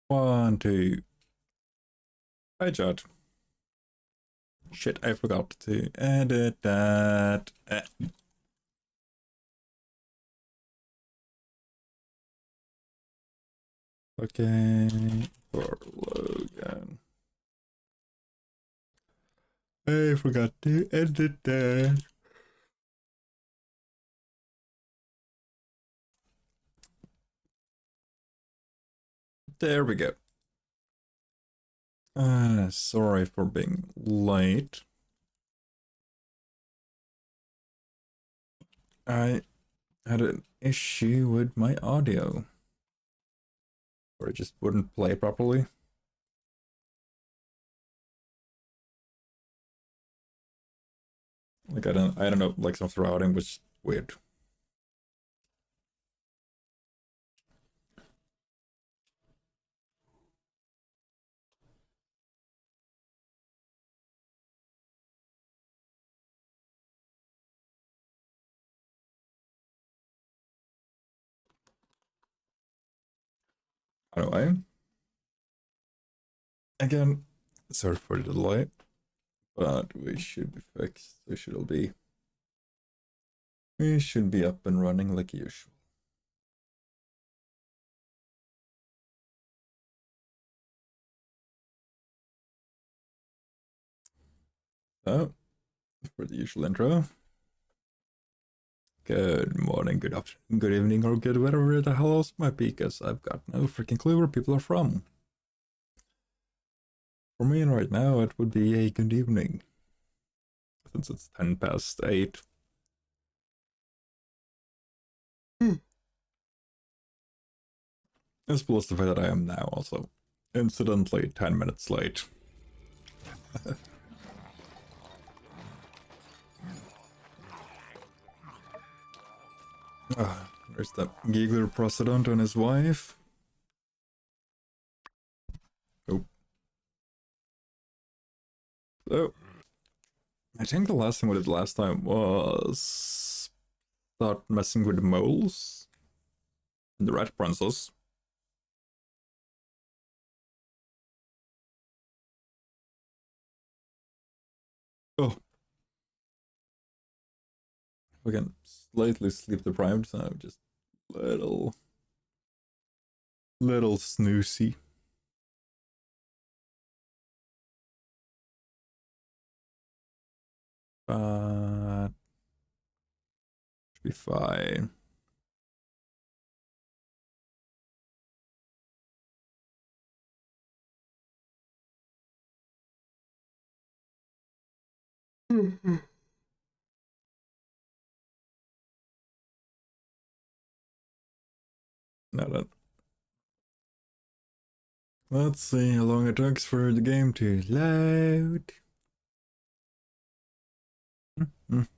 One, two. Hi, chat. Shit, I forgot to edit that. Okay, for Logan. I forgot to edit that. There we go. Sorry for being late. I had an issue with my audio, or it just wouldn't play properly. Like I don't know, like some of the routing was weird. Anyway, again, sorry for the delay, but we should be fixed. We should be up and running like usual. So, for the usual intro. Good morning, good afternoon, good evening, or good whatever the hell else might be, because I've got no freaking clue where people are from. For me right now, it would be a good evening, since it's 10 past 8. As well as the fact that I am now also, incidentally, 10 minutes late. There's that giggler president and his wife. Oh. So, I think the last thing we did last time was start messing with the moles and the rat princess. Oh. We can slightly sleep deprived, so just little snoozy. But should be fine. No, that. Let's see how long it takes for the game to load. Arm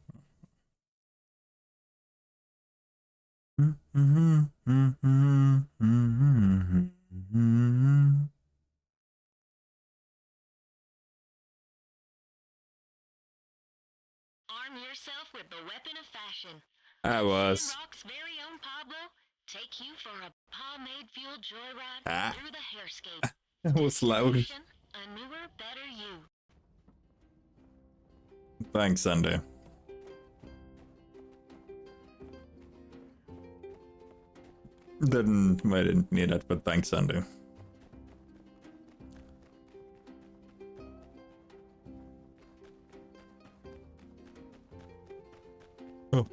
yourself with the weapon of fashion. I was. Sandrock's very own Pablo take you for a pomade-fueled joyride through the hairscape. That was loud. A newer, better you. Thanks, Sunday. I didn't need it, but thanks, Sunday. Oh.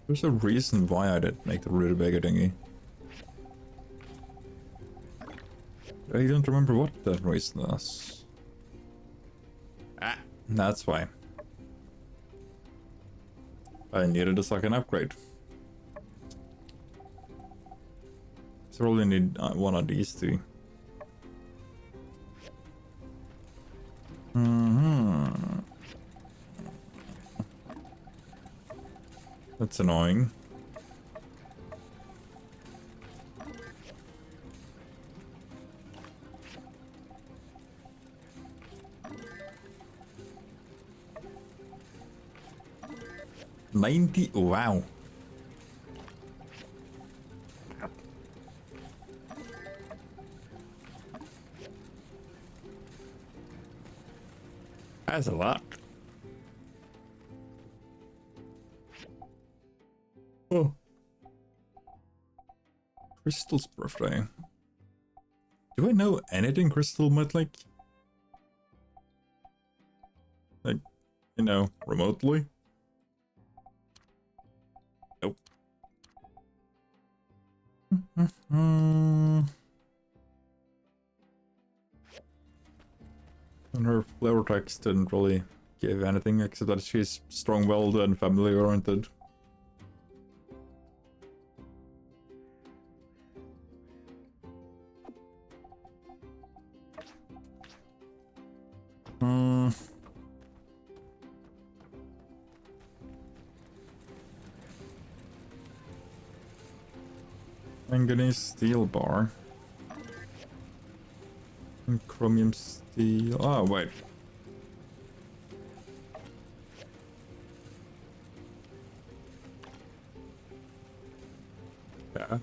There's a reason why I didn't make the rutabaga thingy. I don't remember what that reason was. That's why. I needed a second upgrade. So I only need one of these two. That's annoying. 90? Wow. That's a lot. Oh. Crystal's birthday. Do I know anything Crystal might like? Like, you know, remotely? Nope. And her flavor text didn't really give anything except that she's strong-willed and family-oriented. Manganese steel bar. And chromium steel. Oh, wait. Yeah.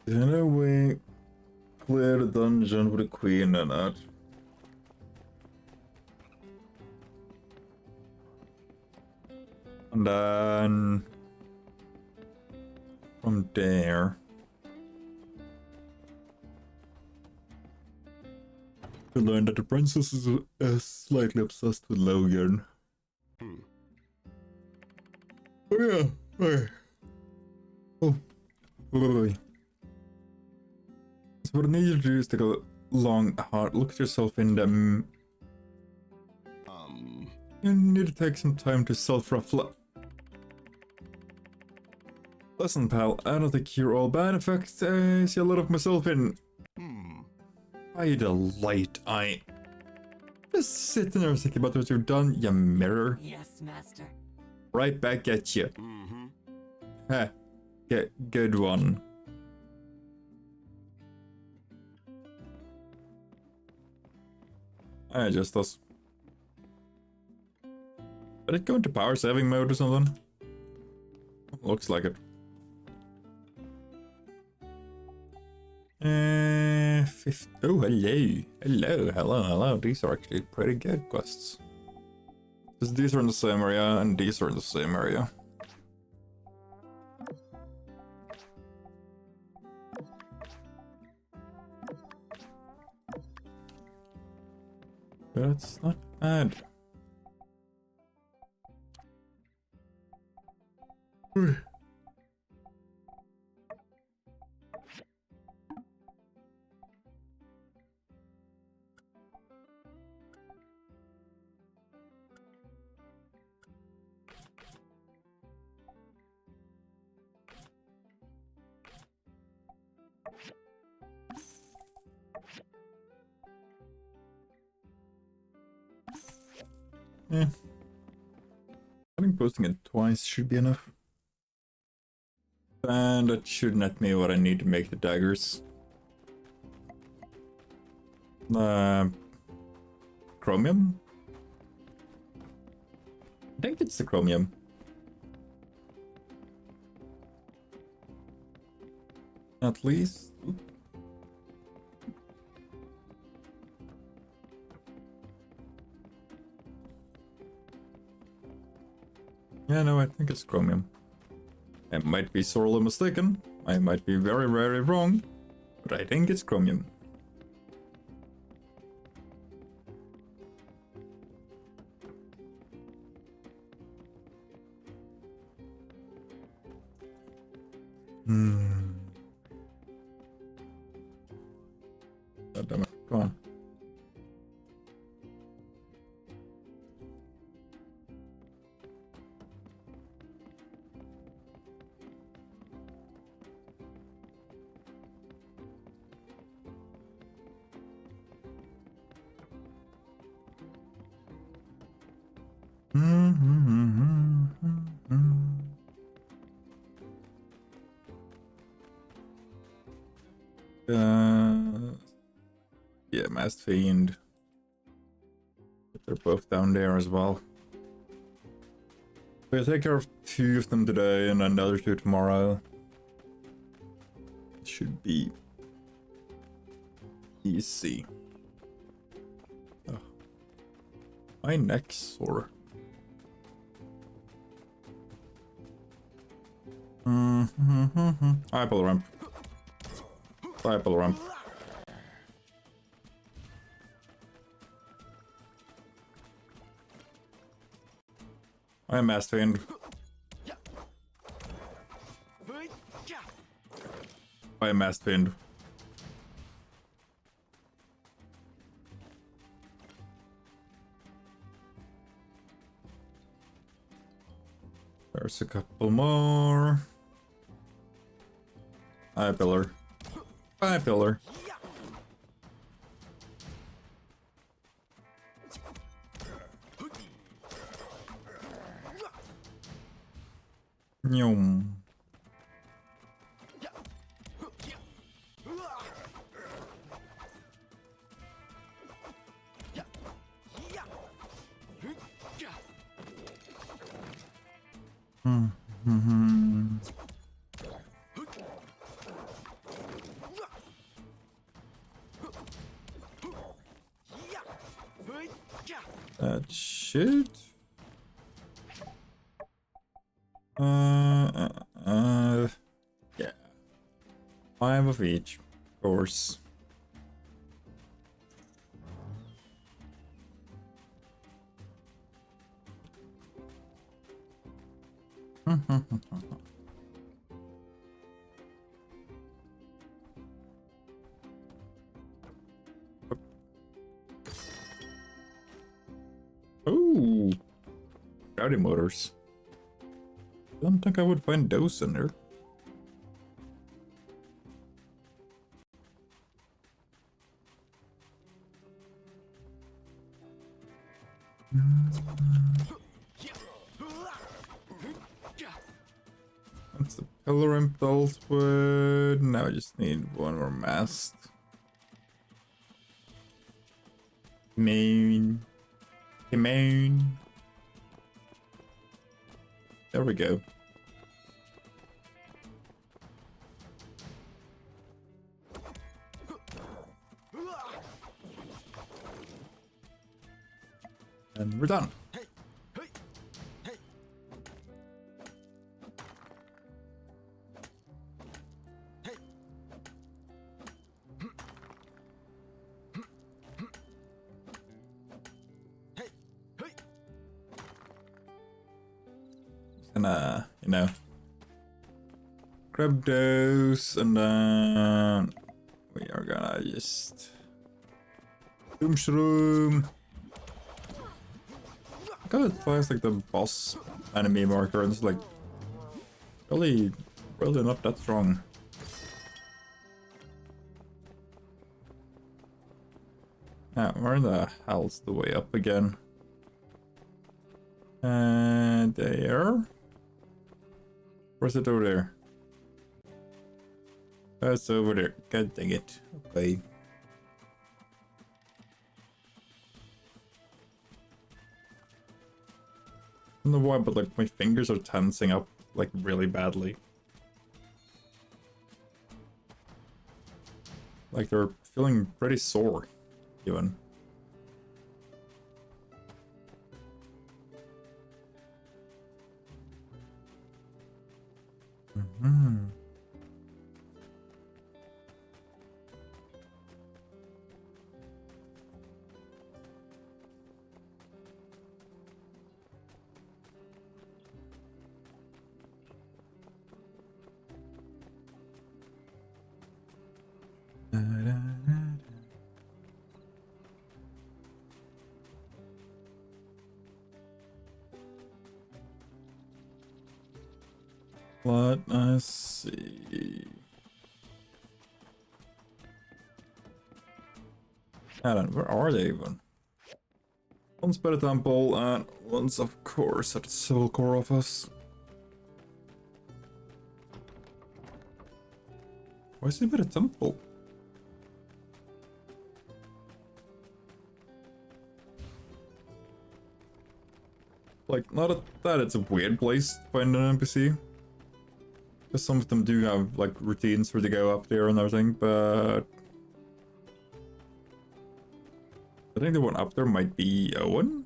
Didn't we clear the dungeon with the queen or not? And then from there we learned that the princess is slightly obsessed with Logan. Oh yeah, right. Oh, wait. So what I need you to do is take a long, hard look at yourself in them. You need to take some time to self-reflect. Listen, pal, I don't think you're all bad. In fact, I see a lot of myself in. By the light, I. Just sitting there thinking about what you've done, you mirror. Yes, master. Right back at you. Heh. Good one. I just does. Did it go into power saving mode or something? Looks like it. Oh, hello. These are actually pretty good quests. Because these are in the same area, and these are in the same area. That's not bad. Yeah. I think posting it twice should be enough. And that should net me what I need to make the daggers. Chromium? I think it's the chromium. At least. Yeah, no, I think it's chromium. I might be sorely mistaken. I might be very, very wrong. But I think it's chromium. God damn it. Come on. Yeah, Masked Fiend. They're both down there as well. We'll take care of 2 of them today and another 2 tomorrow. It should be easy. Oh. My neck's sore. Hi, Pull Ramp. Bye, Pull Ramp. I'm Masked Fiend. I am Masked Fiend. There's a couple more. Hi, Pillar. Bye, Pillar. Yum. That should. Yeah. 5 of each, of course. Oh, rowdy motors. Don't think I would find those in there. That's the pillar and belt wood. Now I just need 1 more mast. Main. Main. There we go. And we're done. And you know, grab those, and then we are gonna just shroom. I got it twice, like the boss enemy marker, and it's like really not that strong. Now, where the hell's the way up again? And there. Where's it over there? That's over there. God dang it. Okay. I don't know why, but like my fingers are tensing up like really badly. Like they're feeling pretty sore, even. Let us see. Alan, where are they even? One's by the temple, and one's of course at the civil core office. Why is he by the temple? Like, not that it's a weird place to find an NPC. Because some of them do have, like, routines where they go up there and everything, but... I think the one up there might be Owen?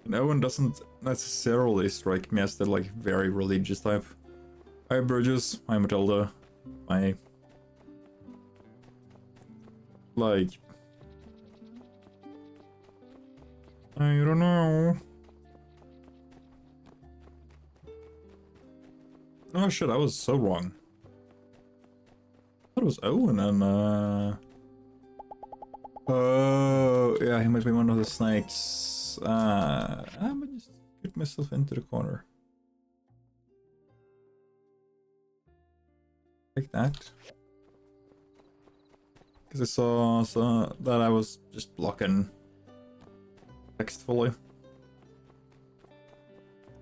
And Owen doesn't necessarily strike me as the, like, very religious type. Hi, Burgess. Hi, Matilda. Hi. Like... I don't know. Oh shit, I was so wrong. I thought it was Owen and oh yeah, he might be one of the snakes. I'm gonna just get myself into the corner. Like that. Because I saw that I was just blocking tastefully.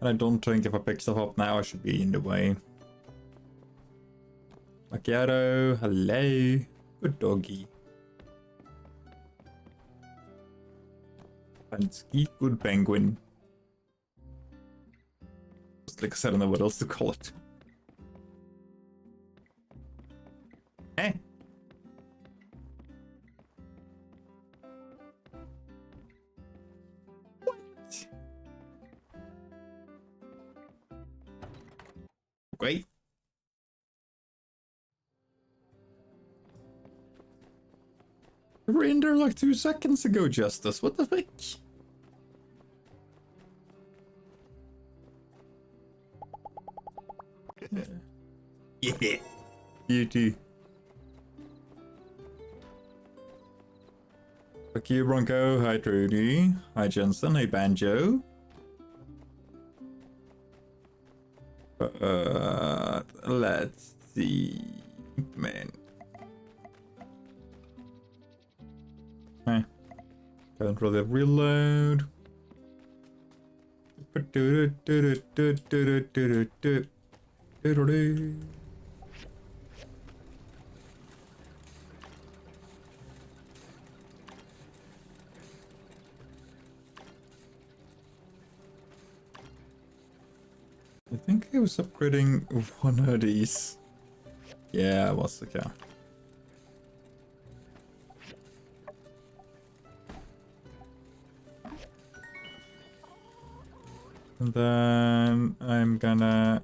And I don't think if I pick stuff up now, I should be in the way. Macchiato, hello. Good doggy. Pansky, good penguin. Just like I said, I don't know what else to call it. Eh? What? Great. We were in there like 2 seconds ago, Justice. What the fuck? Yeah. You too. Fuck you, Bronco. Hi, Trudy. Hi, Jensen. Hey, Banjo. Let's see. Man. Hey. Can't really reload. I think I was upgrading one of these. Yeah, I was, okay. And then I'm gonna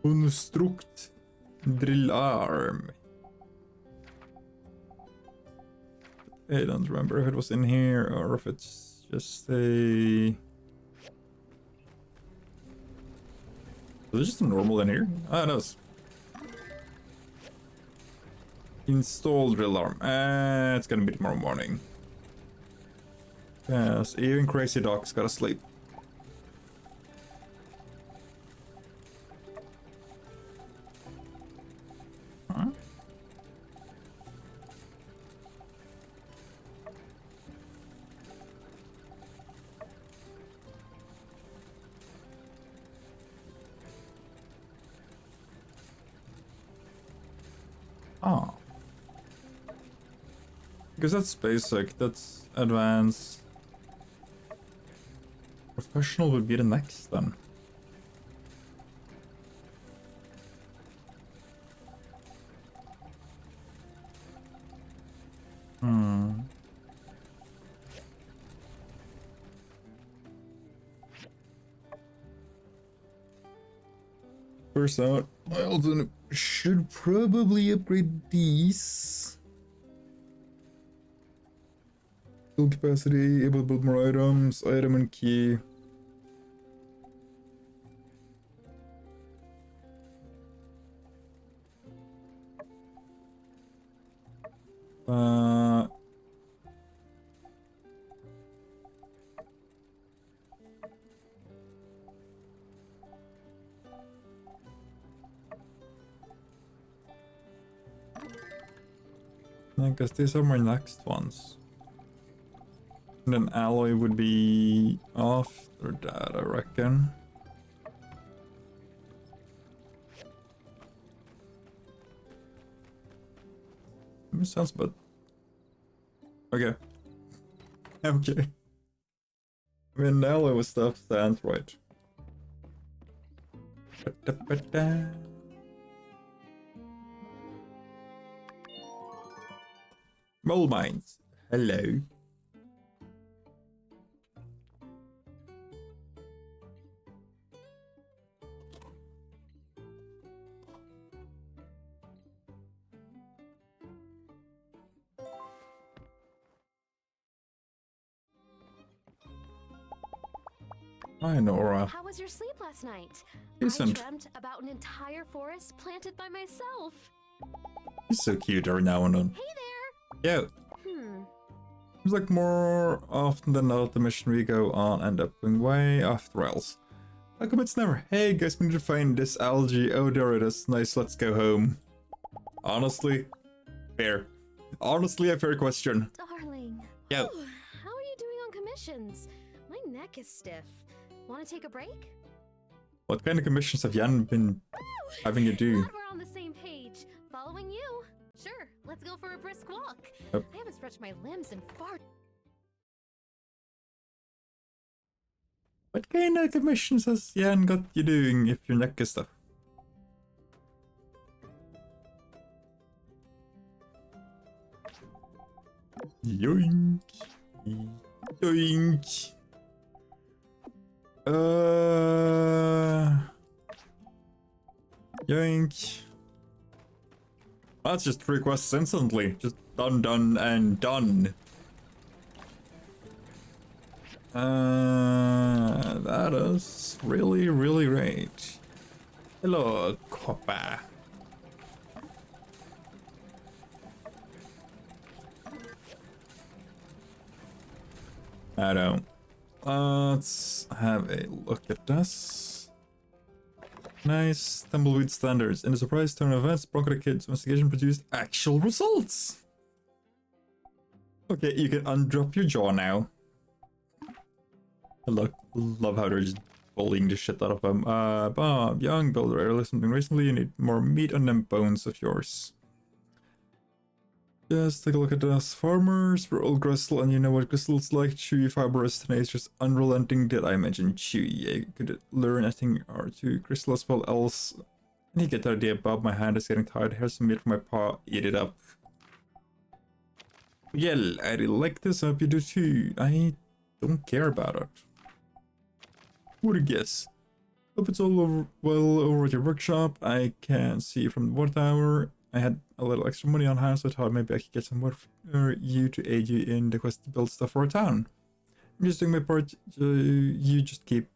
construct drill arm. I don't remember if it was in here or if it's just a... Is it just a normal in here? Ah, no. Install drill arm. It's gonna be tomorrow morning. Yes, even Crazy Dog's gotta sleep. Huh? Oh. Because that's basic, that's advanced. Professional would be the next then. First out, I also should probably upgrade these. Build capacity, able to build more items, item and key. I guess these are my next ones. And then alloy would be after that, I reckon. Sounds bad. Okay. Okay. I mean, now it was stuff sounds right. Mole mines. Hello. Hi, Nora. How was your sleep last night? Decent. I dreamt about an entire forest planted by myself. He's so cute every now and then. Hey there! Yo. Hmm. Seems like more often than not the mission we go on end up going way off the rails. How come it's never, hey guys, we need to find this algae, oh there it is, nice, let's go home. Honestly, fair. Honestly, a fair question. Darling. Yo. Whew, how are you doing on commissions? My neck is stiff. Want to take a break? What kind of commissions have Jan been having you do? Glad we're on the same page. Following you. Sure, let's go for a brisk walk. Yep. I haven't stretched my limbs in far. What kind of commissions has Jan got you doing if your neck is stuff? Yoink. Yoink. Yoink. That's just 3 quests instantly. Just done, done, and done. That is really, really great. Hello, copper. I don't. Let's have a look at this. Nice. Tumbleweed standards. In a surprise turn of events, Bronco the Kid's investigation produced actual results. Okay, you can undrop your jaw now. Look, love how they're just bullying the shit out of him. Bob, young builder, I learned something recently. You need more meat on them bones of yours. Just take a look at us. Farmers, we're all gristle, and you know what gristle's like. Chewy, fibrous, tenacious, unrelenting. Did I mention chewy? I could learn a thing or two. Gristle as well else. And you get the idea, Bob. My hand is getting tired. Here's some meat from my paw. Eat it up. Yeah, I really like this. I hope you do too. I don't care about it. What a guess. Hope it's all over, well over at your workshop. I can see from the water tower. I had a little extra money on hand, so I thought maybe I could get some more for you to aid you in the quest to build stuff for our town. I'm just doing my part. You just keep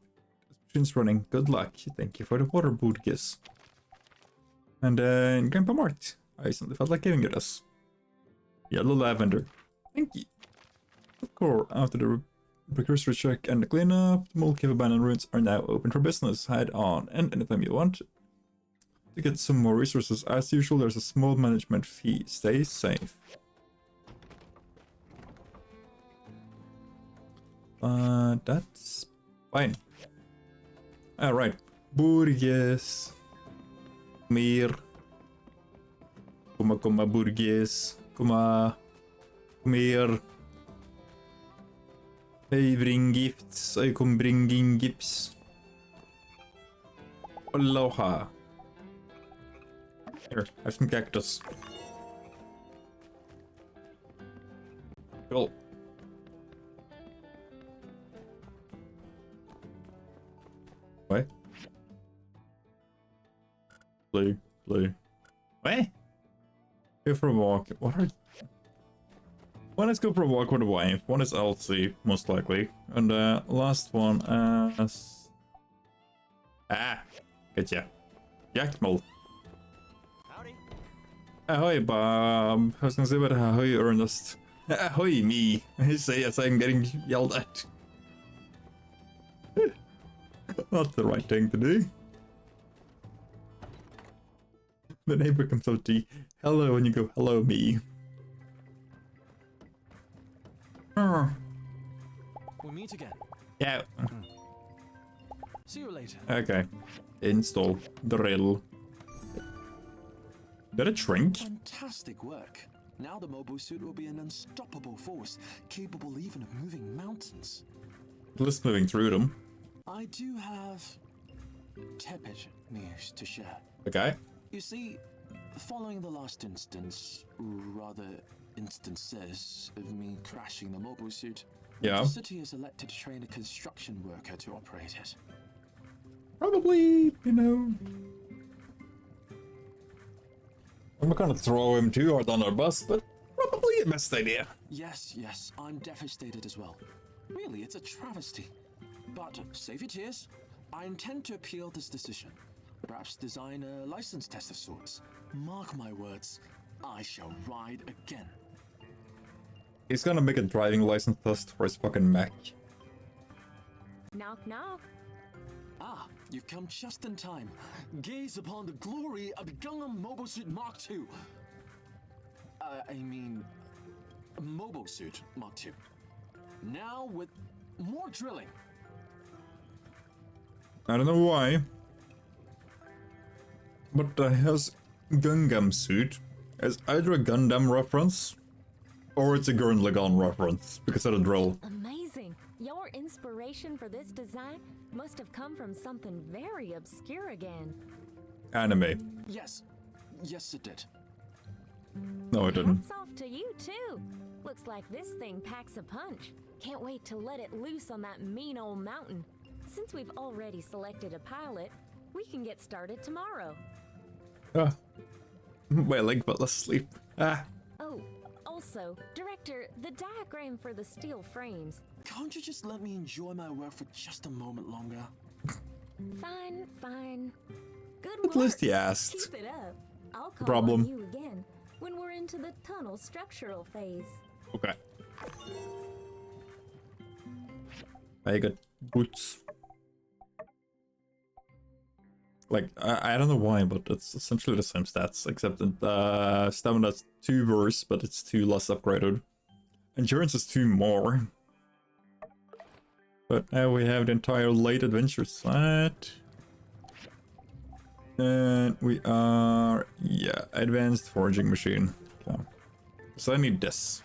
machines running. Good luck. Thank you for the water, Budgis. And then Grandpa Mart. I suddenly felt like giving you this. Yellow lavender. Thank you. Of course, after the precursor check and the cleanup, the Mole Cave abandoned ruins are now open for business. Head on, and anytime you want to get some more resources. As usual, there's a small management fee. Stay safe. That's fine. Alright. Burgess. Come here. Come, Burgess. Come here. I bring gifts. I come bringing gifts. Aloha. Here, have some cactus. Cool. What? Blue. What? Go for a walk. What are... One is go for a walk with a wife. One is Elsie, most likely. And last one is... Getcha. Yakmel. Ahoy, Bob. I was gonna say about ahoy, Ernest. Ahoy, me. I say as I'm getting yelled at. Not the right thing to do. The neighbor comes up to you. Hello, and you go, hello, me. We'll meet again. Yeah. See you later. Okay. Install. Drill. Did it shrink? Fantastic work. Now the mobile suit will be an unstoppable force, capable even of moving mountains. At least moving through them. I do have tepid news to share. Okay. You see, following the last instance, rather instances of me crashing the mobile suit, Yeah. the city has elected to train a construction worker to operate it. Probably, you know... I'm not gonna throw him too hard on our bus, but probably a best idea. Yes, I'm devastated as well. Really, it's a travesty. But save your tears. I intend to appeal this decision. Perhaps design a license test of sorts. Mark my words, I shall ride again. He's gonna make a driving license test for his fucking Mac. Knock, knock. Ah, you've come just in time. Gaze upon the glory of the Gundam Mobile Suit Mark II. I mean, Mobile Suit Mark II. Now with more drilling. I don't know why, but his Gundam suit is either a Gundam reference or it's a Gurren Lagann reference because of the drill. Amazing. Your inspiration for this design must have come from something very obscure again. Anime. Yes it did. No, it didn't. Hats off to you too. Looks like this thing packs a punch. Can't wait to let it loose on that mean old mountain. Since we've already selected a pilot, we can get started tomorrow. Ah. My leg fell asleep. Ah. Oh, also, Director, the diagram for the steel frames. Can't you just let me enjoy my work for just a moment longer? Fine. Good At work. least he asked. Keep it up. I'll call Problem. on you again when we're into the tunnel structural phase. Okay. I got boots. Like, I don't know why, but it's essentially the same stats, except that stamina's 2 worse, but it's 2 less upgraded. Endurance is 2 more. But now we have the entire late adventure set. And we are, yeah, advanced foraging machine. Okay. So I need this.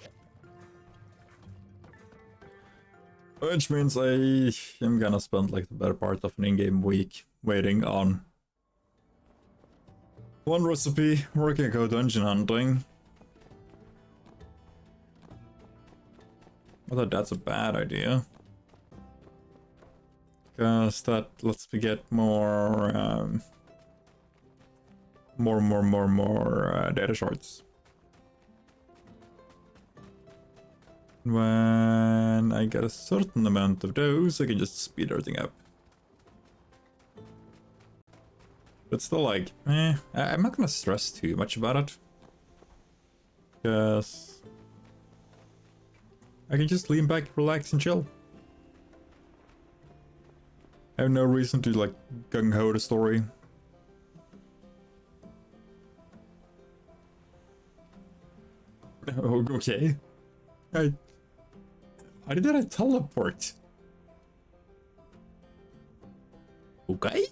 Which means I am gonna spend like the better part of an in-game week waiting on one recipe, working out dungeon hunting. I thought that's a bad idea. Because that lets me get more, more data shards. When I get a certain amount of those, I can just speed everything up. But still, like, I'm not gonna stress too much about it. Because I can just lean back, relax, and chill. I have no reason to, like, gung-ho the story. Oh, okay. How did I teleport? Okay.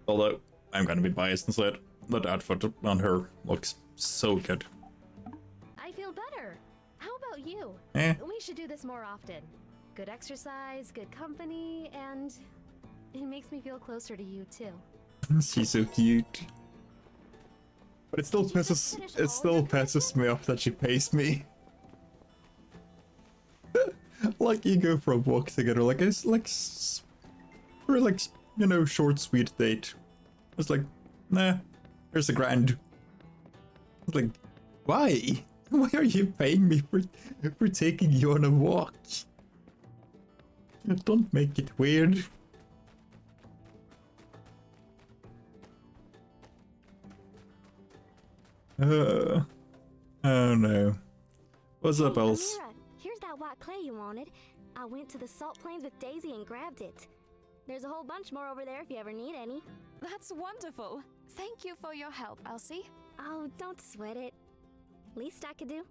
Although, I'm gonna be biased and say it. That outfit on her looks so good. I feel better. How about you? Eh. We should do this more often. Good exercise, good company, and it makes me feel closer to you too. She's so cute. But it still Did you just finish all your pisses me off that she pays me. Like, you go for a walk together, like it's like for like, you know, short sweet date. It's like, nah, here's $1,000. It's like, why? Why are you paying me for taking you on a walk? Don't make it weird. Oh no. What's up, else? Amira, here's that white clay you wanted. I went to the salt plains with Daisy and grabbed it. There's a whole bunch more over there if you ever need any. That's wonderful. Thank you for your help, Elsie. Oh, don't sweat it. Least I could do.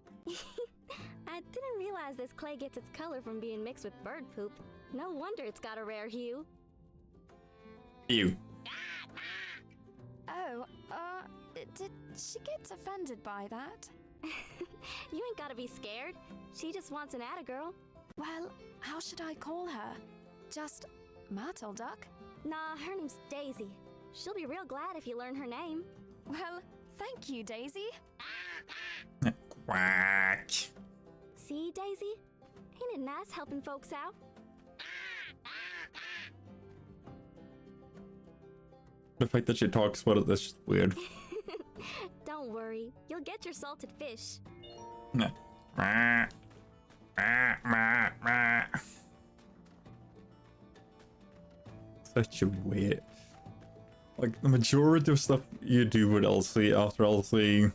I didn't realize this clay gets its color from being mixed with bird poop. No wonder it's got a rare hue. You. Oh, She gets offended by that. You ain't gotta be scared. She just wants an attagirl. Well, how should I call her? Just Myrtle Duck? Nah, her name's Daisy. She'll be real glad if you learn her name. Well, thank you, Daisy. Quack. See, Daisy? Ain't it nice helping folks out? The fact that she talks about it is just weird. Don't worry, you'll get your salted fish. Such a weird. Like, the majority of stuff you do with Elsie after Elsie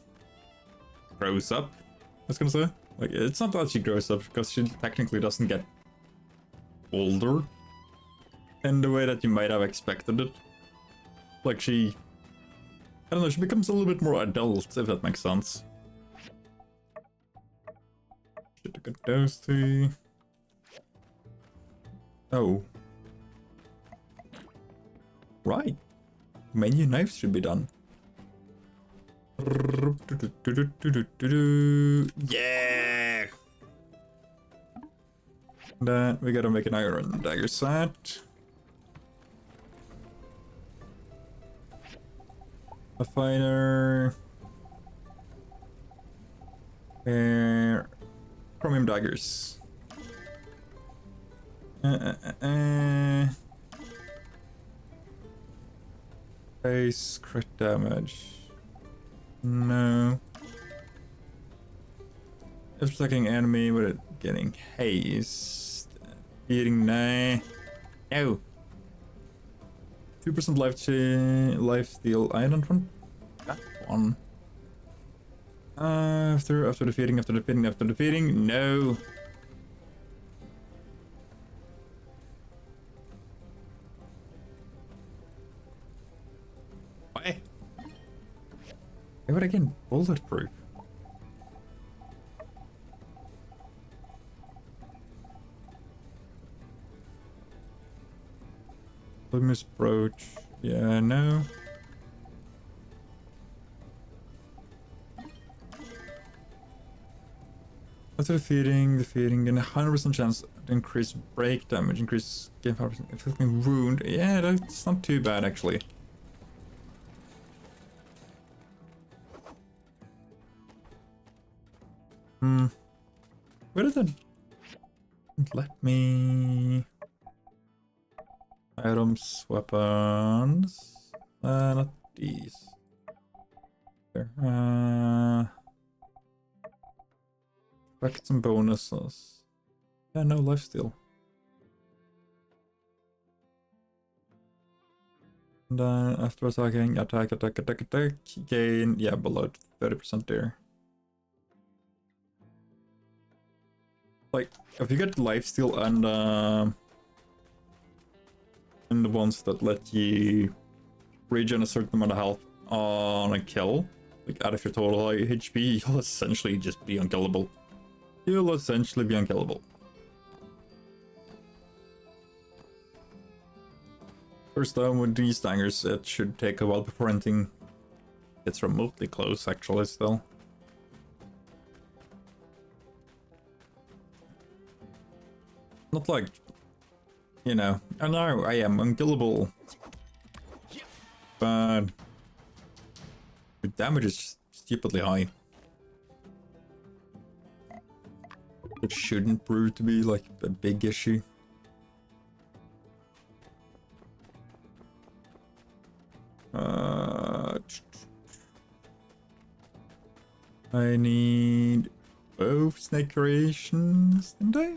grows up, I was gonna say. Like, it's not that she grows up, because she technically doesn't get older in the way that you might have expected it. Like, I don't know, she becomes a little bit more adult, if that makes sense. Should have got those two. Oh. Right. Menu knives should be done. Yeah! Then we gotta make an iron dagger set. A fighter. Chromium daggers. Base crit damage. No. If attacking enemy with it getting haste. Eating nah. No. 2% life steal island one. That one. After defeating. No. Why? Why would I get bulletproof? Luminous brooch. Yeah, no. After defeating, and 100% chance to increase break damage, increase game 5% inflicting wound. Yeah, that's not too bad actually. Where did that let me? Items, weapons, not these. There. Effects and bonuses. Yeah, no lifesteal. And then after attacking, attack, gain, yeah, below 30% there. Like, if you get lifesteal and the ones that let you regen a certain amount of health on a kill, like out of your total HP, you'll essentially just be unkillable. You'll essentially be unkillable. First time with these dangers, it should take a while before anything gets remotely close, actually, still. Not like, you know, I know I am unkillable, but the damage is stupidly high. It shouldn't prove to be like a big issue. I need both snake creations, didn't I?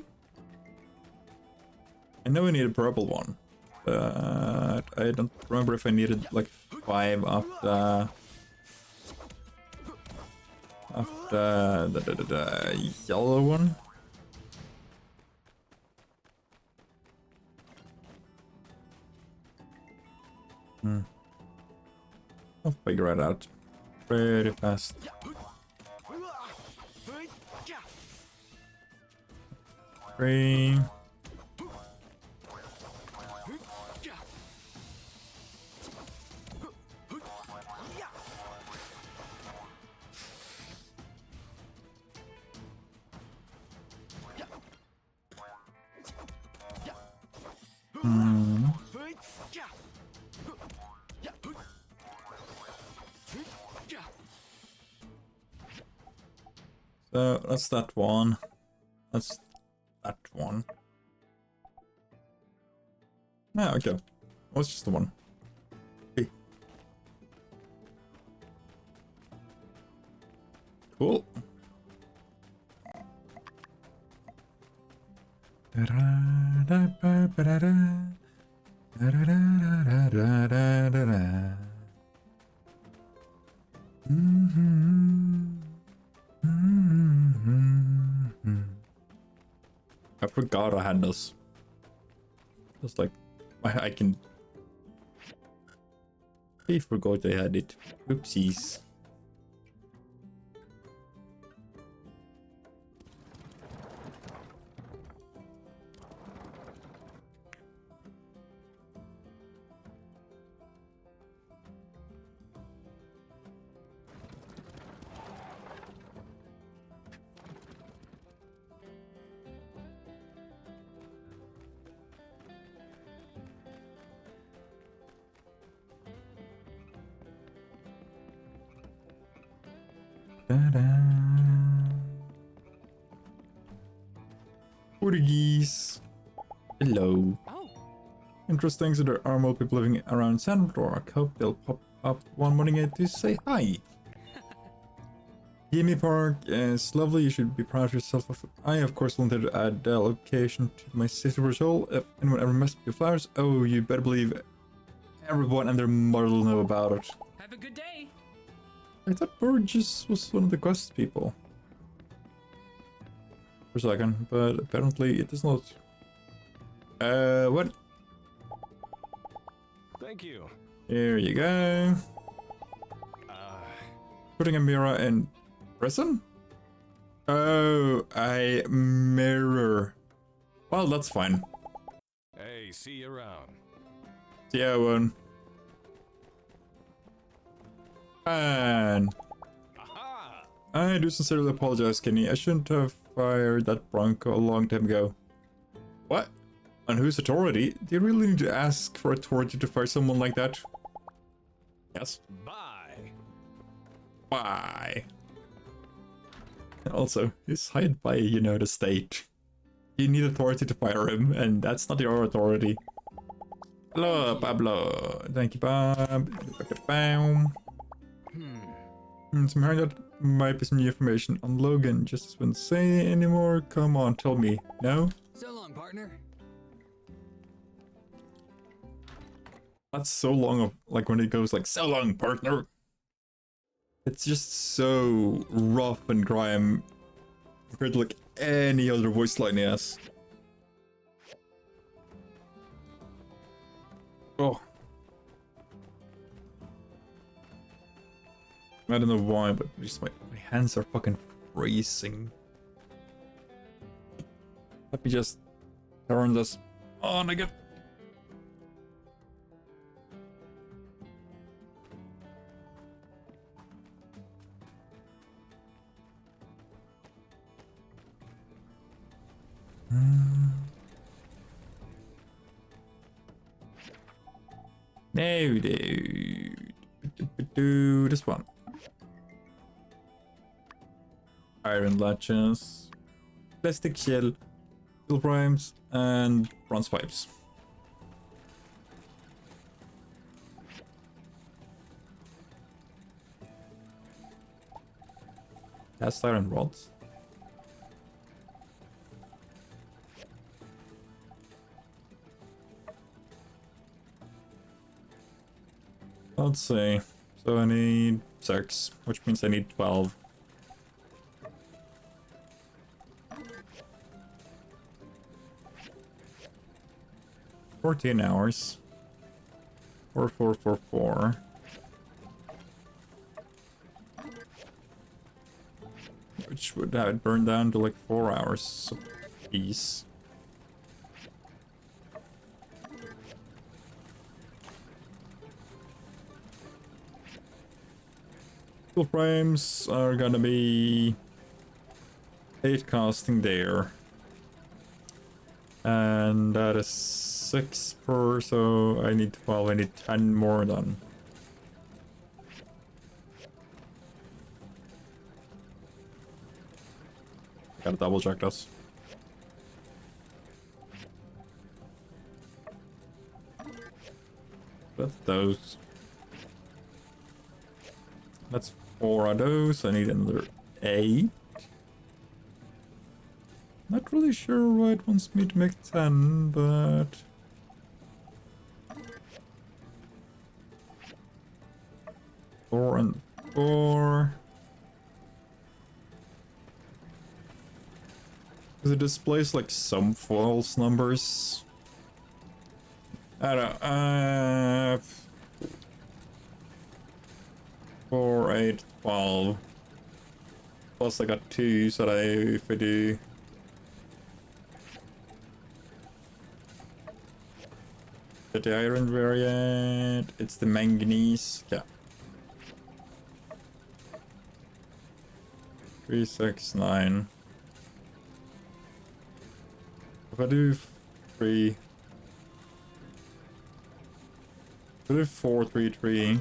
I know I need a purple one, but I don't remember if I needed like 5 of the yellow one. I'll figure it out pretty fast. Three. That's that one. That's that one. Ah, okay. Oh, it's just the one. Hey. Cool. I forgot I had this. Just like I can. I forgot I had it. Oopsies. Portuguese. Hello. Oh, Interesting, so there are more people living around sandrock. Hope they'll pop up one morning to say hi. Gimme Park is lovely. You should be proud of yourself. I, of course, wanted to add the location to my city result. If anyone ever messed with your flowers, oh, you better believe everyone and their mother will know about it. Have a good day. I thought Burgess was one of the quest people. For a second, but apparently it is not. What? Thank you. Here you go. Putting a mirror in prison? Oh, a mirror. Well, that's fine. Hey, see you around. See ya, Owen. And Aha! I do sincerely apologize, Kenny. I shouldn't have fired that Bronco a long time ago. What? On whose authority? Do you really need to ask for authority to fire someone like that? Yes. Bye. Why? Also, he's hired by, you know, the state. You need authority to fire him, and that's not your authority. Hello, Pablo. Thank you, Bob. Bam. So I'm hearing that might be some new information on Logan. Just as wouldn't say anymore. Come on, tell me. No? So long, partner. That's so long of, like, when it goes like, so long, partner. It's just so rough and grime compared to like any other voice line he has. Oh. I don't know why, but just my hands are fucking freezing. Let me just turn this on again. No, dude. Do this one. Iron latches, plastic shell, steel primes, and bronze pipes. Cast iron rods. Let's see. So I need 6, which means I need 12. $14. 4. Which would have it burned down to like 4 hours apiece. Steel frames are gonna be 8 casting there. And that is 6 per, so I need 12, I need 10 more done. Gotta double check this. That's those. That's 4 of those. I need another 8. Not really sure why it wants me to make 10, but... Four and 4. Because it displays like some false numbers. I don't know. 4, 8, 12. Plus I got 2, so that if I do... The iron variant, it's the manganese. Yeah. 3, 6, 9. If I do 3, if I do 4, 3, 3.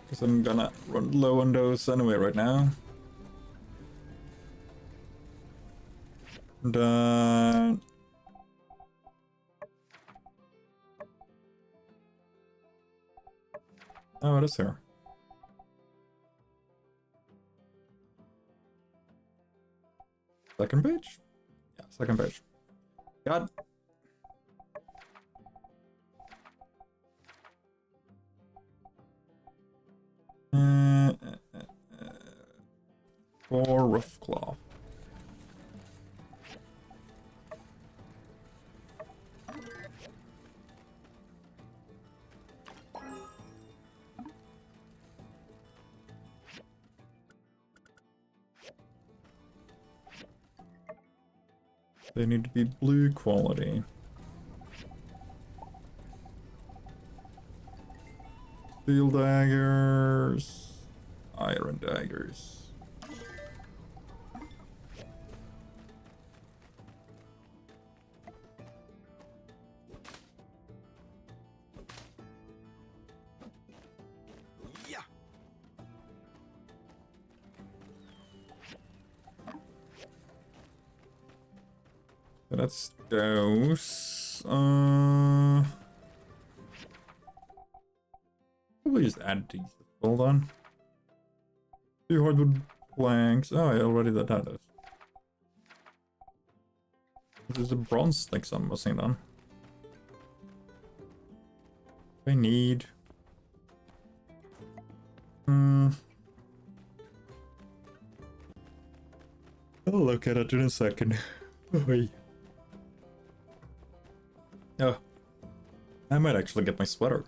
Because I'm gonna run low on those anyway right now. And oh, it is here. Second page? Yeah, second page. Got it. For rough cloth. They need to be blue quality. Steel daggers, iron daggers. Yeah. So that's those. Probably just add these. Hold on. 2 hardwood planks. Oh, I already did that. There's a bronze sticks I'm missing then. I need. I'll look at it in a second. Oh, I might actually get my sweater.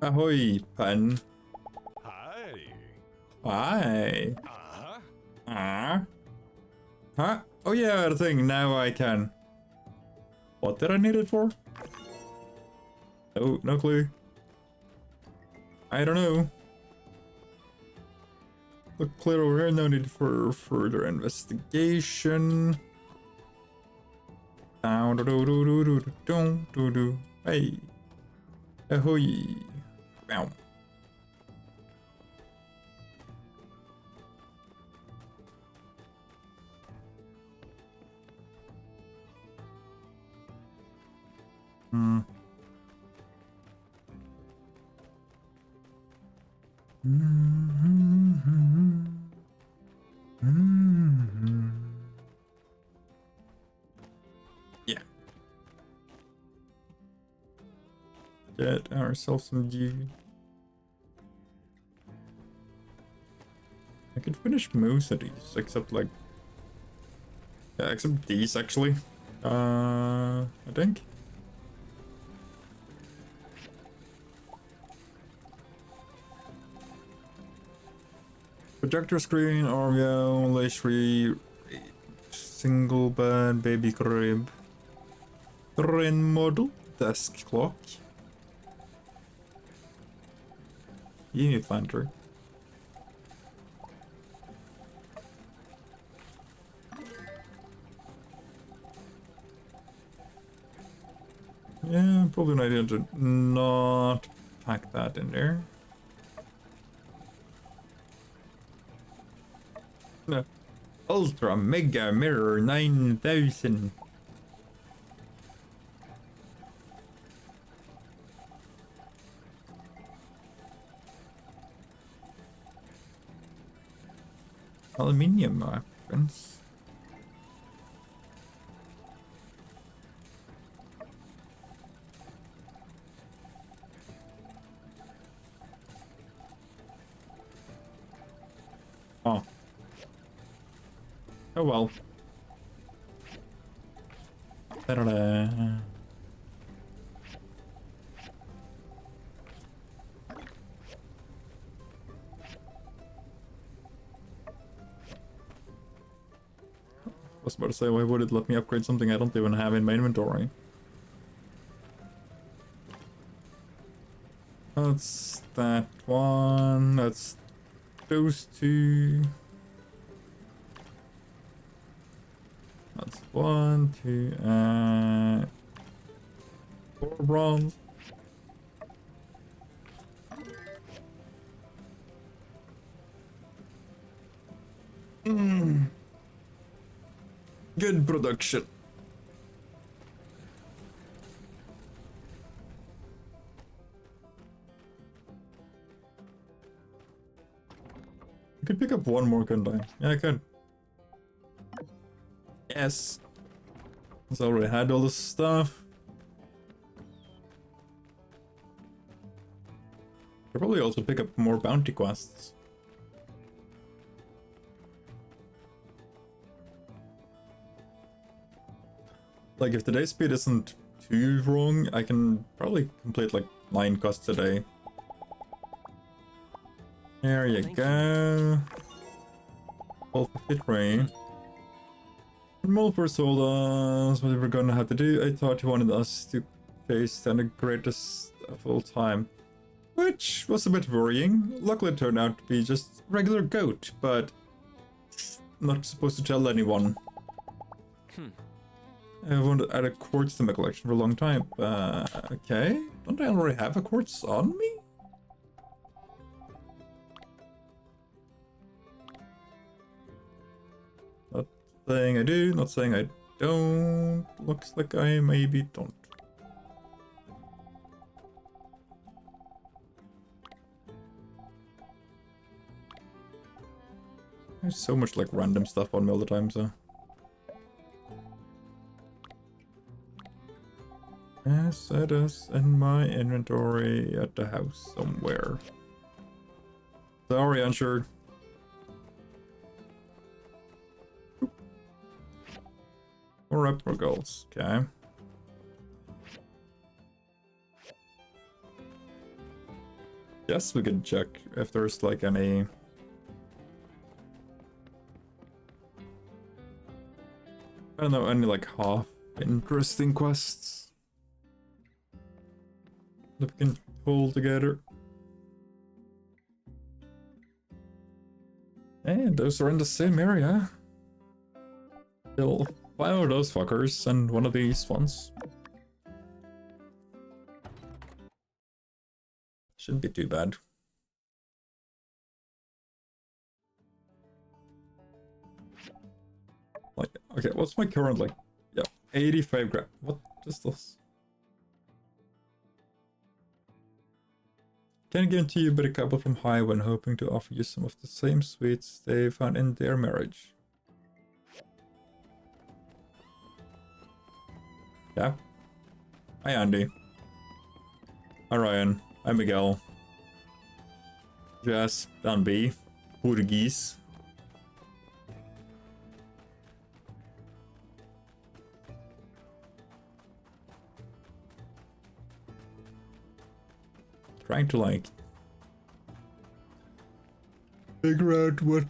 Ahoy, pen. Hi. Hi. Uh-huh. Huh? Oh yeah, the thing. Now I can. What did I need it for? Oh, no clue. I don't know. Look clear over here. No need for further investigation. Down do do do do do do do do. Hey. Ahoy. Bow. Yeah. Get ourselves some gear. I could finish most of these, except like... Yeah, except these actually. I think. Projector screen, Oreo, Leishree, single bed, baby crib, train model, desk clock. Unit planter. Yeah, probably an idea to not pack that in there. No. Ultra Mega Mirror 9000. Aluminium weapons. Oh. Oh well. Ta-da-da. I was about to say, why would it let me upgrade something I don't even have in my inventory? That's that one. That's those two. That's 1, 2, 4 bronze. Good production. I could pick up one more, couldn't I? Yeah, I could. Yes. I already had all this stuff. I'll probably also pick up more bounty quests. Like, if today's speed isn't too wrong, I can probably complete like 9 quests a day. There you go. 1253. Multiple told us what we were gonna have to do. I thought he wanted us to face the greatest of all time, which was a bit worrying. Luckily it turned out to be just regular goat, but not supposed to tell anyone. I wanted to add a quartz to my collection for a long time. Okay. Don't I already have a quartz on me? Not saying I do, not saying I don't. Looks like I maybe don't. There's so much like random stuff on me all the time, so. Yes, it is in my inventory at the house somewhere. Sorry, unsure. More upper goals, okay. Yes, we could check if there's like any. I don't know, any like half interesting quests that we can pull together. And those are in the same area. Kill 5 of those fuckers and one of these ones. Shouldn't be too bad. Like, okay, what's my current, like, yeah, 85 grand. What is this? Can't guarantee you, but a couple from Highway hoping to offer you some of the same sweets they found in their marriage. Yeah. Hi, Andy. Hi, Ryan. Hi, Miguel. Jess, Dan B. Portuguese. Trying to like figure out what.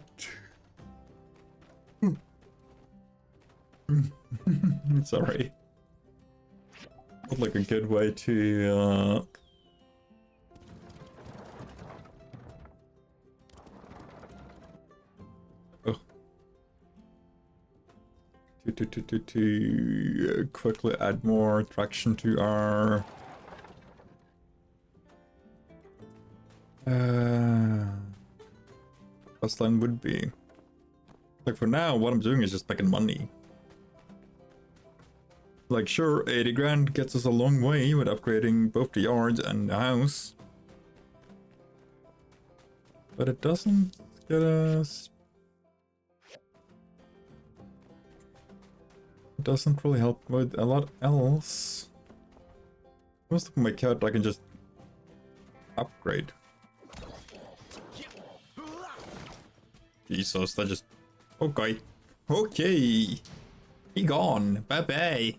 Sorry. Not like a good way to to quickly add more traction to our bus line would be. Like for now, what I'm doing is just making money. Like sure, 80 grand gets us a long way with upgrading both the yard and the house. But it doesn't get us... It doesn't really help with a lot else. Most of my cat I can just upgrade. Jesus, that just... Okay. Okay. Be gone. Bye bye.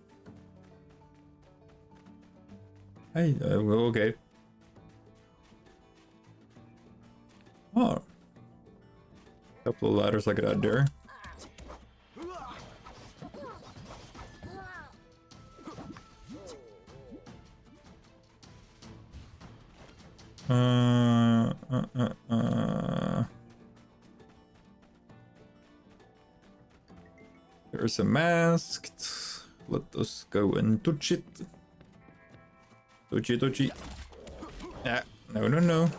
Hey, okay. Oh. Couple of ladders I could add there. There's a masked. Let us go and touch it. Touchy, touchy. Ah, no, no, no.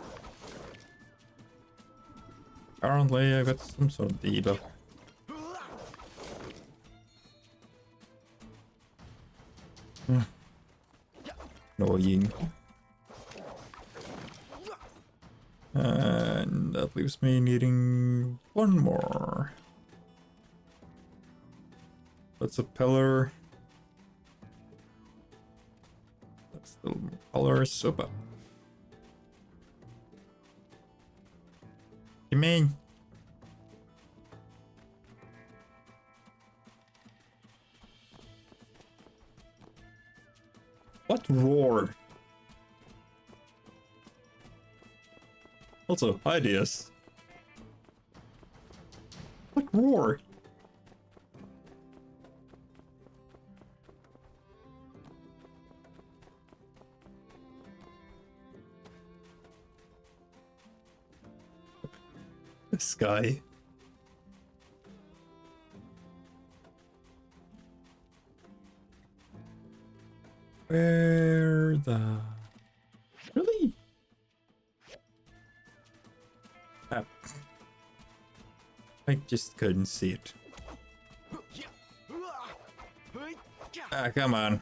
Apparently, I got some sort of debuff. Annoying. And that leaves me needing one more. That's a pillar. That's the pillar sopa. You mean? What roar? Also, ideas. What roar? This guy. Where the... Really? Ah. I just couldn't see it. Ah, come on.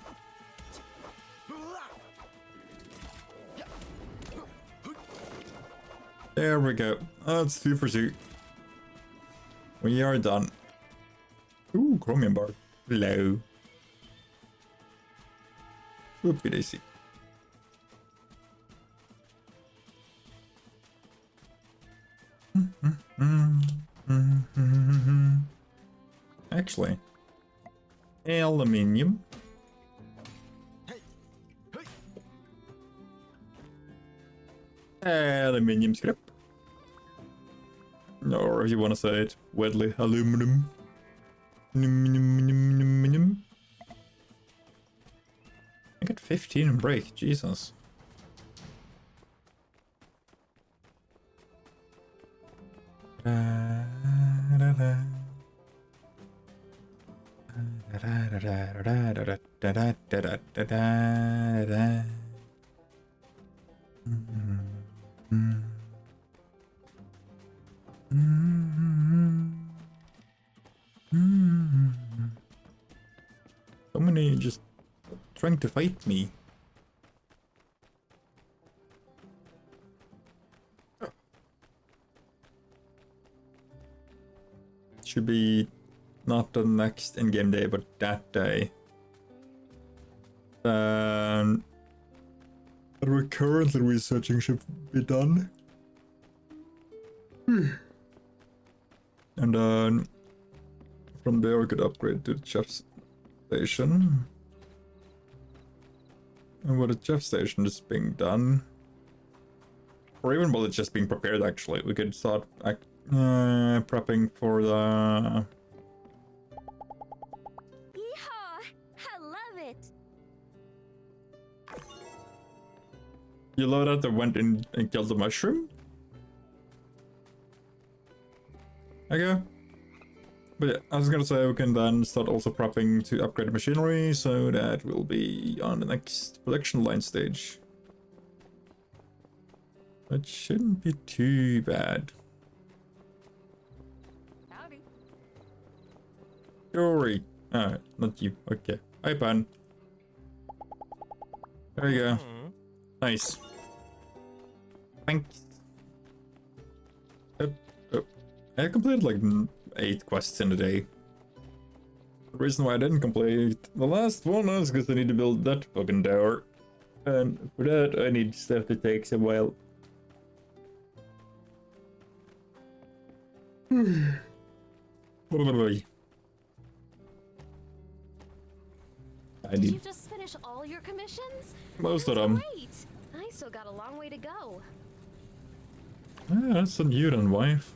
There we go. That's 2 for 2. We are done. Ooh, chromium bar. Hello. Whoopie daisy. Actually, aluminium. Aluminium scrap. Or if you want to say it, wetly aluminum. I got 15 in break, Jesus. So many just trying to fight me. Should be not the next in-game day, but that day. What we're currently researching should be done. And then from there we could upgrade to the chef's station. And with the chef station is being done, Or even while it's just being prepared, actually. We could start prepping for the... Yeehaw! I love it! You know that I went in and killed the mushroom? Okay. But yeah, I was gonna say we can then start also prepping to upgrade the machinery, so that will be on the next production line stage. That shouldn't be too bad. Howdy. Dory. Ah, not you. Okay. Hi, Pan. There you go. Nice. Thanks. I completed like 8 quests in a day. The reason why I didn't complete the last one is because I need to build that fucking tower. And for that, I need stuff that takes a while. Did you just finish all your commissions? Most of That's them. Great. I still got a long way to go. Ah, that's on you then, wife.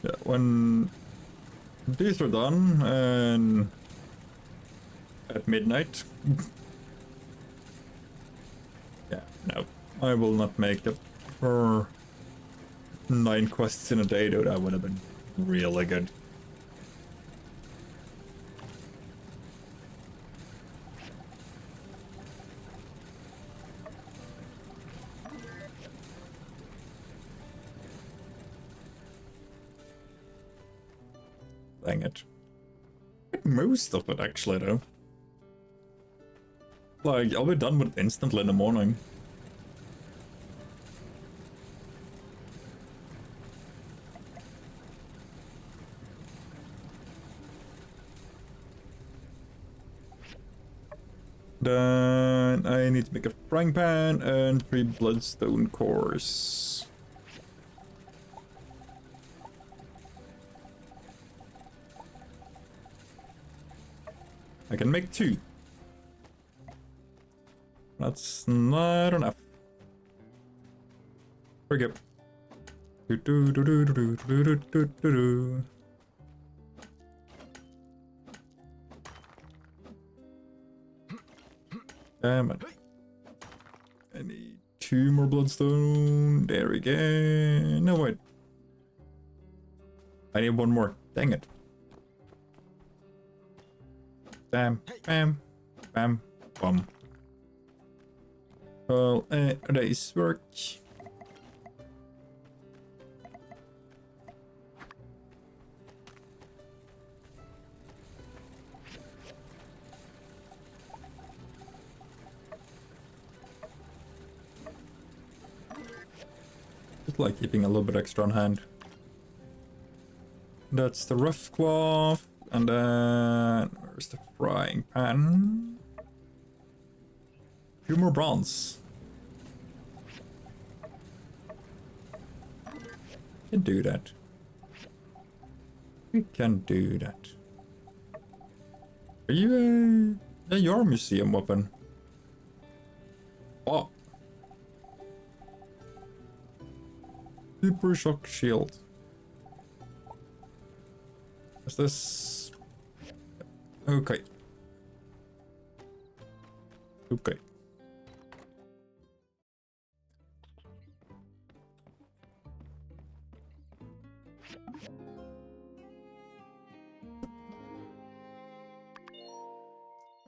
Yeah, when these are done, and at midnight. Yeah, no, I will not make it for 9 quests in a day, though. That would have been really good. Dang it. Most of it, actually, though. Like, I'll be done with it instantly in the morning. Then I need to make a frying pan and 3 bloodstone cores. I can make 2. That's not enough. Forget. Damn it. I need 2 more bloodstone. There we go. No, wait. I need 1 more. Dang it. Bam, bam, bam, bum. Well, nice work. Just like keeping a little bit extra on hand. That's the rough cloth, and then where's the frying pan? 2 more bronze. We can do that. We can do that. Are you a... Yeah, you're a museum weapon. Oh. Super shock shield. Is this... Okay. Okay.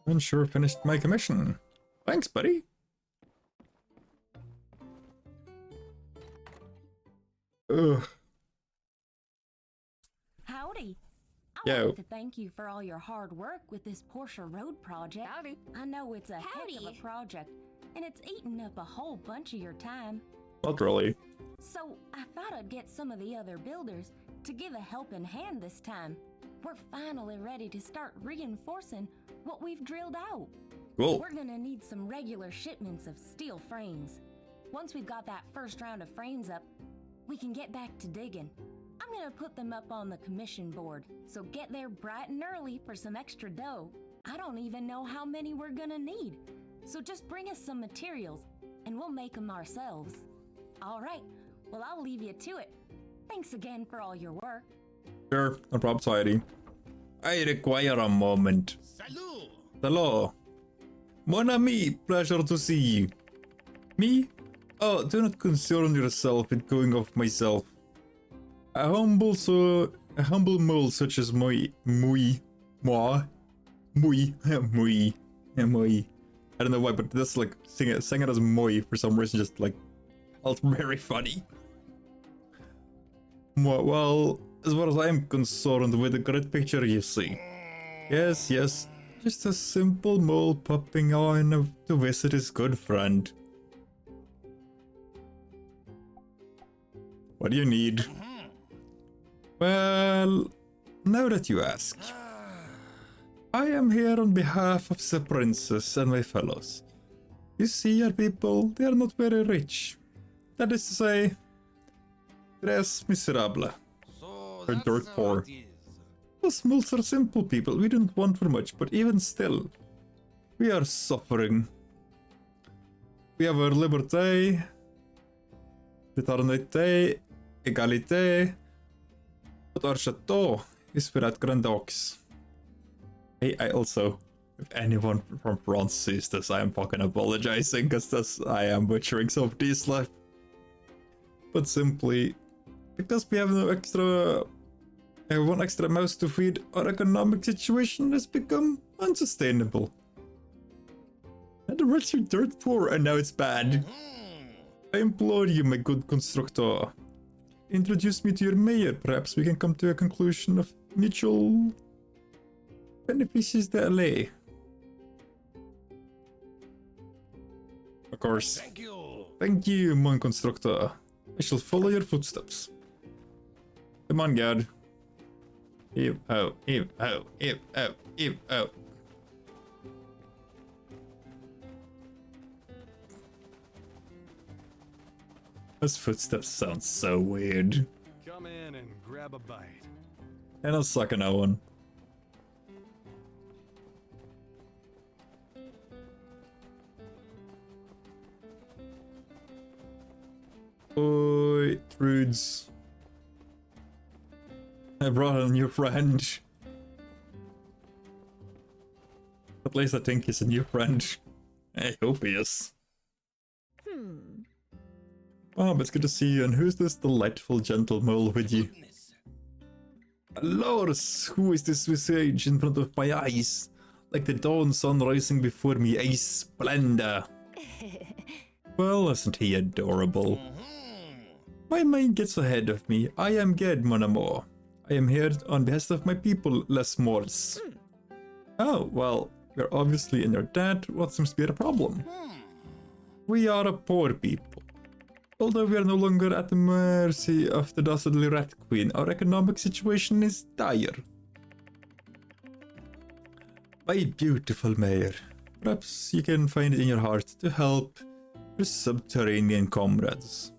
And sure finished my commission. Thanks, buddy. Ugh. Howdy. I Yo. wanted to thank you for all your hard work with this Porsche Road project. Howdy. I know it's a heck of Howdy. a project, and it's eaten up a whole bunch of your time. Not really. So I thought I'd get some of the other builders to give a helping hand this time. we're finally ready to start reinforcing what we've drilled out. Cool. We're gonna need some regular shipments of steel frames. Once we've got that first round of frames up, we can get back to digging. I'm gonna put them up on the commission board, so get there bright and early for some extra dough. I don't even know how many we're gonna need, so just bring us some materials, and we'll make them ourselves. All right, well, I'll leave you to it. Thanks again for all your work. Sure, no problem, Society. I require a moment. Salut! Hello. Mon ami, pleasure to see you. Me? Oh, do not concern yourself with going off myself. A humble mole such as moi. I don't know why, but this like sing it as moi for some reason just like felt very funny. Well, as far as I'm concerned with the great picture you see. Yes, just a simple mole popping on to visit his good friend. What do you need? Well, now that you ask, I am here on behalf of the princess and my fellows. You see, our people, they are not very rich. That is to say, tres miserable, or dirt poor. Us moles are simple people, we don't want for much, but even still, we are suffering. We have our liberté, fraternité, égalité, but our chateau is without grandox. I also, if anyone from France sees this, I am fucking apologizing, because I am butchering some of these life. But simply, because we have no extra, one extra mouse to feed, our economic situation has become unsustainable. And the rich are dirt poor, and now it's bad. I implore you, my good constructor. Introduce me to your mayor. Perhaps we can come to a conclusion of mutual benefices de LA. Of course. Thank you, mon constructor. I shall follow your footsteps. Come on, God. Ew, oh, ew, oh, ew, oh, ew, oh. Those footsteps sound so weird. Come in and grab a bite. And I'll suck on that one. Oi, Trudes. I brought a new friend. At least I think he's a new friend. I hope he is. Oh, but it's good to see you. And who's this delightful gentle mole with you? Lors, who is this visage in front of my eyes? Like the dawn sun rising before me, a splendor. Well, isn't he adorable? My mind gets ahead of me. I am Ged, mon amour. I am here on behalf of my people, Les Morts. Oh, well, we're obviously in your debt. What seems to be the problem? We are a poor people. Although we are no longer at the mercy of the dastardly Rat Queen, our economic situation is dire. My beautiful mayor, perhaps you can find it in your heart to help your subterranean comrades.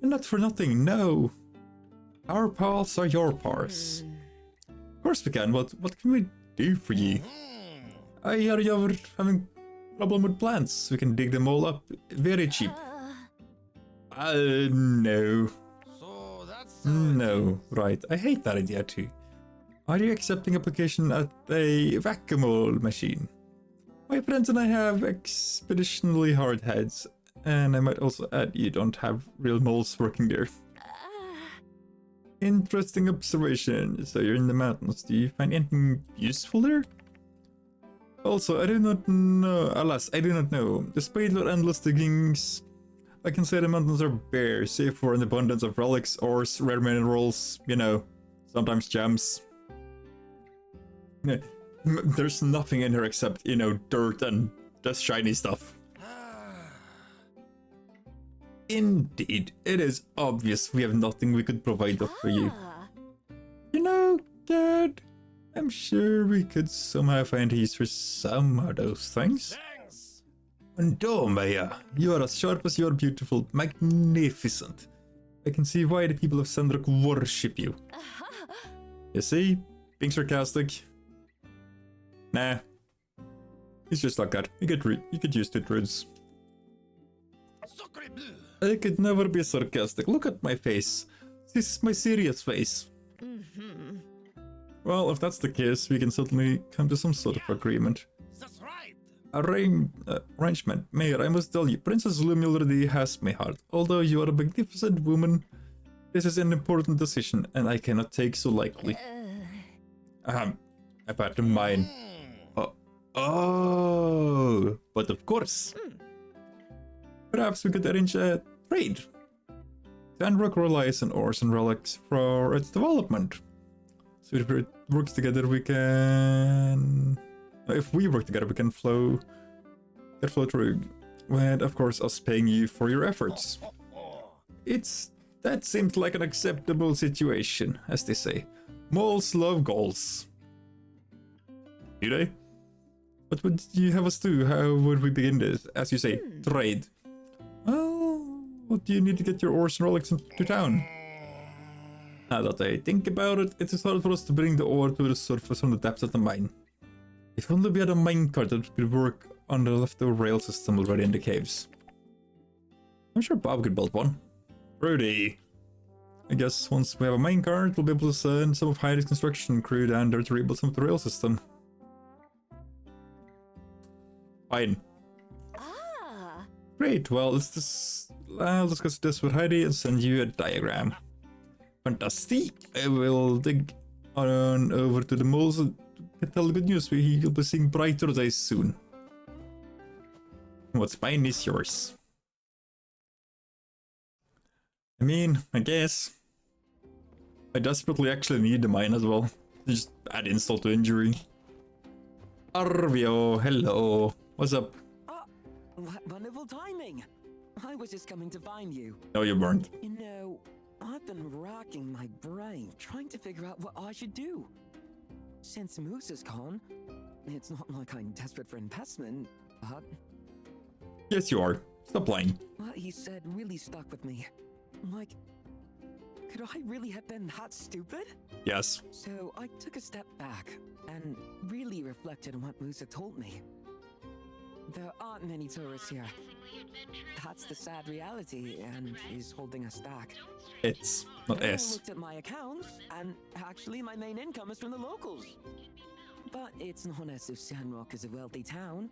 And not for nothing, no. Our pals are your pals. Of course we can, what can we do for you? I hear you're having problem with plants. We can dig them all up very cheap. No. No, right. I hate that idea too. Are you accepting application at a whack-a-mole machine? My friends and I have expeditionally hard heads, and I might also add you don't have real moles working there. Interesting observation. So you're in the mountains. Do you find anything useful there? Also, I do not know. Alas, I do not know. Despite your endless diggings, I can say the mountains are bare, save for an abundance of relics, ores, rare minerals, you know, sometimes gems. There's nothing in here except, you know, dirt and just shiny stuff. Indeed, it is obvious we have nothing we could provide for you. You know, Dad, I'm sure we could somehow find use for some of those things. Thanks. And oh, Maya, you are as sharp as you are beautiful, magnificent. I can see why the people of Sandrock worship you. You see? Being sarcastic. Nah. He's just like that. You get used to it, Rudes. I could never be sarcastic. Look at my face. This is my serious face. Well, if that's the case, we can certainly come to some sort of agreement. That's right. Arrangement. Mayor, I must tell you, Princess Lumi already has my heart. Although you are a magnificent woman, this is an important decision, and I cannot take so lightly. About the mine. Oh, but of course. Perhaps we could arrange a trade. Sandrock relies on ores and relics for its development. So if it works together, we can... If we work together, we can flow through. And of course, us paying you for your efforts. That seems like an acceptable situation, as they say. Moles love goals. Do they? What would you have us do? How would we begin this? As you say, trade. Well, what do you need to get your ores and relics into town? Now that I think about it, it is hard for us to bring the ore to the surface from the depths of the mine. If only we had a minecart that could work on the leftover rail system already in the caves. I'm sure Bob could build one. Rudy. I guess once we have a minecart, we'll be able to send some of Heidi's construction crew down there to rebuild some of the rail system. Fine. Great, well, I'll discuss this with Heidi and send you a diagram. Fantastic! I will dig on over to the moles and tell the good news. We'll be seeing brighter days soon. What's mine is yours. I mean, I guess. I desperately actually need the mine as well. Just add insult to injury. Arvio, hello. What's up? Wonderful timing. I was just coming to find you. No, you weren't. You know, I've been racking my brain trying to figure out what I should do. Since Moose is gone, it's not like I'm desperate for investment, but... Yes, you are. Stop lying. What he said really stuck with me. Like, could I really have been that stupid? Yes. So I took a step back and really reflected on what Moose had told me. There aren't many tourists here. That's the sad reality, and is holding us back. It's not I S. looked at my accounts, and actually my main income is from the locals. But it's not as if Sandrock is a wealthy town.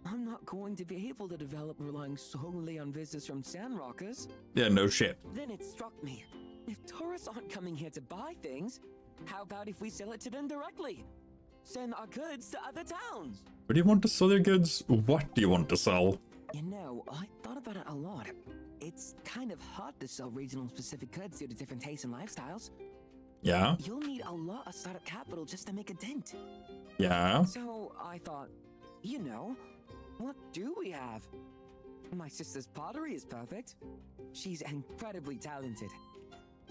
I'm not going to be able to develop relying solely on visitors from Sandrockers. Yeah, no shit. Then it struck me. If tourists aren't coming here to buy things, how about if we sell it to them directly? Send our goods to other towns. Where do you want to sell your goods? What do you want to sell? You know, I thought about it a lot. It's kind of hard to sell regional specific goods due to different tastes and lifestyles. Yeah? You'll need a lot of startup capital just to make a dent. Yeah? So I thought, you know, what do we have? My sister's pottery is perfect. She's incredibly talented.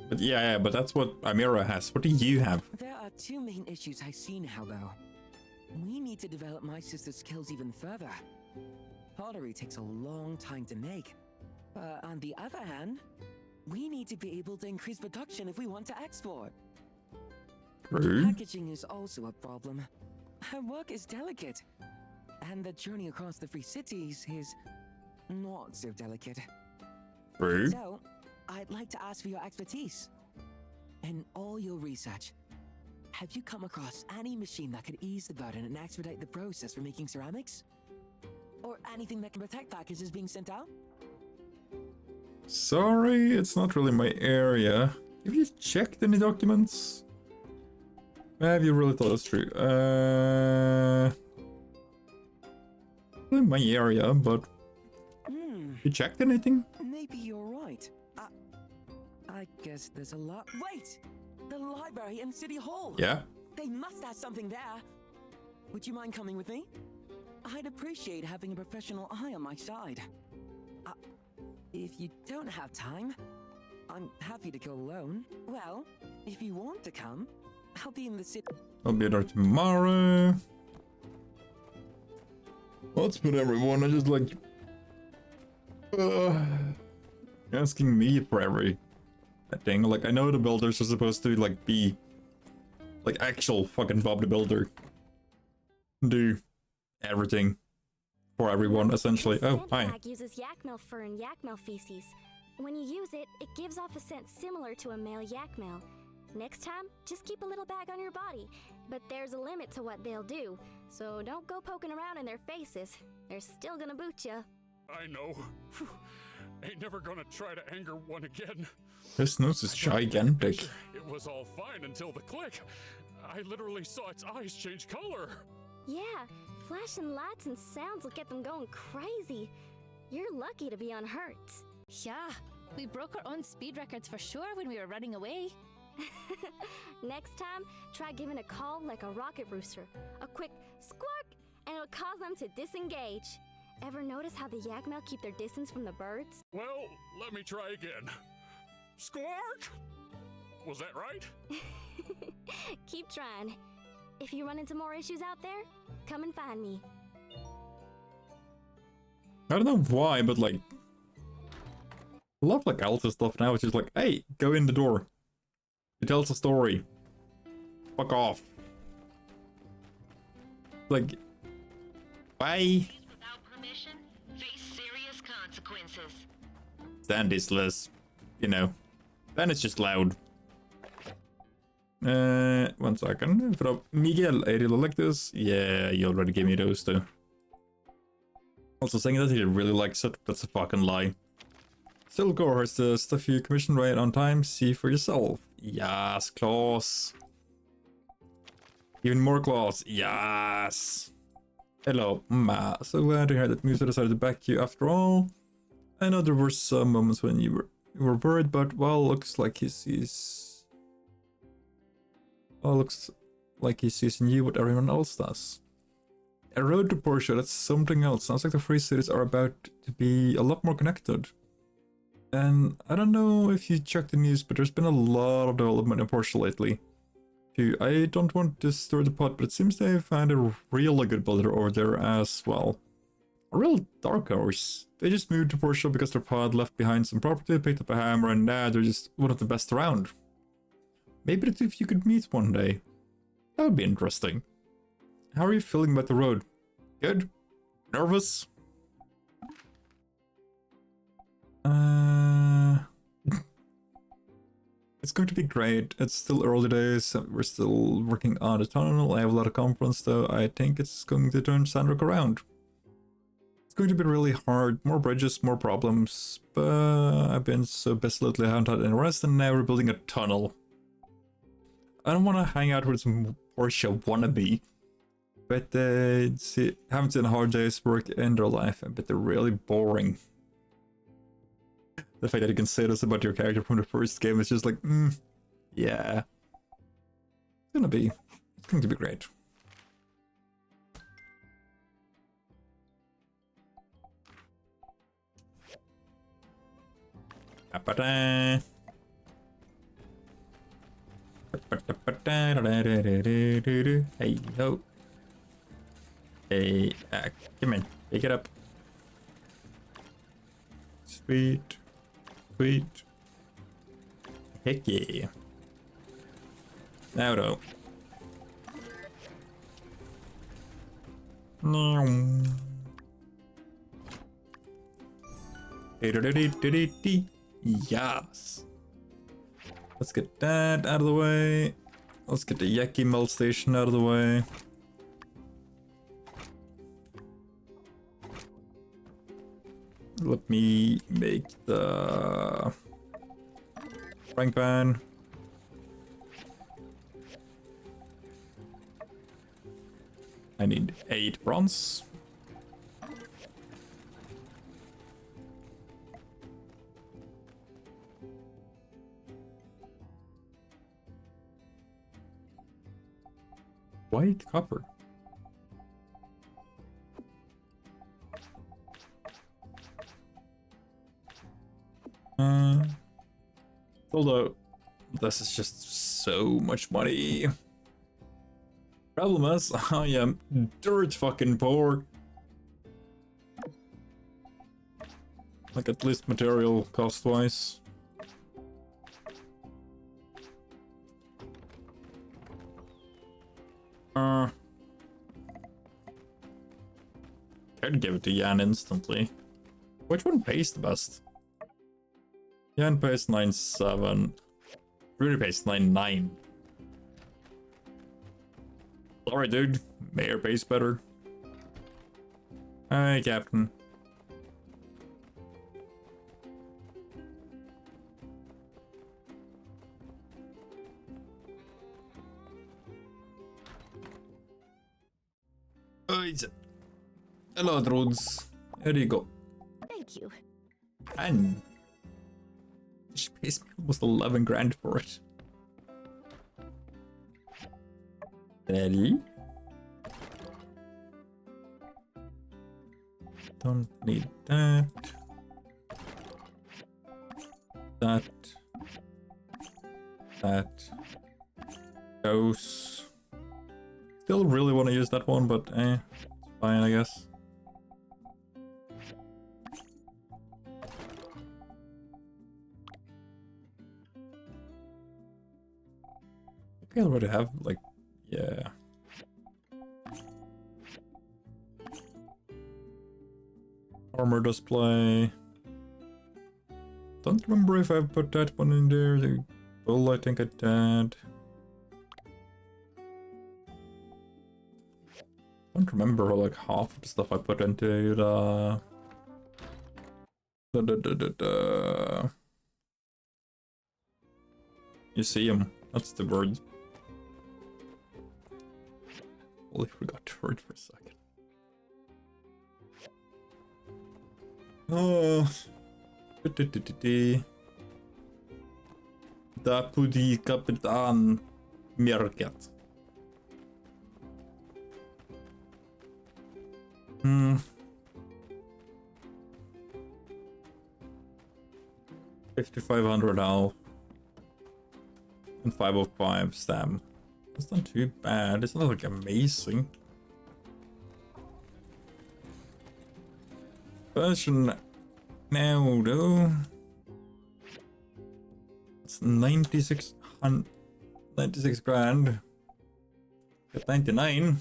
But yeah, but that's what Amira has. What do you have? There are two main issues I see now, though. We need to develop my sister's skills even further. Pottery takes a long time to make. On the other hand, we need to be able to increase production if we want to export. True. Packaging is also a problem. Her work is delicate. And the journey across the free cities is not so delicate. True. So, I'd like to ask for your expertise. In all your research, have you come across any machine that could ease the burden and expedite the process for making ceramics? Or anything that can protect packages being sent out? Sorry, it's not really my area. Have you checked any documents? Have you really thought it's true? Not my area, but... You checked anything? Maybe you're right. I guess there's a lot. Wait! The library and City Hall! Yeah? They must have something there! Would you mind coming with me? I'd appreciate having a professional eye on my side. If you don't have time, I'm happy to go alone. Well, if you want to come, I'll be in the city. I'll be there tomorrow. What's with everyone? I just like asking me for every thing. Like, I know the builders are supposed to like be like actual fucking Bob the Builder. Do everything for everyone essentially. Oh, hi. Sandrock uses yak male fur and yak male feces. When you use it, it gives off a scent similar to a male yak male. Next time, just keep a little bag on your body. But there's a limit to what they'll do, so don't go poking around in their faces. They're still gonna boot ya. I know. Phew. Ain't never gonna try to anger one again. His nose is gigantic. It was all fine until the click. I literally saw its eyes change color. Yeah, flashing lights and sounds will get them going crazy. You're lucky to be unhurt. Yeah, we broke our own speed records for sure when we were running away. Next time, try giving a call like a rocket rooster. A quick squawk, and it'll cause them to disengage. Ever notice how the yak male keep their distance from the birds? Well, let me try again. Squawk! Was that right? Keep trying. If you run into more issues out there, come and find me. I don't know why, but like, I love like Alta stuff now. It's just like, hey, go in the door. It tells a story. Fuck off. Like, why? Without permission, face serious consequences. Stand is less, you know. Then it's just loud. 1 second. From Miguel, I really like this. Yeah, you already gave me those too. Also saying that he really likes it, that's a fucking lie. Silgor has the stuff you commissioned right on time, see for yourself. Yes, Klaus. Even more Klaus, yes. Hello, Ma. So glad to hear that Musa decided to back you after all. I know there were some moments when you were worried, but well, looks like he sees... Well, looks like he sees in you what everyone else does. A road to Porsche, that's something else. Sounds like the three cities are about to be a lot more connected. And I don't know if you checked the news, but there's been a lot of development in Porsche lately. I don't want to stir the pot, but it seems they found a really good builder over there as well. A real dark horse. They just moved to Porsche because their pod left behind some property, picked up a hammer, and now they're just one of the best around. Maybe the two of you could meet one day. That would be interesting. How are you feeling about the road? Good? Nervous? It's going to be great. It's still early days. We're still working on the tunnel. I have a lot of confidence though. I think it's going to turn Sandrock around. It's going to be really hard. More bridges, more problems. But I've been so busy lately, I haven't had any rest, and now we're building a tunnel. I don't want to hang out with some Porsche wannabe. But haven't seen hard days work in their life. I bet they're really boring. The fact that you can say this about your character from the first game is just like, yeah. It's going to be great. Hey, ho. Hey, come in, pick it up. Sweet. Sweet. Heck yeah. Now though. Yes. Let's get that out of the way. Let's get the Yaki melt station out of the way. Let me make the frying pan. I need 8 bronze. White copper. Although this is just so much money. Problem is, I am dirt fucking poor. Like, at least material cost-wise. I'd give it to Yan instantly. Which one pays the best? Yan pays 9.7. Rudy pays 9.9. Sorry, dude. Mayor pays better. Hi, Captain. Hello, Drones. Here you go. Thank you. And she pays me almost 11 grand for it. Daddy? Don't need that. That. Those. Still really want to use that one, but it's fine, I guess. I already have, like, yeah. Armor display. Don't remember if I've put that one in there. The bull, I think I did. Don't remember like half of the stuff I put into the museum. That's the word. Totally forgot the word for a second. Oh. Deputy Kapitan Merket. Hmm. 5,500 now. And 505 stam. That's not too bad. It's not like amazing. Version now though. It's 96 grand. At 99.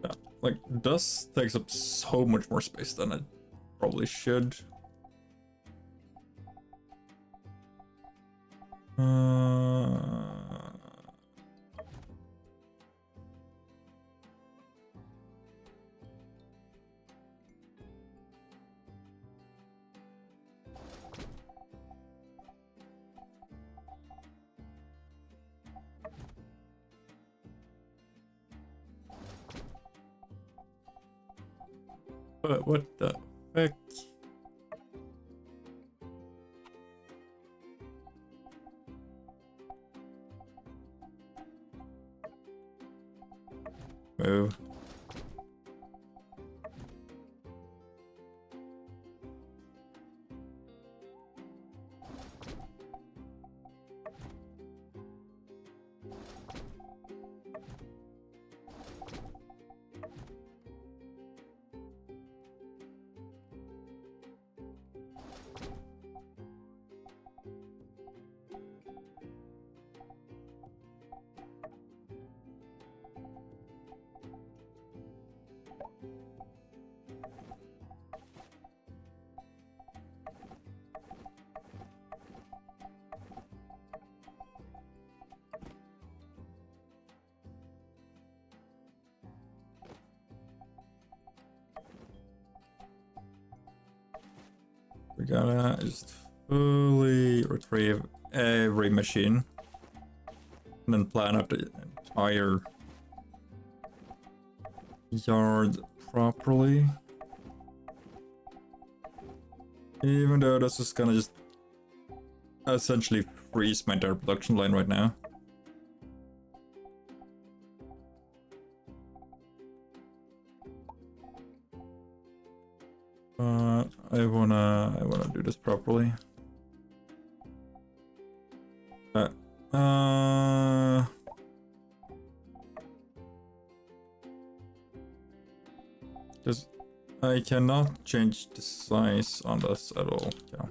Yeah, like dust takes up so much more space than it probably should. But what the heck? Move. We gotta just fully retrieve every machine and then plan out the entire yard properly. Even though this is gonna just essentially freeze my entire production line right now. wanna do this properly. Just I cannot change the size on this at all. Yeah.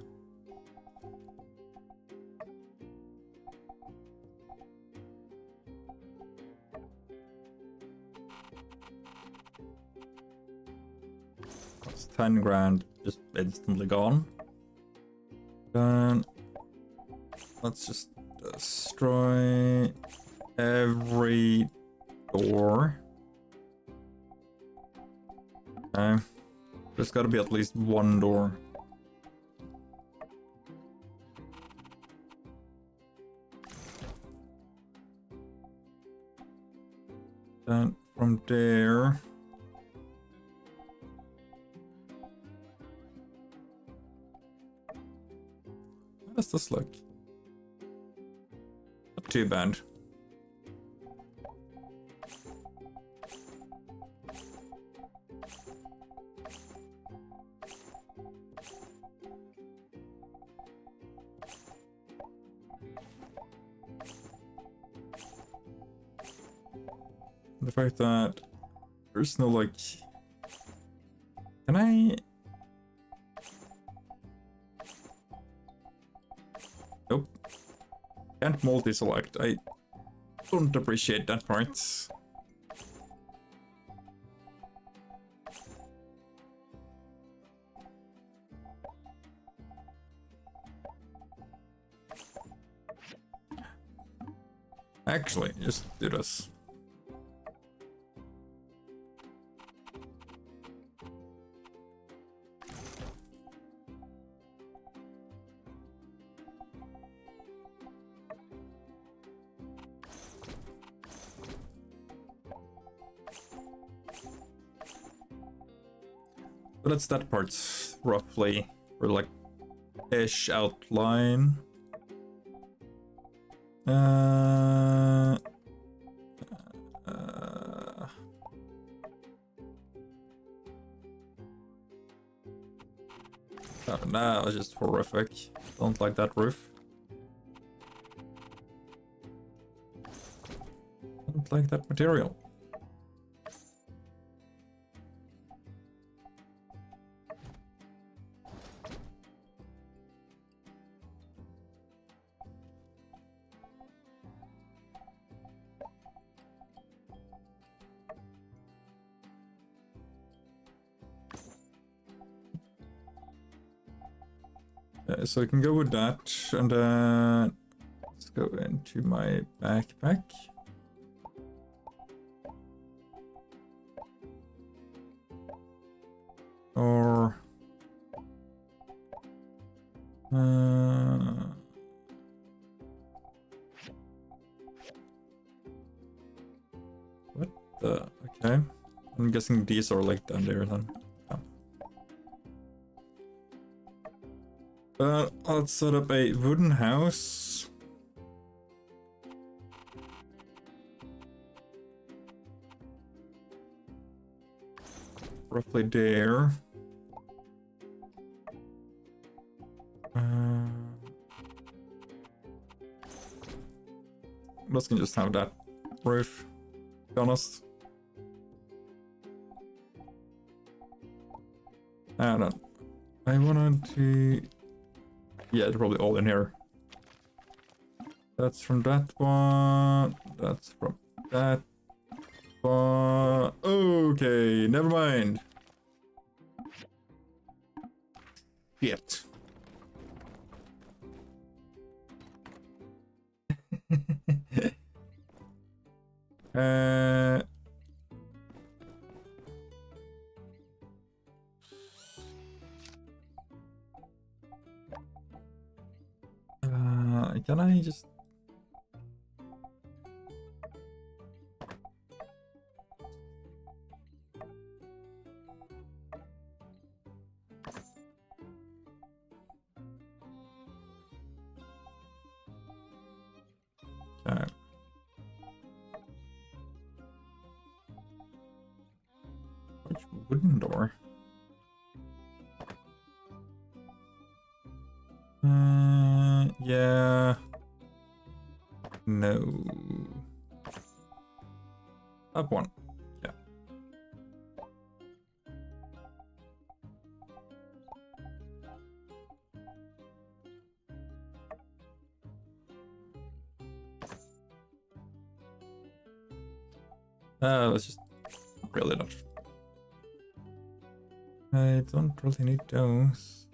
That's 10 grand just instantly gone. Then let's just destroy every door. Okay. There's gotta be at least one door. Then from there... How does this look? Not too bad. The fact that there's no like... Can I... Nope. Can't multi-select. I don't appreciate that part. Actually, just do this. So that's that part, roughly, or like, ish outline. Oh, that was just horrific. Don't like that roof. Don't like that material. So I can go with that, and let's go into my backpack. Or what the? Okay, I'm guessing these are like down there then. Let's set up a wooden house. Roughly there. Let's just have that roof, to be honest. I don't. I wanted to... Yeah, they're probably all in here. That's from that one. That's from that one. Okay, never mind. Shit. Can I just... Okay. Which wooden door? Yeah. No. Up one. Yeah. Let's just really not. I don't really need those.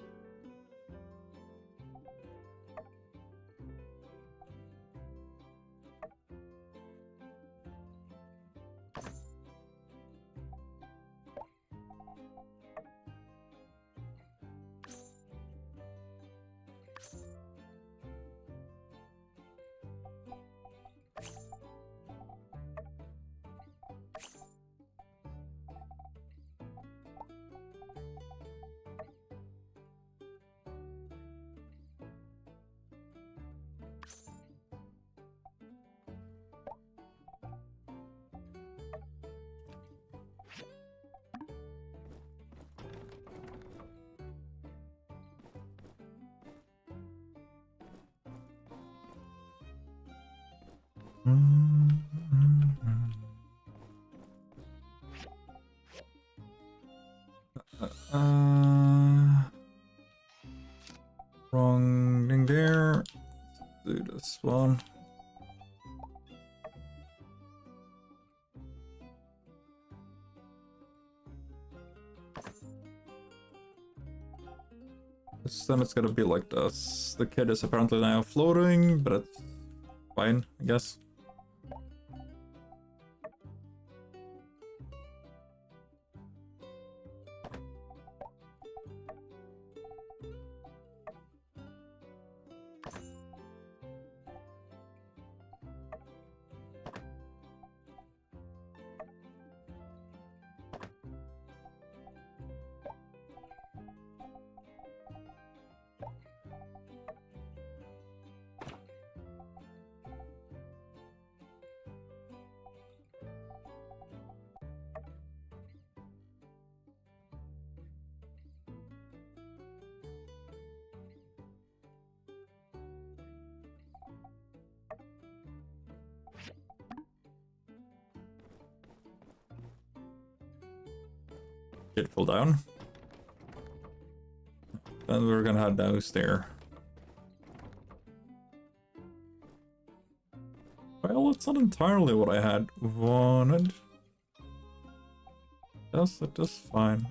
Wrong thing there. Do this one. Then it's gonna be like this. The kid is apparently now floating, but it's fine, I guess. Kid fall down. Then we're gonna head downstairs. Well, it's not entirely what I had wanted. Yes, it is fine.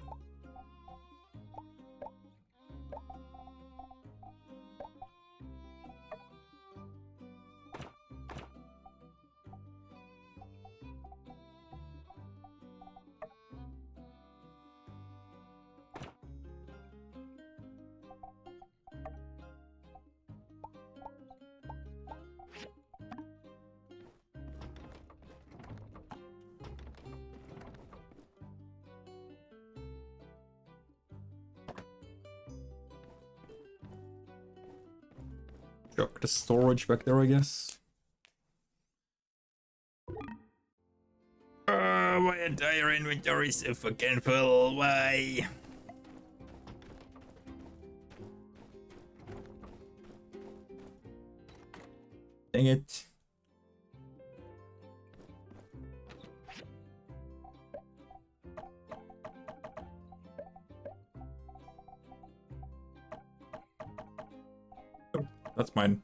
Chuck the storage back there, I guess. My entire inventory is so fucking full. Why? Dang it. Oh, that's mine.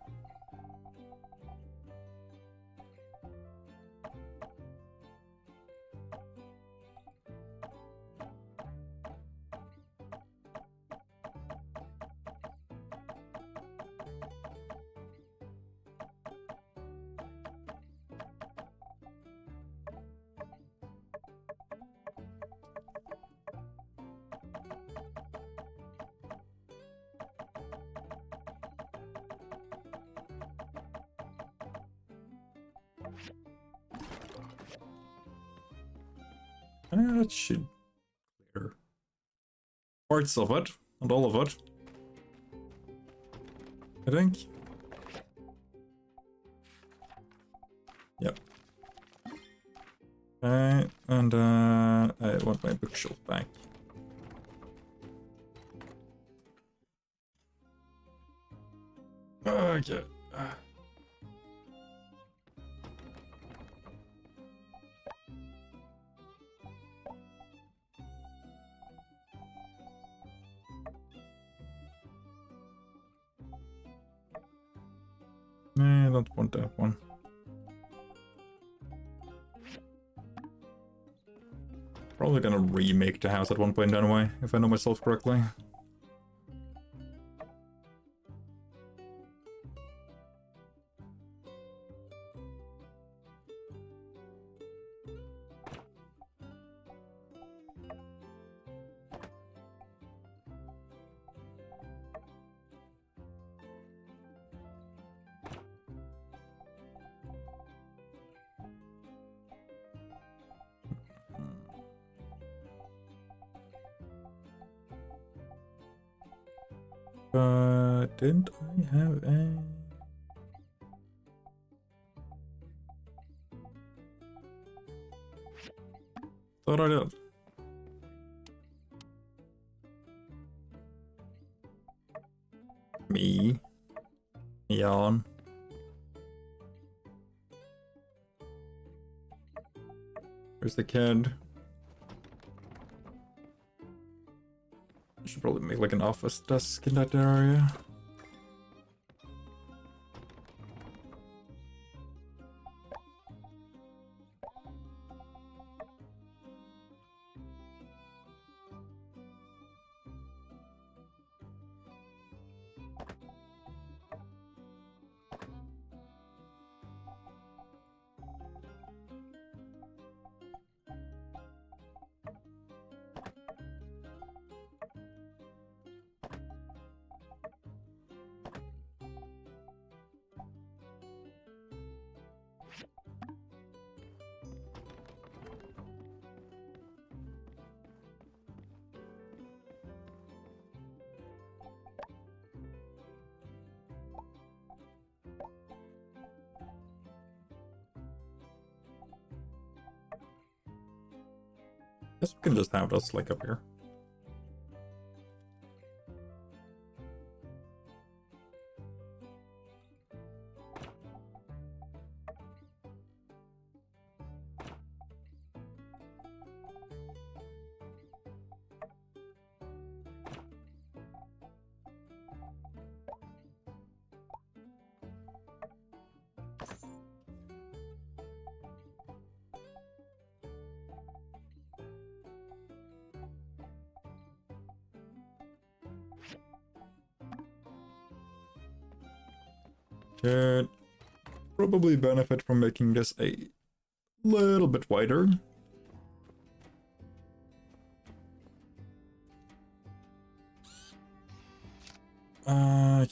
That should clear parts of it, not all of it, I think. Yep. Okay, and I want my bookshelf back. Okay. I don't want that one. Probably gonna remake the house at one point anyway, if I know myself correctly. Didn't I have a... Thought I did. Me. Yawn. Where's the kid? I should probably make like an office desk in that area. Guess we can just have this like up here. Could probably benefit from making this a little bit wider. Yeah.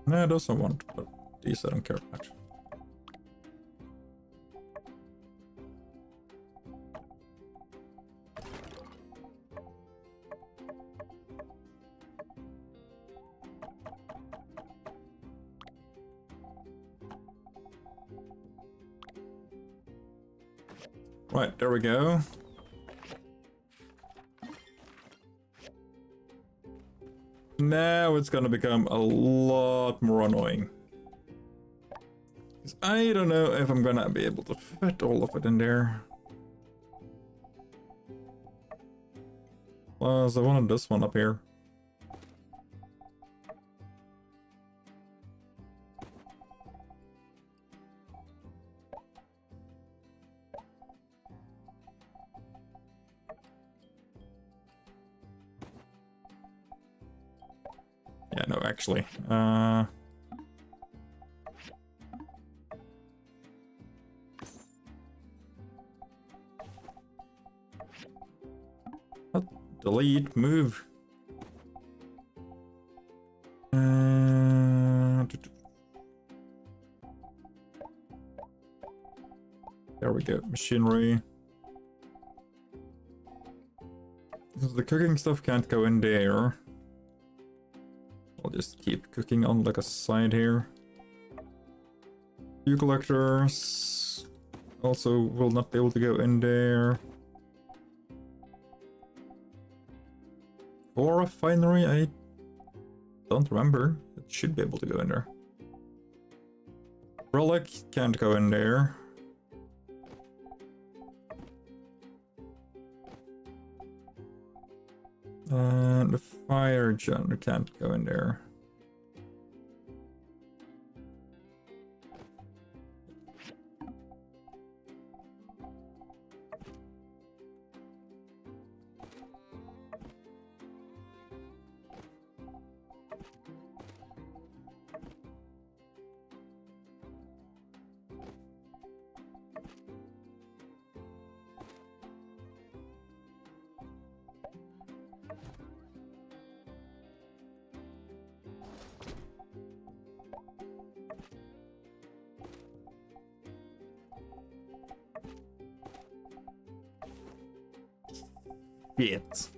No, those I want, but these I don't care much. Right, there we go. Now it's gonna become a lot more annoying. 'Cause I don't know if I'm gonna be able to fit all of it in there. Plus, I wanted this one up here. Yeah, no, actually. Delete, move. There we go. Machinery. The cooking stuff can't go in there. I'll just keep cooking on like a side here. Fuel collectors also will not be able to go in there. Or refinery, I don't remember. It should be able to go in there. Relic can't go in there. And the fire gen can't go in there. Shit.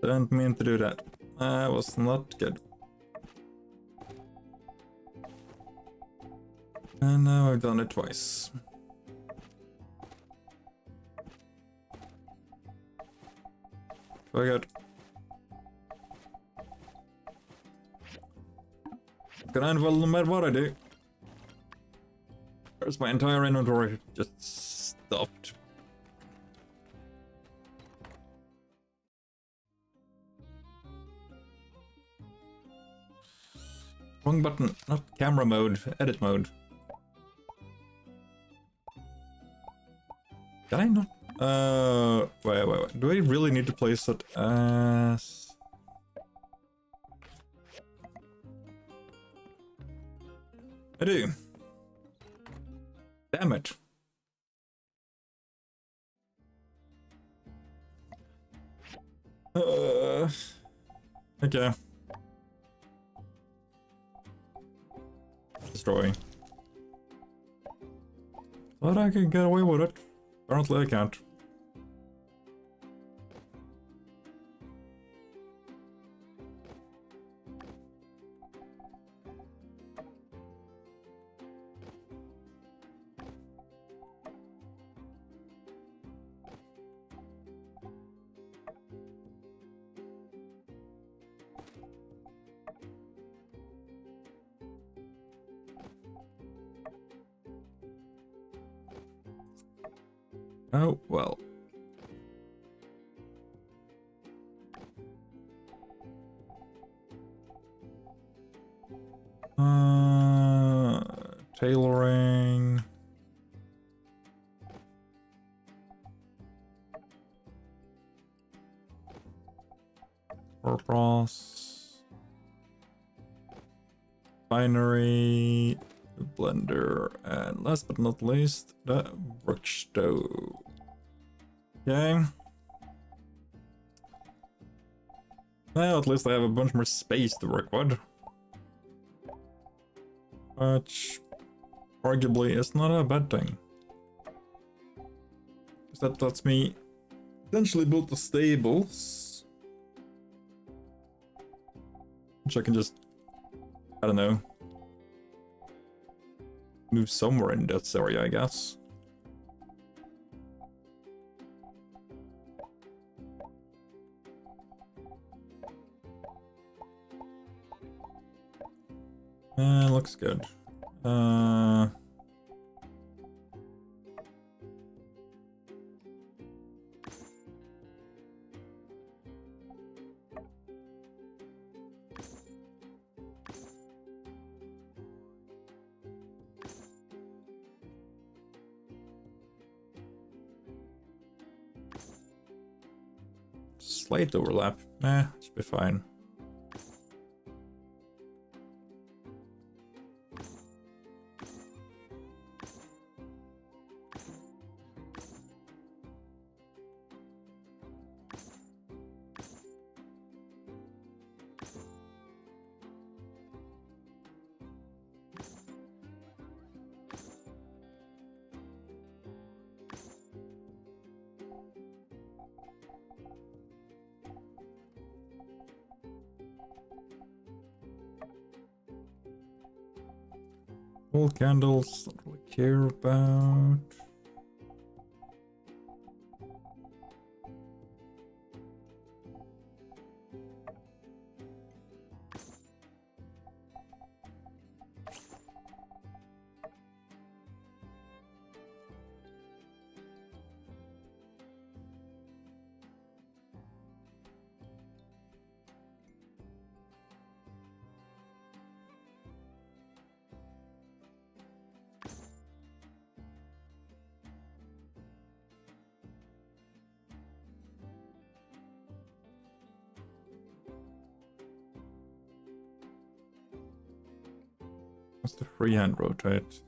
Didn't mean to do that. That was not good. And now I've done it twice. Very good. Gonna end well no matter what I do. There's my entire inventory just stopped. Wrong button, not camera mode, edit mode. Did I not? Wait. Do I really need to place it as... I do. Damn it. Okay. Destroy. Thought I could get away with it. Apparently I can't. Oh, well. Tailoring. Purpose. Binary. Blender, and last but not least, the work stove. Okay. Well, at least I have a bunch more space to work with. Which, arguably, is not a bad thing. Because that lets me potentially build the stables. Which I can just, I don't know, move somewhere in that area, I guess. Looks good. Slight overlap. Should be fine. All candles, don't really care about. What's the freehand rotate?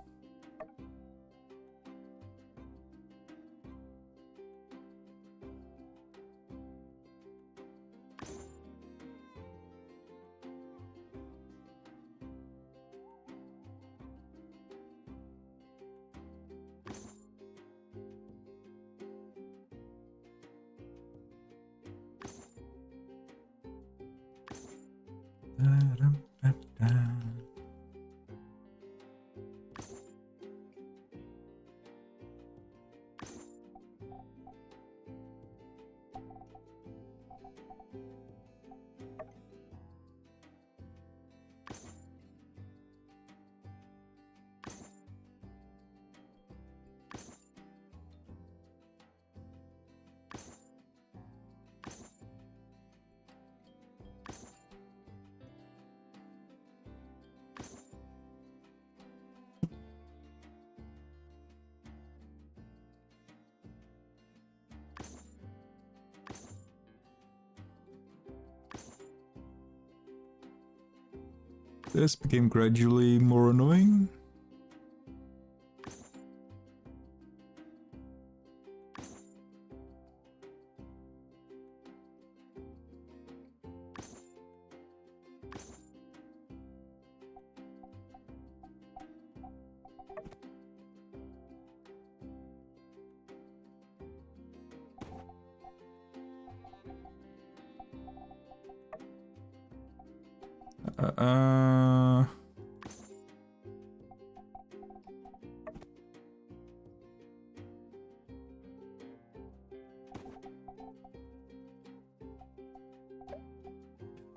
This became gradually more annoying.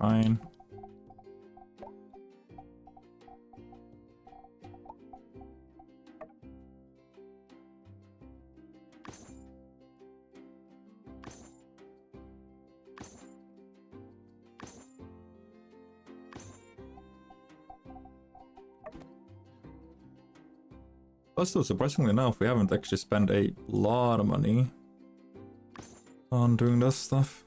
Fine. Also, surprisingly enough, we haven't actually spent a lot of money on doing this stuff.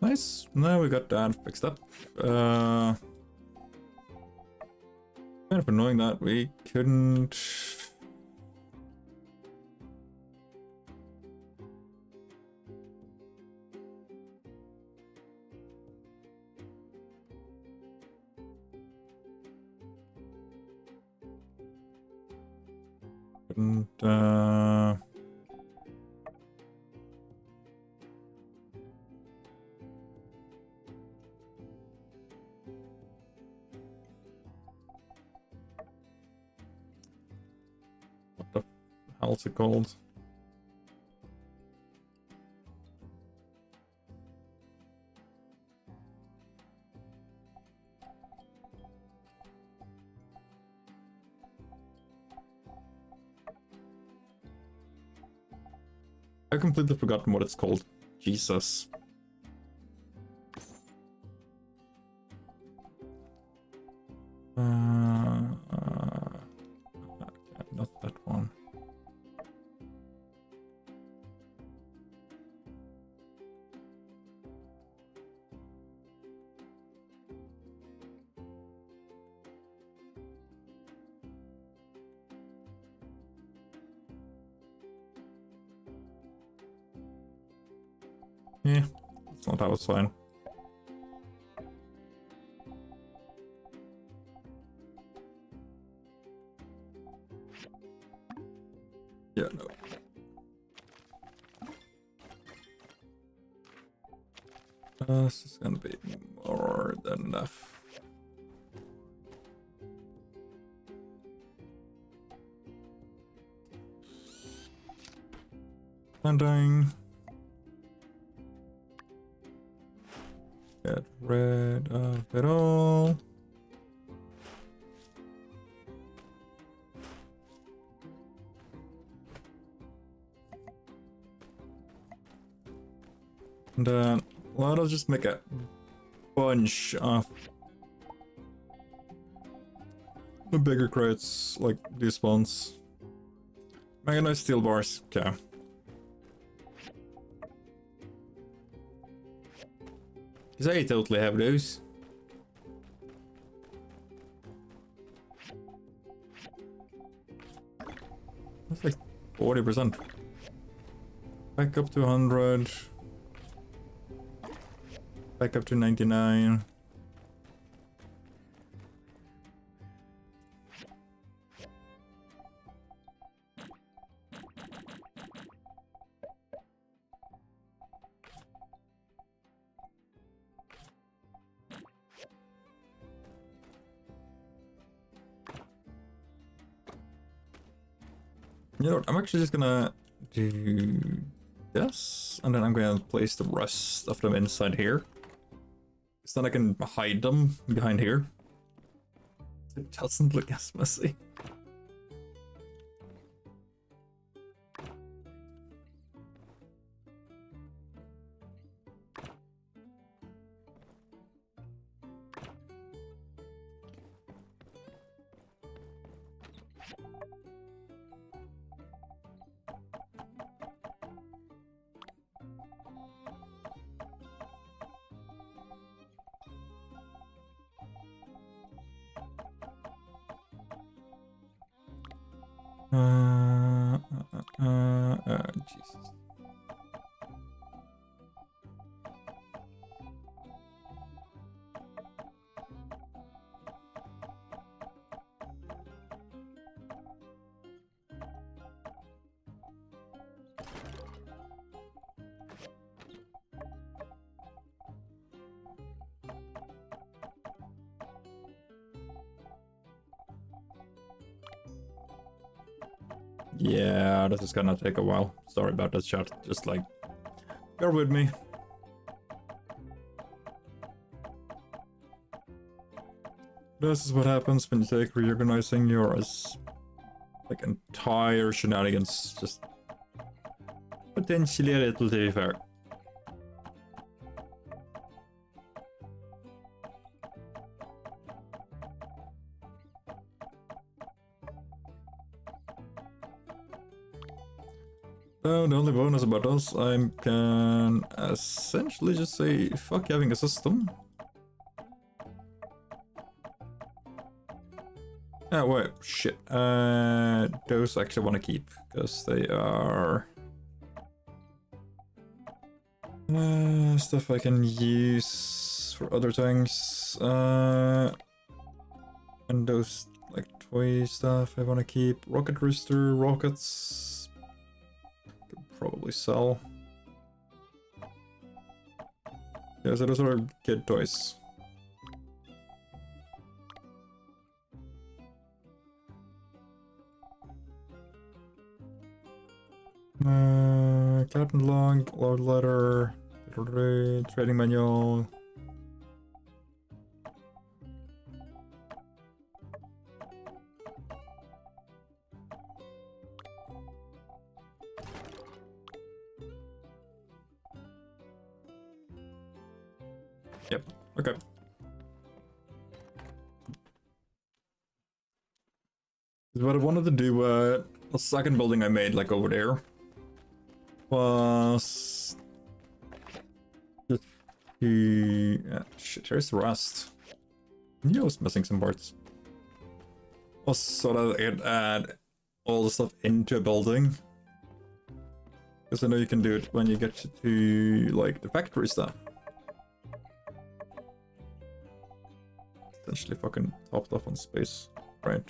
Nice. Now we got that fixed up. Kind of annoying that we couldn't. Couldn't. What the hell's it called? I completely forgotten what it's called. Jesus. Okay, not that one. Yeah, it's not outside. Yeah, no. This is gonna be more than enough. Planting. Get rid of it all. And then let us just make a bunch of the bigger crates, like these ones. Make a nice steel bars, okay. Because I totally have those. That's like 40%. Back up to 100. Back up to 99. You know what, I'm actually just gonna do this, and then I'm gonna place the rest of them inside here. So then I can hide them behind here. It doesn't look as messy. Jesus. Yeah, this is gonna take a while. Sorry about that, chat. Just like, bear with me. This is what happens when you take reorganizing your like entire shenanigans. Just potentially a little too far. The only bonus about us, I can essentially just say fuck having a system. Oh wait, shit. Those I actually want to keep because they are stuff I can use for other things. And those like toy stuff I want to keep. Rocket rooster, rockets. Probably sell. Yeah, so those are kid toys. Captain log, lord letter, trading manual. Yep, okay. What I wanted to do, the second building I made, like over there, was just to... shit, here's the rest. I knew I was missing some parts. Was so that I could add all the stuff into a building. Because I know you can do it when you get to, like, the factory stuff. Essentially fucking topped off on space, right?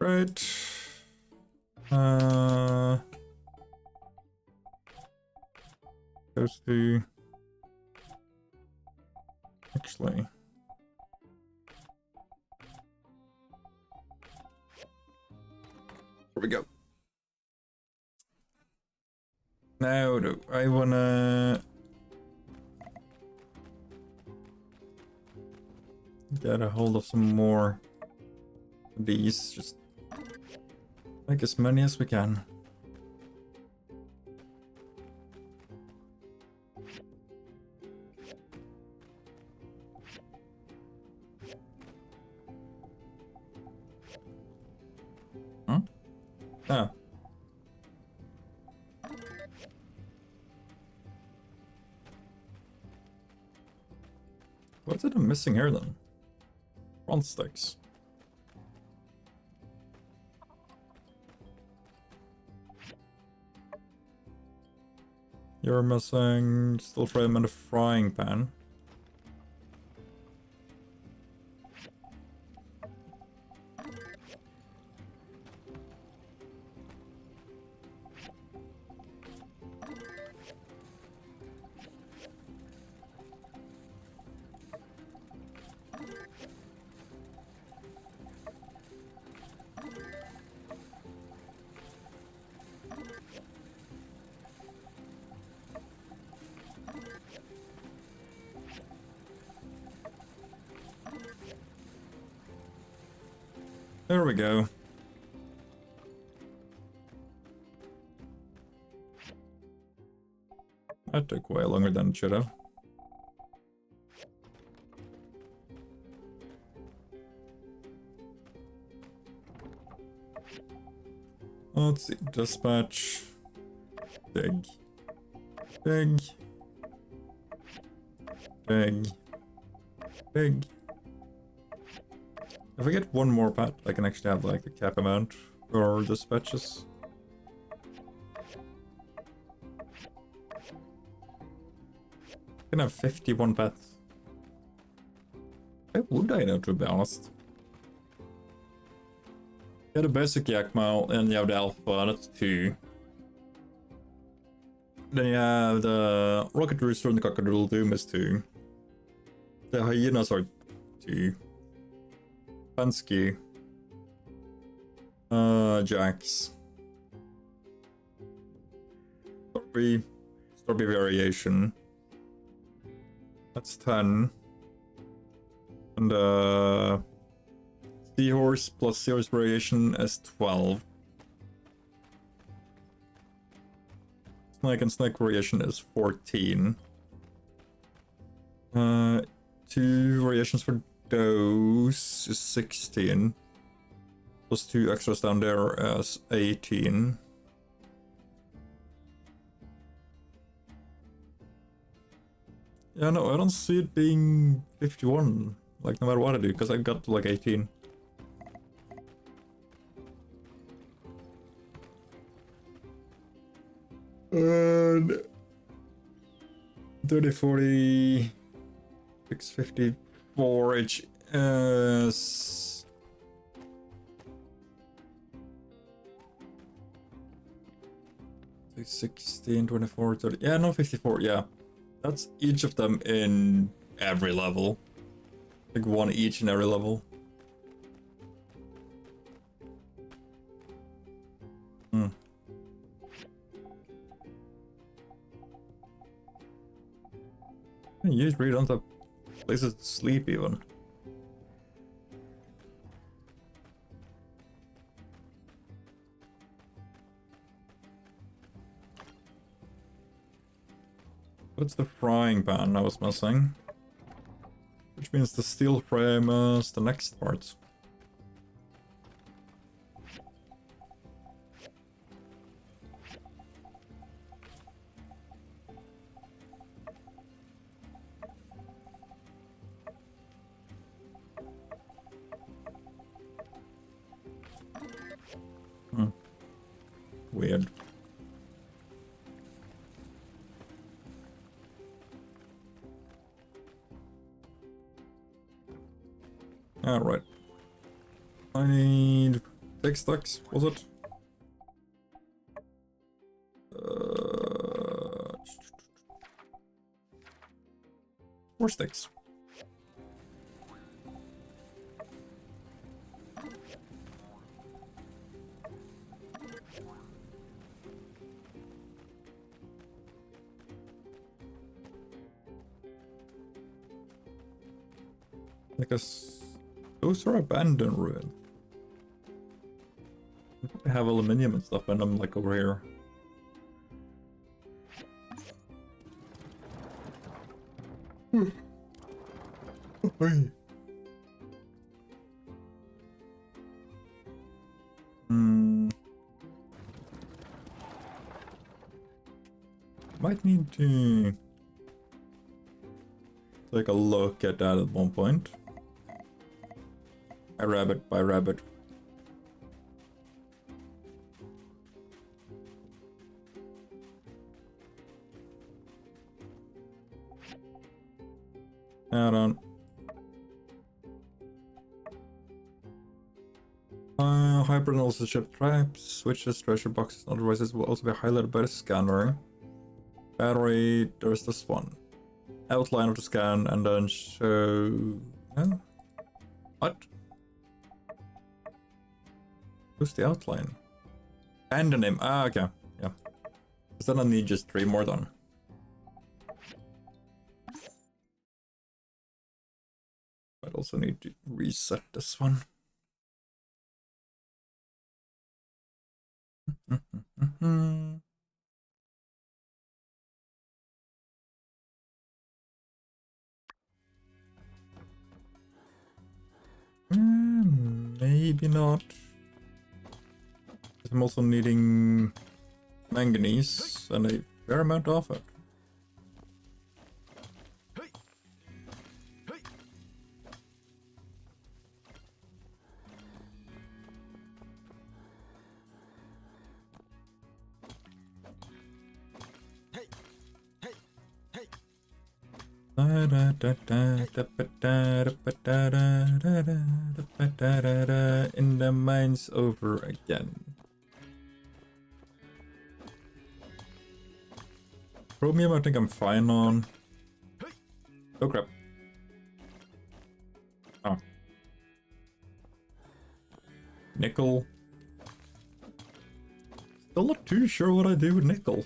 Right. Goes to... Actually... Here we go. Now do I wanna... get a hold of some more of these, just like as many as we can. Huh? Ah. What is it I'm missing here then? Front sticks. You're missing steel frame and a frying pan. There we go. That took way longer than it should have. Let's see. Dispatch. Dig. Dig. Dig. Dig. If I get one more pet, I can actually have like a cap amount for dispatches. I can have 51 pets. Why would I know, to be honest? You have the basic Yakmal and you have the Alpha, that's 2. Then you have the Rocket Rooster and the Cockadoodle Doom is 2. The Hyenas are 2. Pansky. Jax. Storby variation. That's 10. And Seahorse plus Seahorse variation is 12. Snake and Snake variation is 14. 2 variations for those is 16. Plus 2 extras down there as 18. Yeah, no, I don't see it being 51, like, no matter what I do, because I got to, like, 18. And 30, 40, 654 each is 16, 24, 30. Yeah, no, 54, yeah. That's each of them in every level. Like one each in every level. Hmm. You really don't have places to sleep even. What's the frying pan I was missing? Which means the steel frame is the next part. Weird. Alright. I need 6 sticks, was it? 4 sticks. I guess those are abandoned ruins. They have aluminium and stuff in them, like over here. Might need to take a look at that at one point. Rabbit by rabbit. Hold on. Hyper analysis ship traps, switches, treasure boxes, and other devices will also be highlighted by the scanner. Battery, there's this one. Outline of the scan, and then show... Oh? What? Who's the outline? And the name. Ah, okay. Yeah. Because then I need just 3 more done. I'd also need to reset this one. Maybe not. I'm also needing manganese and a fair amount of it. In the mines over again. Chromium, I think I'm fine on. Oh crap. Oh. Nickel. Still not too sure what I do with nickel.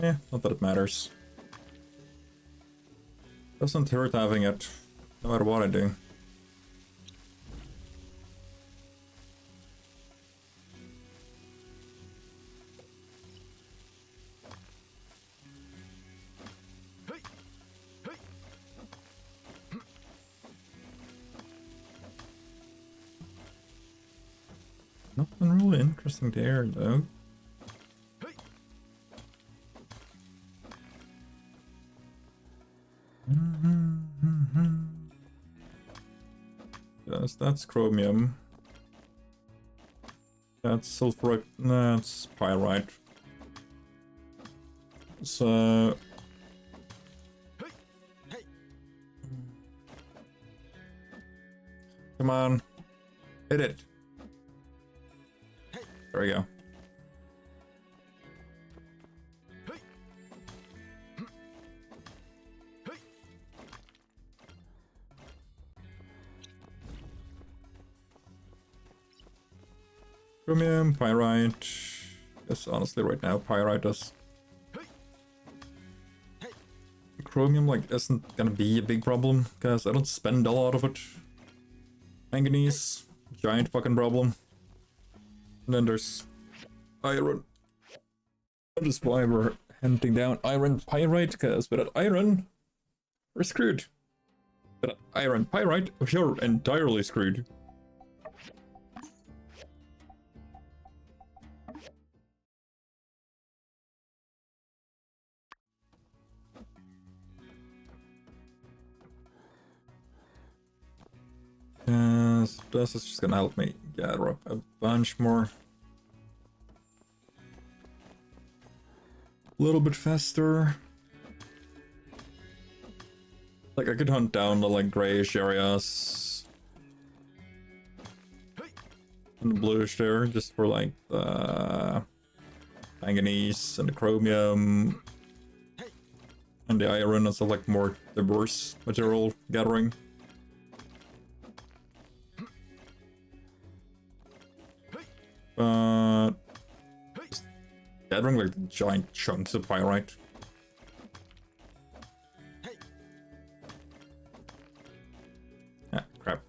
Eh, not that it matters. Doesn't hurt having it, no matter what I do. Nothing really interesting there, though. Yes, that's chromium. That's sulfurite. That's pyrite. So... Come on. Hit it. There we go. Chromium, pyrite. Yes, honestly, right now, pyrite is. Chromium, like, isn't gonna be a big problem, because I don't spend a lot of it. Manganese, giant fucking problem. And then there's iron. That is why we're hunting down iron pyrite, because without iron, we're screwed. Without iron pyrite, you're entirely screwed. Yes, this is just gonna help me gather up a bunch more. A little bit faster. Like, I could hunt down the, like, grayish areas. And the bluish there, just for, like, the manganese and the chromium. And the iron as a, like, more diverse material gathering. Just gathering, like, giant chunks of pyrite. Ah, crap.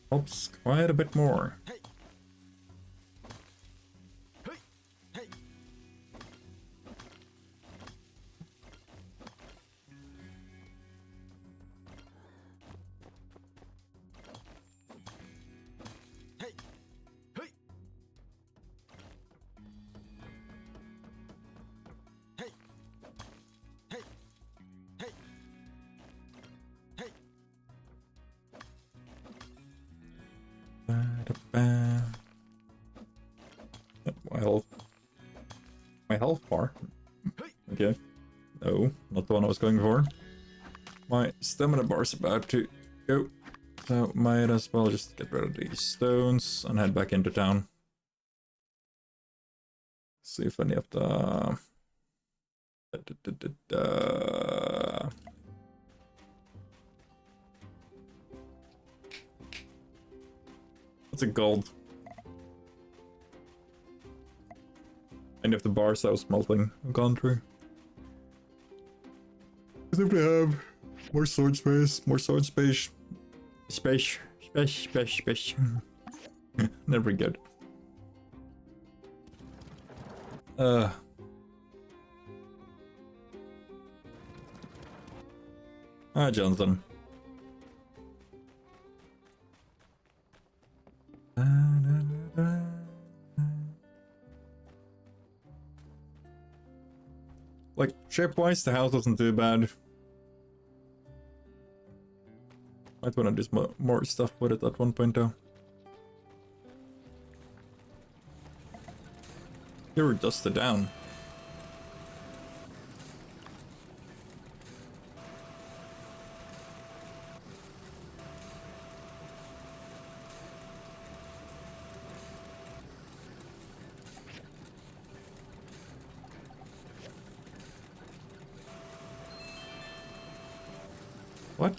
Helps quite a bit more. My health bar. Okay. No, not the one I was going for. My stamina bar's about to go. So might as well just get rid of these stones and head back into town. See if any of the... What's a gold? Any of the bars that was smelting have gone through. As if they have more sword space, more sword space. Space. Never good. Jonathan. Like, shape-wise, the house wasn't too bad. Might wanna do more stuff with it at one point, though. You were dusted down. What?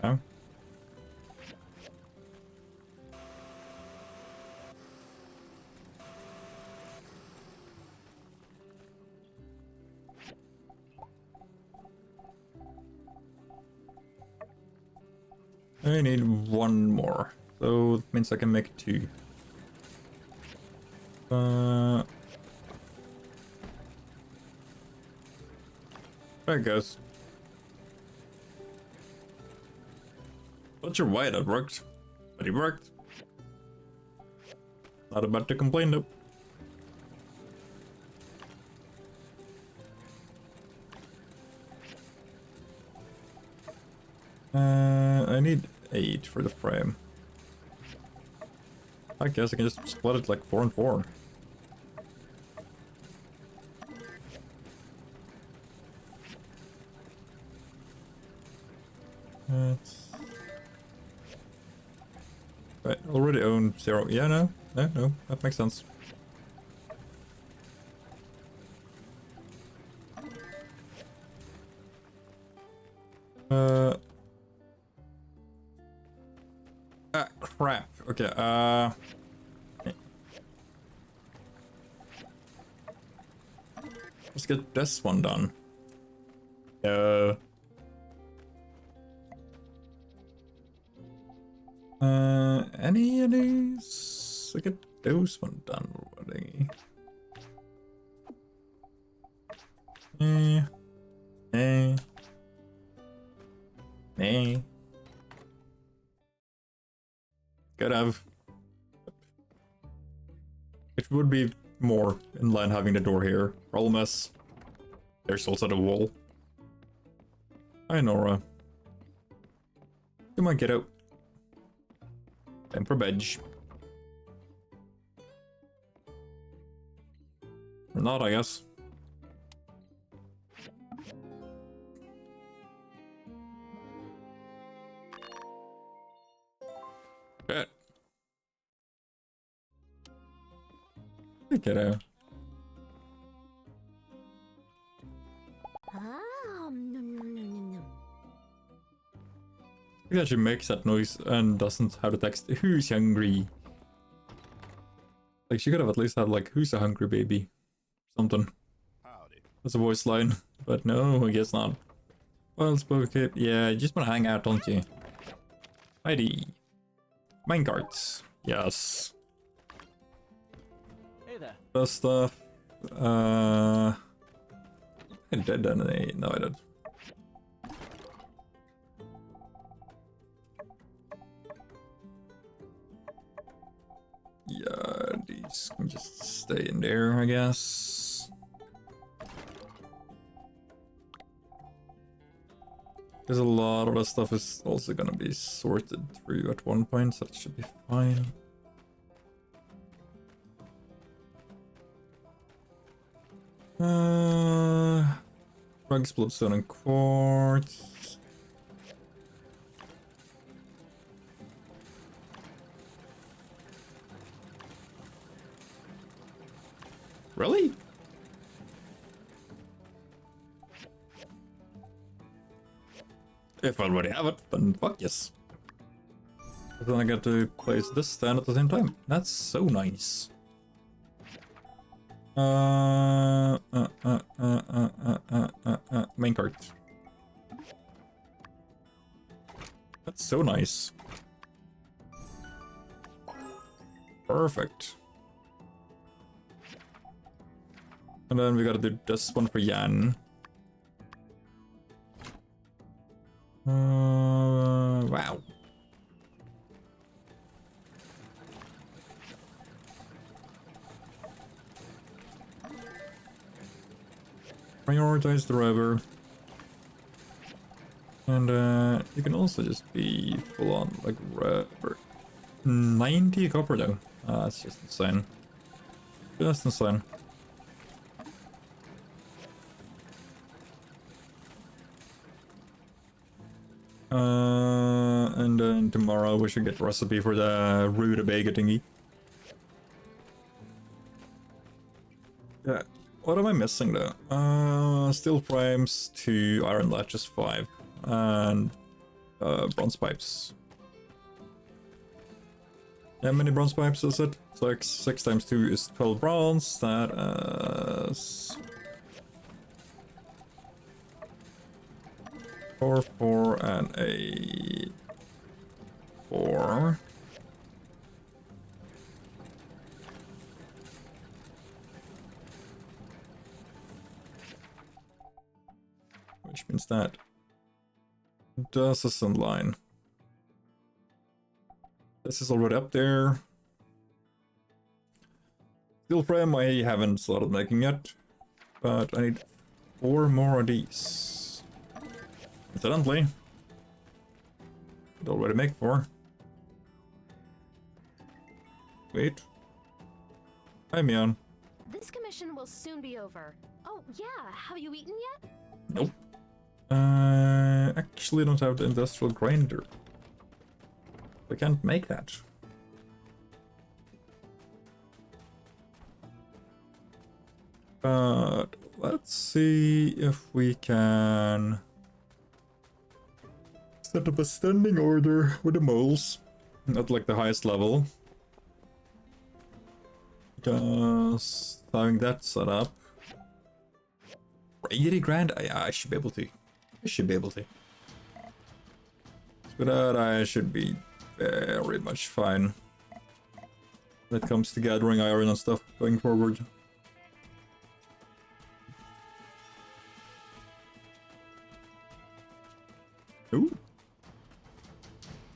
Oh. I need one more, so that means I can make two. There it goes. Not sure why that worked, but it worked. Not about to complain though. I need 8 for the frame. I guess I can just split it like 4 and 4. Right, already own 0. Yeah, no, that makes sense. Crap. Okay, let's get this one done. Any of these? Look at those one done already. Could have. It would be more in line having the door here. Problem is, there's also the wall. Hi, Nora. Come on, get out. Time for bed. Or not, I guess. Bet. Hey, kiddo. It actually makes that noise and doesn't have the text, who's hungry? Like, she could have at least had, like, who's a hungry baby? Something. Howdy. That's a voice line. But no, I guess not. Well, spoken. Yeah, you just want to hang out, don't you? Heidi. Minecarts. Yes. Hey there. That stuff. I did any. No, I did. Yeah, these can just stay in there, I guess. Because a lot of that stuff is also gonna be sorted through at one point, so that should be fine. Rugs, bloodstone, and quartz. Really? If I already have it, then fuck yes. But then I get to place this stand at the same time. That's so nice. Main cart. That's so nice. Perfect. And then we gotta do this one for Yan. Wow. Prioritize the rubber. And you can also just be full on like rubber. 90 copper though. That's just insane. Just insane. And then tomorrow we should get the recipe for the rutabaga thingy. Yeah. What am I missing though? Steel frames, 2 iron latches, 5, and bronze pipes. How many bronze pipes is it? It's like 6 times 2 is 12 bronze. That is 4, 4, and a 4. Which means that does us in line. This is already up there. Steel frame I haven't started making yet, but I need 4 more of these. Incidentally, I'd already make 4. Wait. Hi, Mion. This commission will soon be over. Oh, yeah. Have you eaten yet? Nope. Actually don't have the industrial grinder. I can't make that. But let's see if we can set up a standing order with the moles at like the highest level. Just having that set up. 80 grand? I should be able to. I should be able to. With that, I should be very much fine when it comes to gathering iron and stuff going forward. Ooh.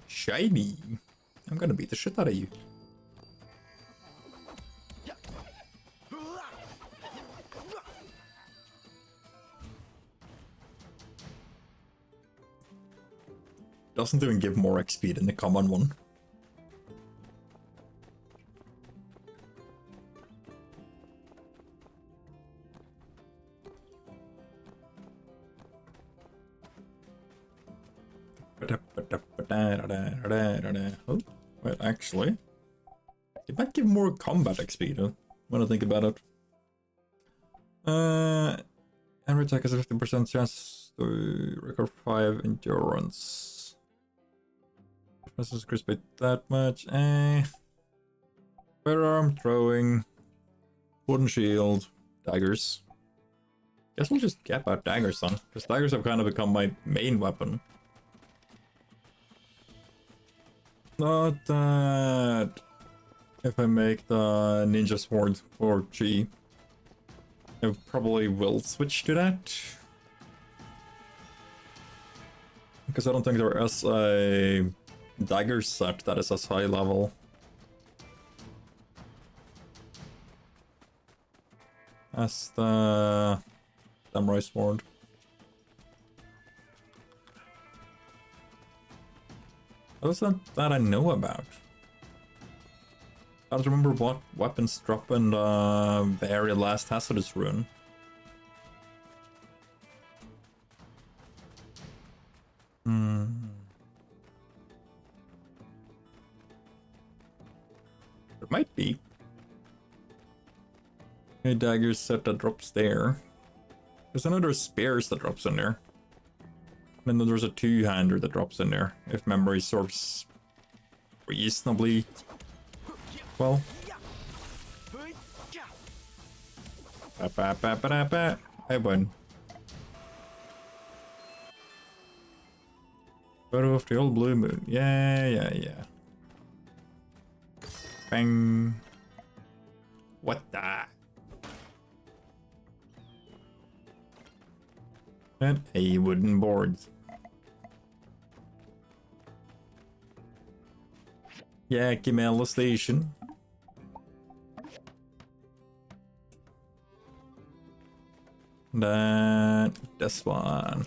Shiny. I'm gonna beat the shit out of you. Doesn't even give more XP than the common one. Oh, wait, actually, it might give more combat XP though, when I think about it. Every attack has a 50% chance to record 5 endurance. This is increased by that much. Firearm, throwing, wooden shield, daggers. Guess we'll just cap out daggers then, because daggers have kind of become my main weapon. Not that if I make the ninja sword or G, I probably will switch to that. Because I don't think there is a dagger set that is as high level as the samurai sword. What's that I know about? I don't remember what weapons drop in the very last hazardous rune. There might be a dagger set that drops there. There's another spears that drops in there. And then there's a two-hander that drops in there, if memory serves reasonably well. I won. Photo of the old blue moon. Yeah. Bang. What the? And a wooden board. Yeah, give me a station. Then this one.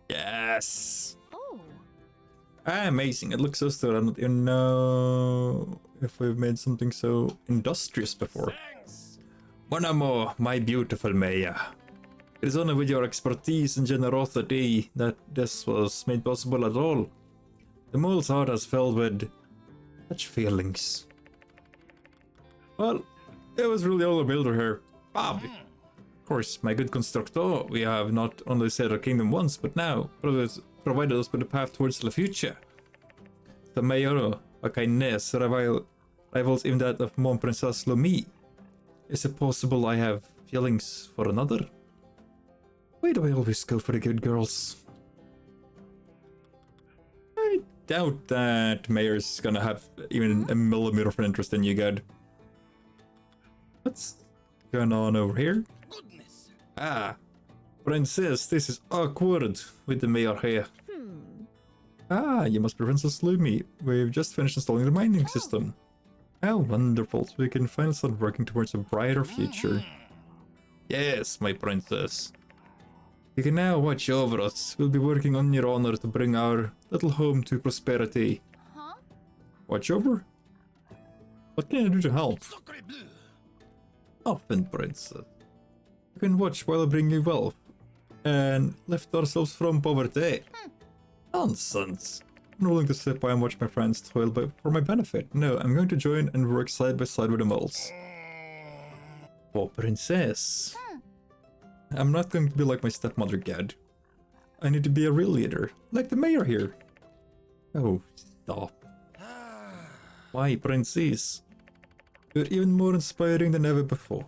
Yes. Oh. Amazing. It looks so still. I don't even know if we've made something so industrious before. Mon amour, my beautiful Maya. It is only with your expertise and generosity that this was made possible at all. The mole's heart is filled with such feelings. Well, it was really all the builder here, Bob. Of course, my good constructor, we have not only saved our kingdom once, but now provided us with a path towards the future. The mayor, a kindness rivals even that of Mon Princess Lumi. Is it possible I have feelings for another? Why do I always go for the good girls? I doubt that Mayor's gonna have even a millimeter of an interest in you, good. What's going on over here? Goodness. Ah, Princess, this is awkward with the Mayor here. Ah, you must be Princess Lumi. We've just finished installing the mining system. How wonderful, so we can finally start working towards a brighter future. Yes, my princess. You can now watch over us. We'll be working on your honor to bring our little home to prosperity. Huh? Watch over? What can I do to help? Often, princess. You can watch while I bring you wealth. And lift ourselves from poverty. Nonsense. I'm not willing to sit by and watch my friends toil for my benefit. No, I'm going to join and work side by side with the moles. Oh, princess. I'm not going to be like my stepmother, Gad. I need to be a real leader, like the mayor here. Oh, stop. Why, princess? You're even more inspiring than ever before.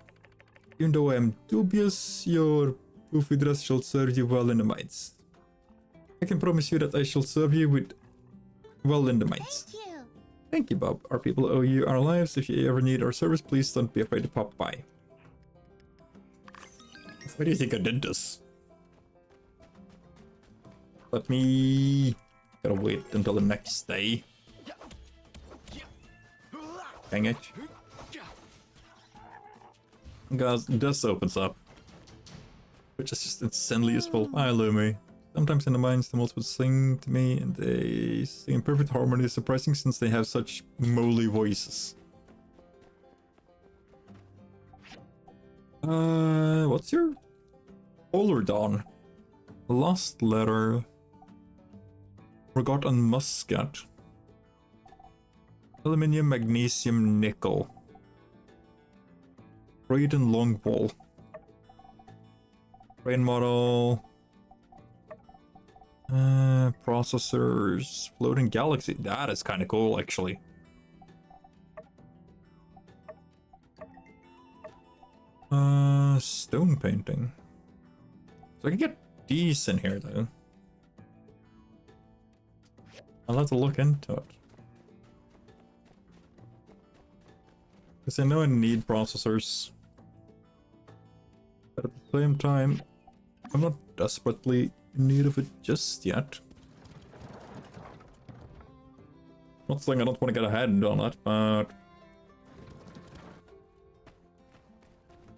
Even though I am dubious, your poofy dress shall serve you well in the mines. I can promise you that I shall serve you with well in the mines. Thank you. Thank you, Bob. Our people owe you our lives. If you ever need our service, please don't be afraid to pop by. Why do you think I did this? Let me... Gotta wait until the next day. Dang it. Guys, this opens up. Which is just insanely useful. Hi, Lumi. Sometimes in the mines, the moles would sing to me, and they sing in perfect harmony. It's surprising since they have such moly voices. What's your... Olerdon. Lost letter. Forgot on muscat. Aluminium, magnesium, nickel. Braden Longwall. Brain model. Processors. Floating galaxy. That is kind of cool, actually. Stone painting. So I can get these in here, though. I'll have to look into it. Because I know I need processors. But at the same time, I'm not desperately in need of it just yet. Not saying I don't want to get ahead on it, but...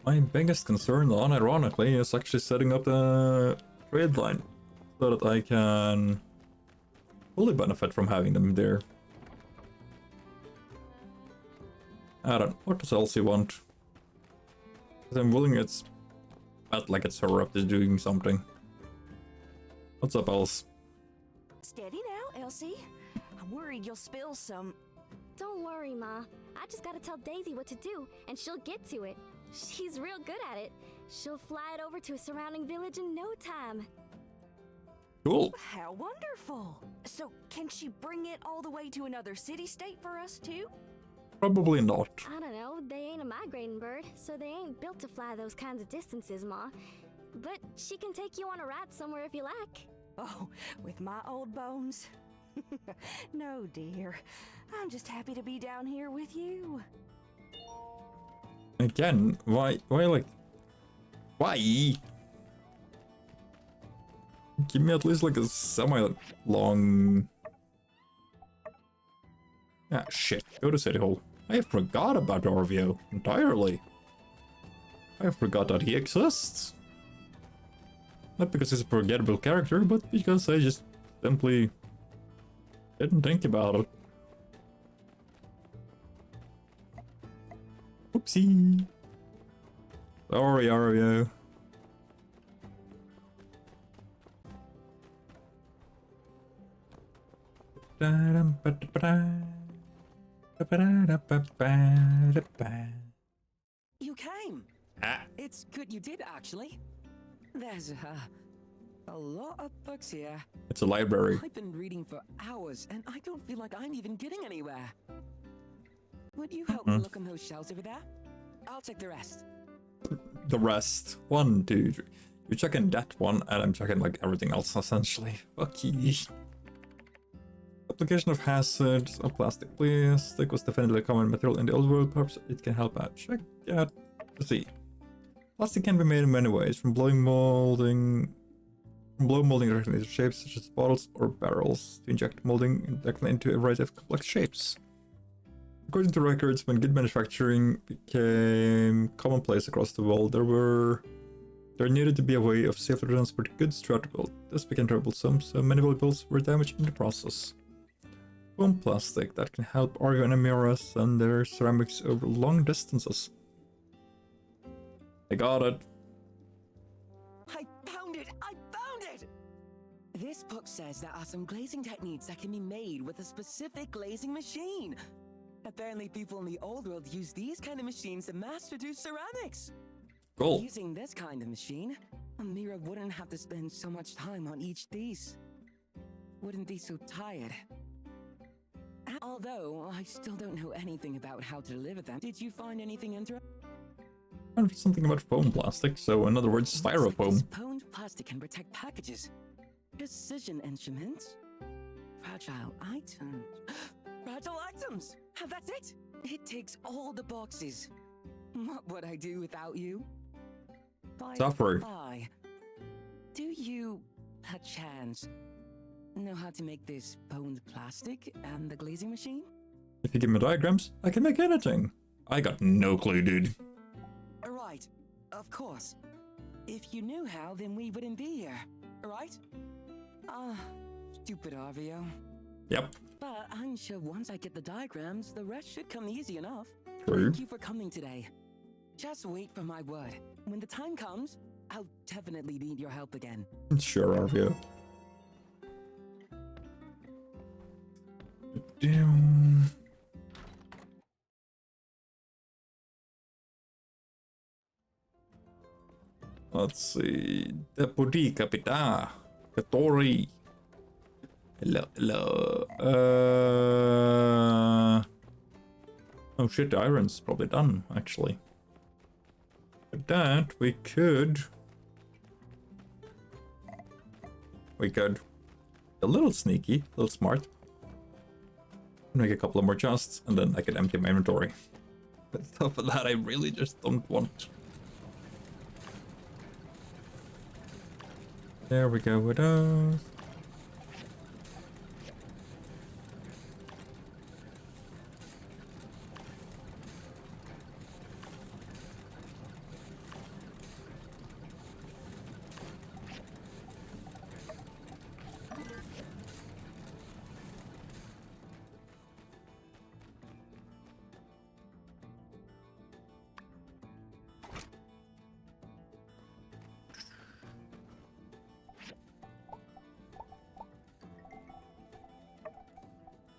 my biggest concern, unironically, is actually setting up the trade line. So that I can fully benefit from having them there. I don't know. What does Elsie want? Because I'm willing it's... bet like it's her up to doing something. What's up, Else? Steady now, Elsie. I'm worried you'll spill some. Don't worry, Ma. I just gotta tell Daisy what to do, and she'll get to it. She's real good at it. She'll fly it over to a surrounding village in no time. Cool. How wonderful. So, can she bring it all the way to another city-state for us, too? Probably not. I don't know. They ain't a migrating bird, so they ain't built to fly those kinds of distances, Ma. But she can take you on a ride somewhere if you like. Oh, with my old bones? No, dear. I'm just happy to be down here with you. Again, why like... why? Give me at least like a semi-long... ah, shit. Go to City Hall. I forgot about Orvio entirely. I forgot that he exists. Not because he's a forgettable character, but because I just simply didn't think about it. Oopsie. Sorry, Orvio. You came. It's good you did, actually. There's a lot of books here. It's a library. I've been reading for hours, and I don't feel like I'm even getting anywhere. Would you help me look on those shelves over there? I'll take the rest. The rest. 1, 2, 3. You're checking that one, and I'm checking like everything else essentially. Fuck you. Application of hazards of plastic. Plastic was definitely a common material in the old world. Perhaps it can help out. Check out. Let's see. Plastic can be made in many ways, from blow molding directly into shapes such as bottles or barrels, to inject molding directly into a variety of complex shapes. According to records, when good manufacturing became commonplace across the world, there needed to be a way of safely transporting goods throughout the world. This became troublesome, so many valuables were damaged in the process. Foam plastic that can help Argo and Amira send their ceramics over long distances. I got it. I found it! I found it! This book says there are some glazing techniques that can be made with a specific glazing machine. Apparently people in the old world use these kind of machines to mass-produce ceramics. Cool. Using this kind of machine, Amira wouldn't have to spend so much time on each piece. Wouldn't be so tired. Although, I still don't know anything about how to deliver them. Did you find anything interesting? Something about foam plastic, so in other words, styrofoam. This foamed plastic can protect packages. Precision instruments. Fragile items. Fragile items! That's it! It ticks all the boxes. What would I do without you? Suffer. Do you, perchance, know how to make this foamed plastic and the glazing machine? If you give me diagrams, I can make anything. I got no clue, dude. Right, of course. If you knew how, then we wouldn't be here, right? Stupid Arvio. Yep. But I'm sure once I get the diagrams, the rest should come easy enough. True. Thank you for coming today. Just wait for my word. When the time comes, I'll definitely need your help again. Sure, Arvio. Damn. Let's see. Deputy Capita. Katori. Hello. Oh shit, the iron's probably done, actually. With that, we could... A little sneaky, a little smart. Make a couple of more chests, and then I can empty my inventory. But stuff of that I really just don't want. There we go with those.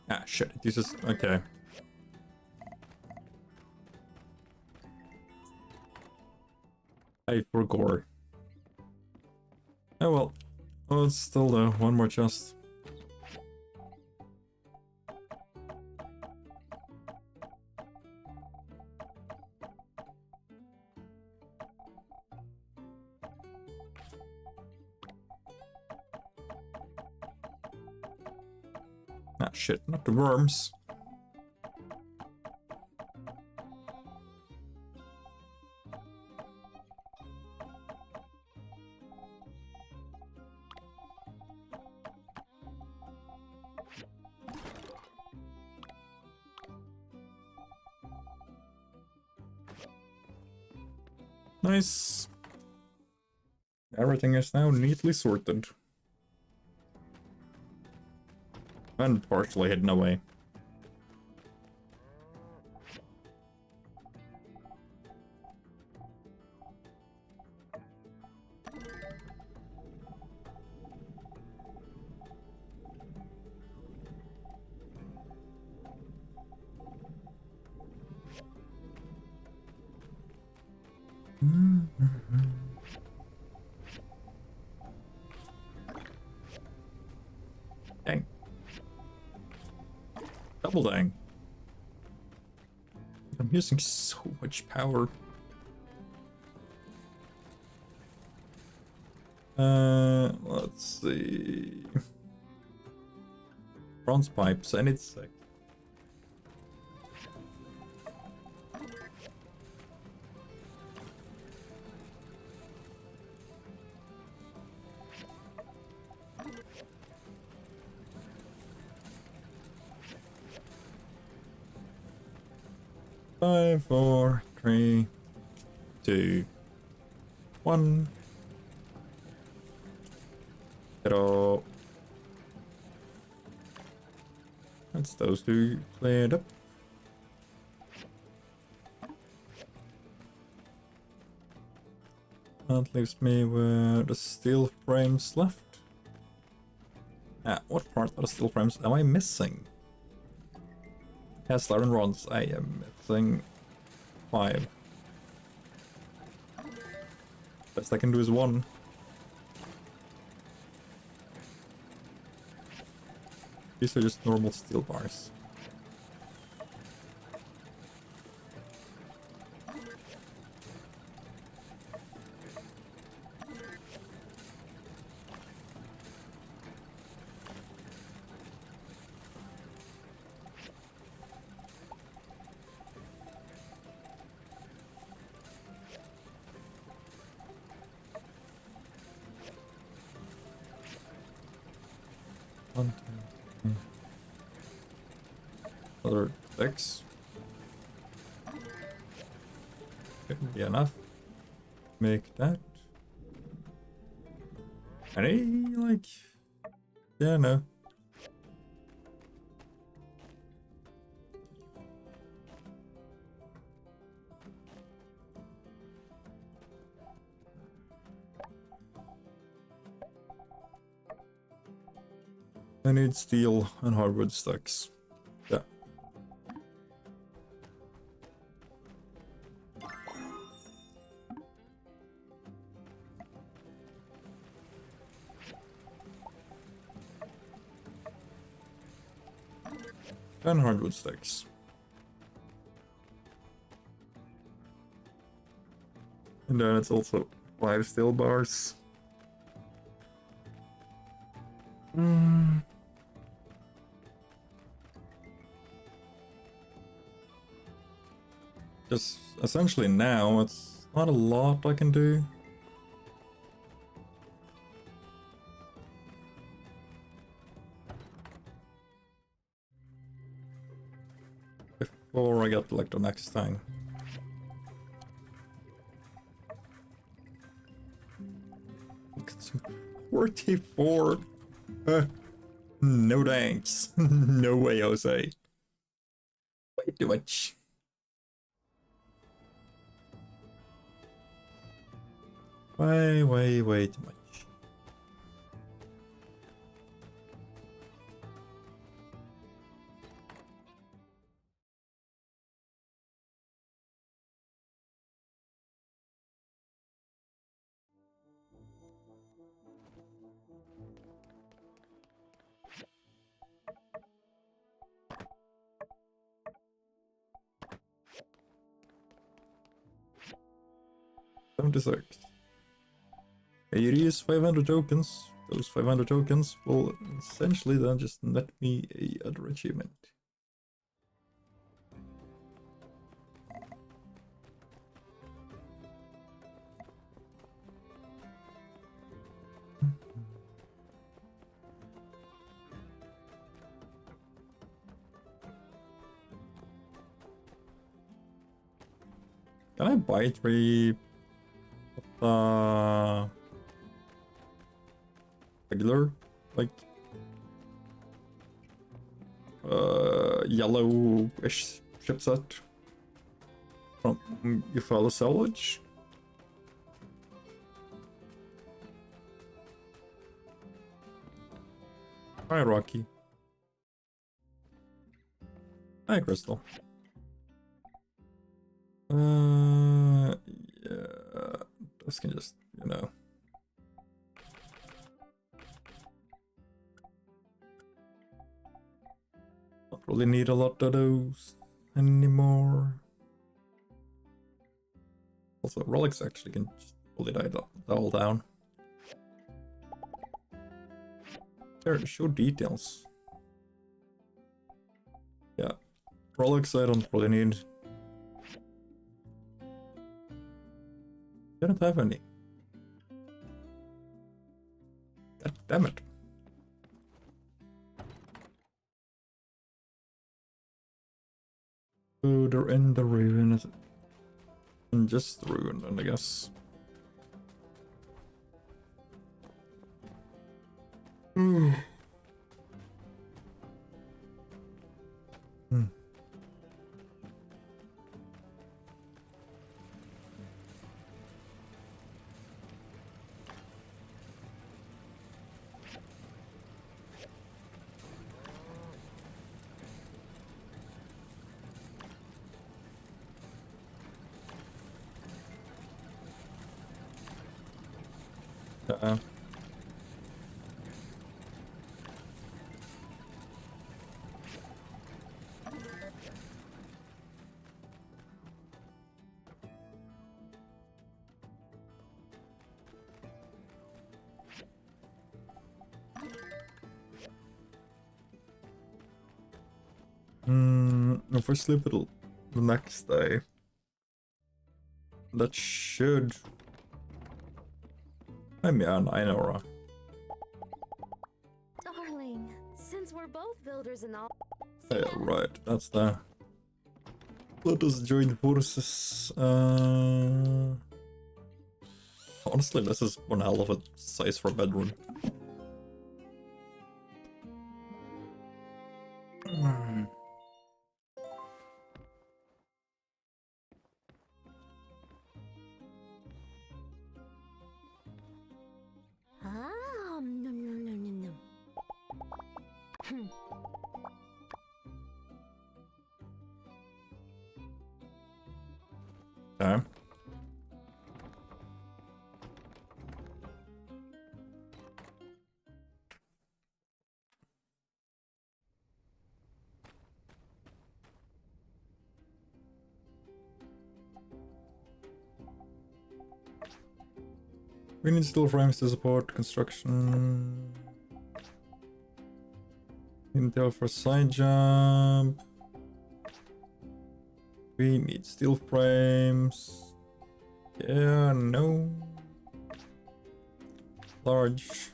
Ah, shit. This is... Okay. I forgot. Oh well. Oh, it's still there. One more chest. Ah, shit, not the worms. Nice. Everything is now neatly sorted. And partially hidden away. Dang. Double dang. I'm using so much power. Let's see. Bronze pipes, I need 6. Five, 4, 3, 2, 1. Hello. That's those two cleared up. That leaves me with the steel frames left. Ah, what part of the steel frames am I missing? Cast iron rods. I am missing 5. Best I can do is 1. These are just normal steel bars. One, 2, 3. Another 6. Shouldn't be enough. Make that. Any, like... Yeah, no. I need steel and hardwood sticks. Yeah. And hardwood sticks. And then it's also 5 steel bars. Just essentially now, it's not a lot I can do. Before I get like the next thing. Look at some 44. No thanks. No way, Jose. Way too much. Way too much. $76. You use 500 tokens. Those 500 tokens will essentially then just net me a other achievement. Can I buy 3 regular, like, yellow-ish ship set from Eufaula Salvage? Hi, Rocky. Hi, Crystal. Yeah, this can just, you know. Don't really need a lot of those anymore. Also, relics actually can just fully die all down. There, show details. Yeah, relics I don't really need. I don't have any. God damn it. So they're in the ruin, is it? And just the ruin, then I guess. Hmm. If we sleep it the next day, that should. I'm yeah, 9 hour. Darling, since we're both builders and all. Yeah, right. That's the. Let us join the forces. Honestly, this is one hell of a size for a bedroom. Ah, no, no, no, no, no. Okay. We need steel frames to support construction. Intel for side jump. We need steel frames. Yeah, no. Large.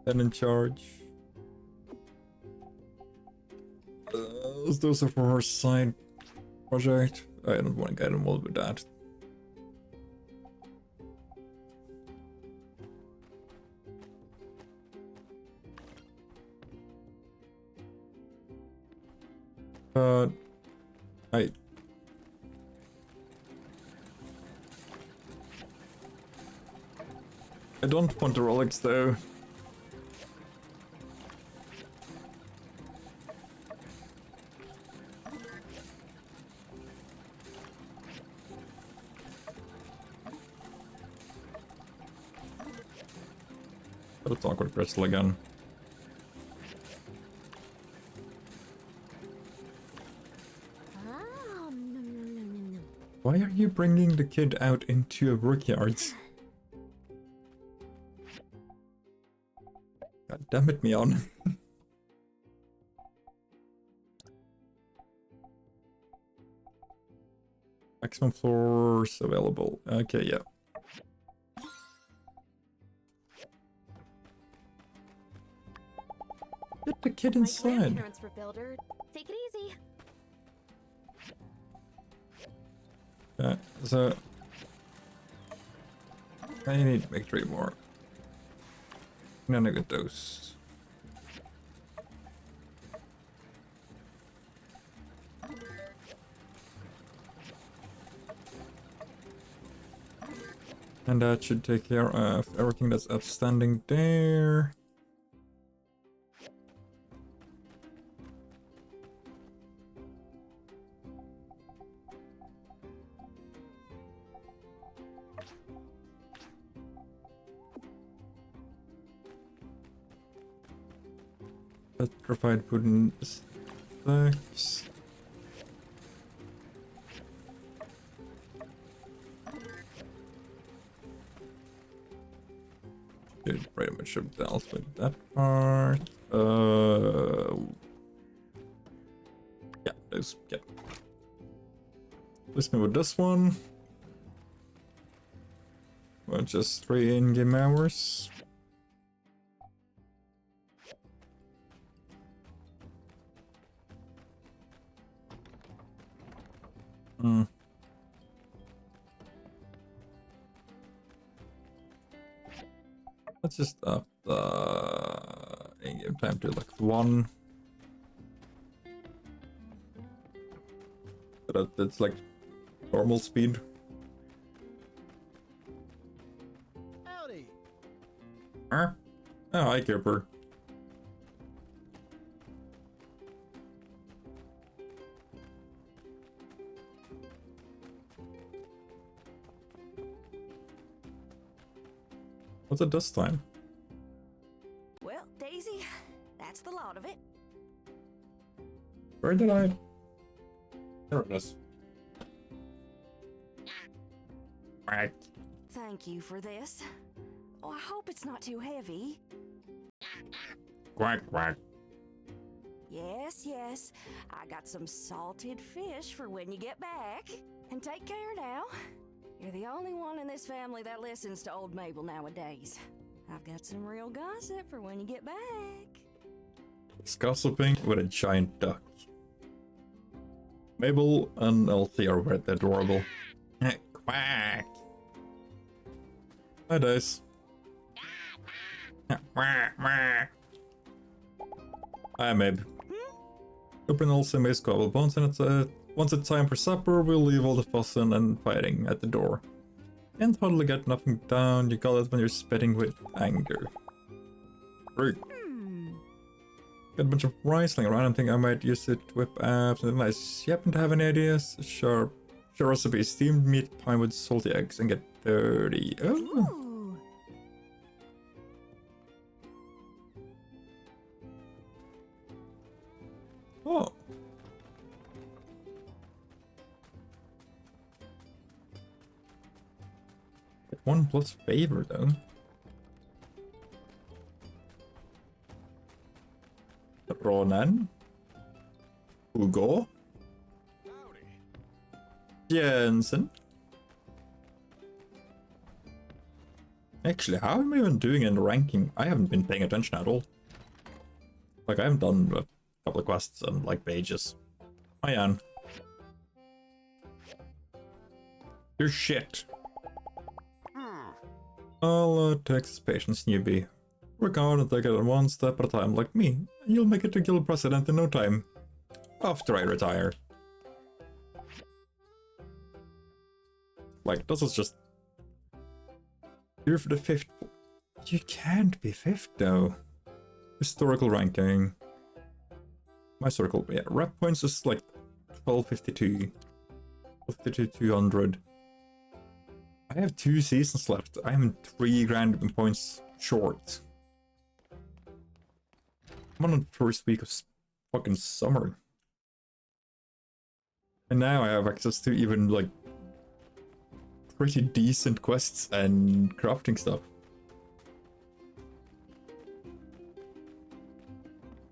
Then in charge. Those are for her side project. I don't want to get involved with that. But I don't want the relics though. Gotta talk with Crystal again. Why are you bringing the kid out into a brickyard? God damn it, Mion. Maximum floors available. Okay, yeah. Get the kid inside. My grandparents were builder. Take it easy. Yeah, so I need to make 3 more. None of those. And that should take care of everything that's outstanding there. Petrified wooden stacks. Should pretty much have dealt with that part. Yeah, those. Yeah. Let's move with this one. Well, just 3 in-game hours. Let's just up the in-game time to like 1. So that's like normal speed. Howdy. Huh? Oh, hi, Kipper. What's it this time? Well, Daisy, that's the lot of it. Where did I? There it is. Quack. Thank you for this. Oh, I hope it's not too heavy. Quack, quack. Yes, yes. I got some salted fish for when you get back. And take care now. You're the only one in this family that listens to old Mabel nowadays. I've got some real gossip for when you get back. It's gossiping with a giant duck. Mabel and Elsie are very adorable. Quack. Hi, Dice. Hi, Mabe. Open Elsie may squabble bones, and once it's time for supper, we'll leave all the fussing and fighting at the door. Can't hardly get nothing down, you got it when you're spitting with anger. Rude. Got a bunch of rice lying around and think I might use it to whip up something nice. You happen to have any ideas? Sure recipe, steamed meat pie with salty eggs and get 30. Oh. Ooh. Oh. Get 1 plus favor though. Ronan. Hugo. Jensen. Actually, how am I even doing in the ranking? I haven't been paying attention at all. Like, I haven't done a couple of quests in like pages. Hi, Anne. You're shit. I'll take his patience, newbie. Work hard and take it one step at a time like me. You'll make it to guild president in no time. After I retire. Like, this is just... Here for the 5th. You can't be 5th though. Historical ranking. My historical, yeah, rep points is like 1252. 200. I have 2 seasons left. I'm 3 grand points short. I'm on the first week of fucking summer. And now I have access to even like pretty decent quests and crafting stuff.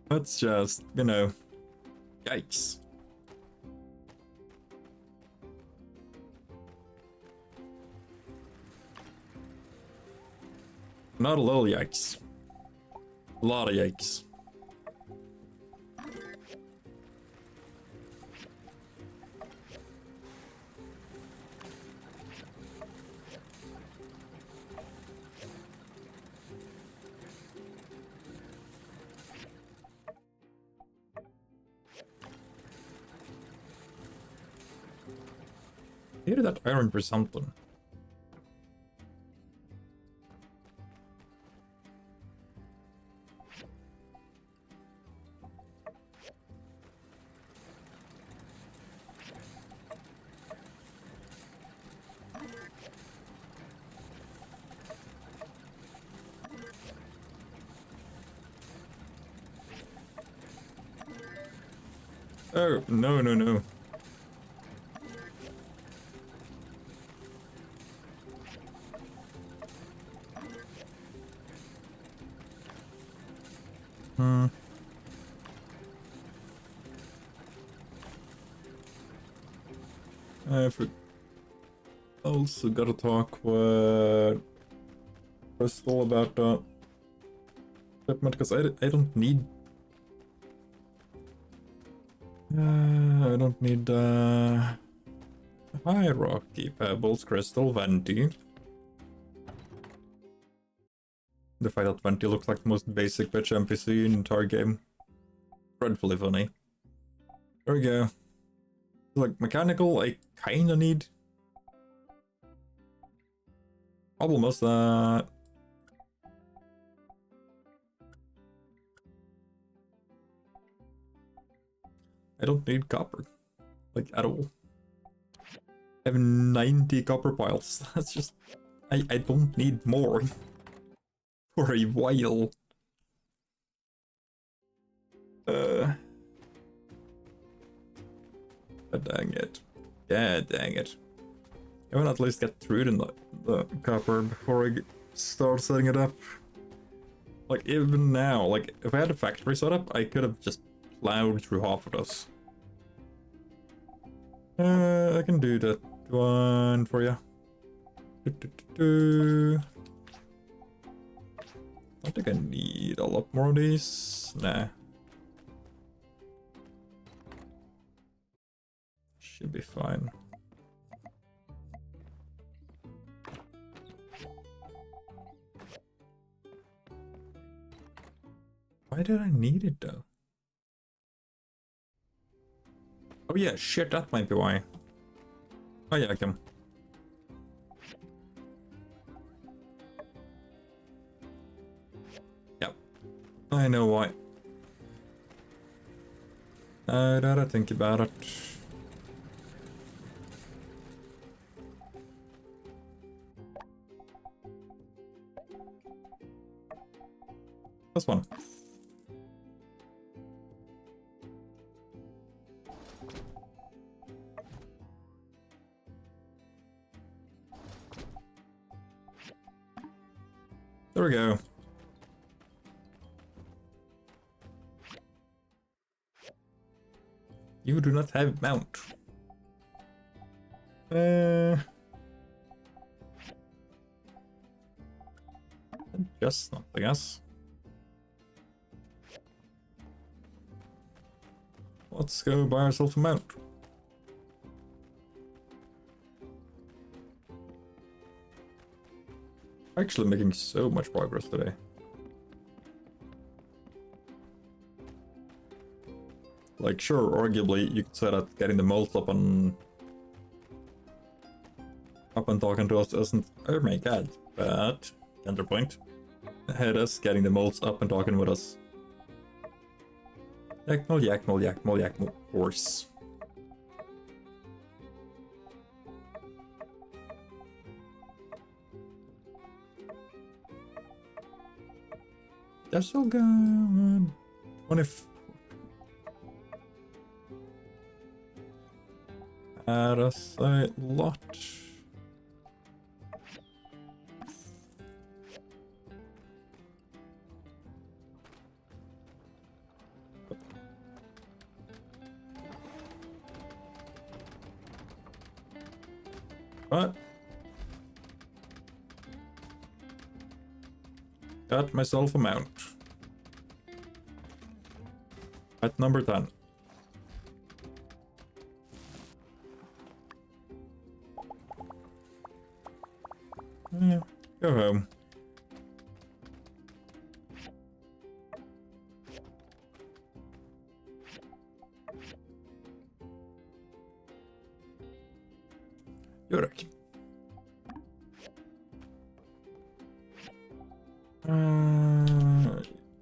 That's just, you know, yikes. Not a little yikes. A lot of yikes. Hear that iron for something. Oh, no, no, no. I've also got to talk with Crystal about that equipment, because I don't need... I don't need hierarchy, pebbles, crystal, venti. The fact that venti looks like the most basic bitch NPC in the entire game. Dreadfully funny. There we go. Like, mechanical, I kinda need. Almost that. I don't need copper. Like, at all. I have 90 copper piles. That's just... I don't need more. For a while. God dang it. God dang it. I will at least get through the copper before I start setting it up. Like, even now, like, if I had a factory set up, I could have just plowed through half of this. I can do that one for you. I think I need a lot more of these. Nah. Should be fine. Why did I need it though? Oh yeah, shit, that might be why. Oh yeah, I can. Yep. I know why. Now that I think about it. This one. There we go. You do not have mount. Just not, I guess. Let's go buy ourselves a mount. Actually making so much progress today. Like, sure, arguably you could say that getting the molds up and talking to us isn't oh my god, but counterpoint. Ahead us getting the molds up and talking with us. Yakmol, horse. They're still going. 24. That's a lot. But got myself a mount. At number 10. Yeah, go home. Yurek.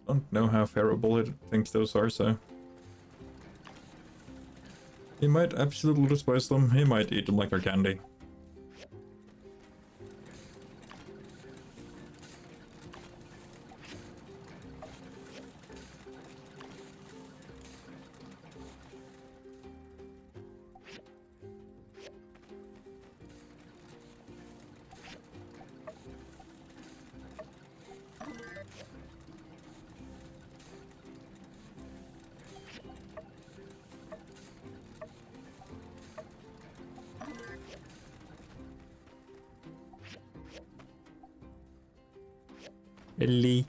Don't know how favorable it thinks those are, so he might absolutely despise them. He might eat them like they're candy. Ellie.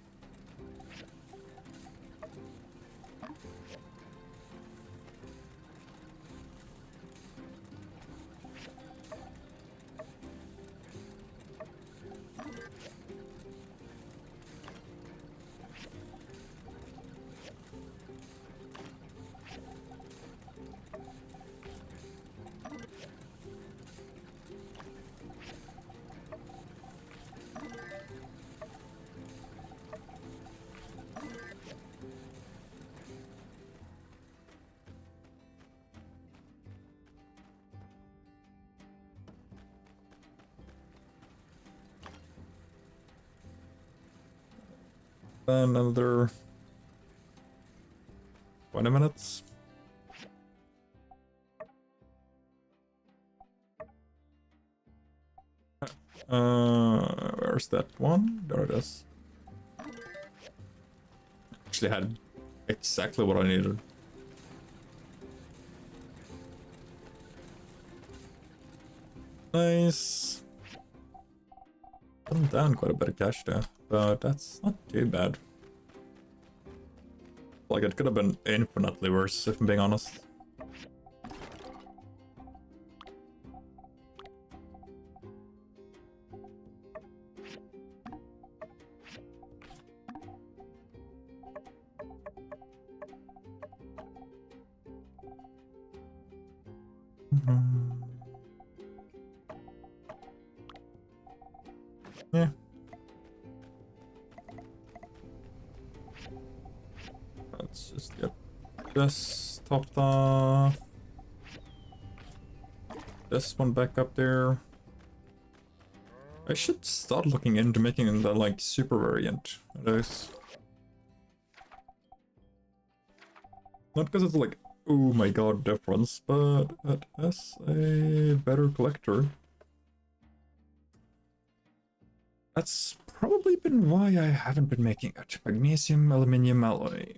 Then another 20 minutes. Where's that one? There it is. Actually had exactly what I needed. Nice. I'm down quite a bit of cash there, but that's not too bad. Like, it could have been infinitely worse, if I'm being honest. Yeah. Let's just get this topped off. This one back up there. I should start looking into making the like super variant of those. Not because it's like, oh my god difference, but it has a better collector. That's probably been why I haven't been making it. Magnesium, aluminium, alloy.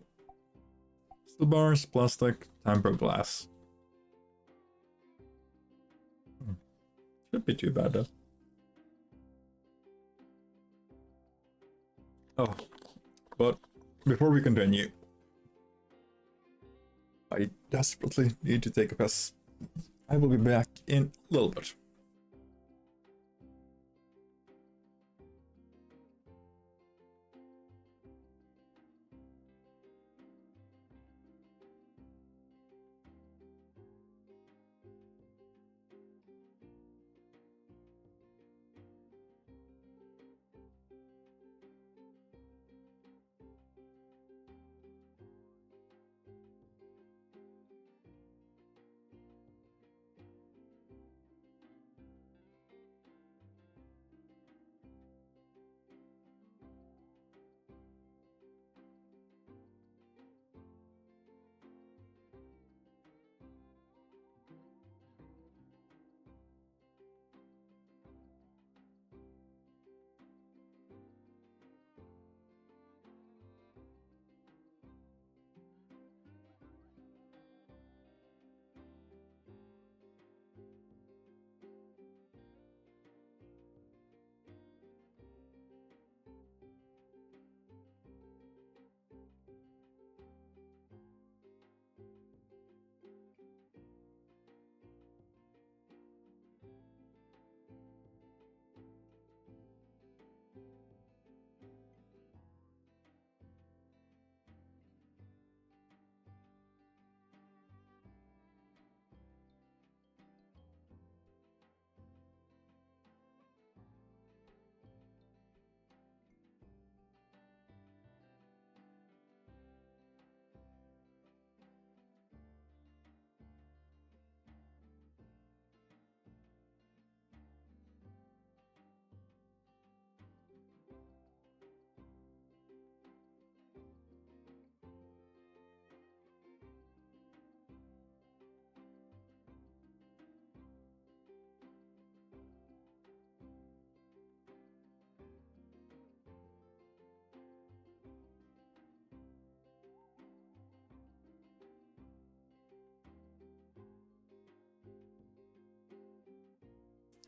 Steel bars, plastic, tempered glass. Should be too bad though. Oh, but before we continue, I desperately need to take a piss. I will be back in a little bit.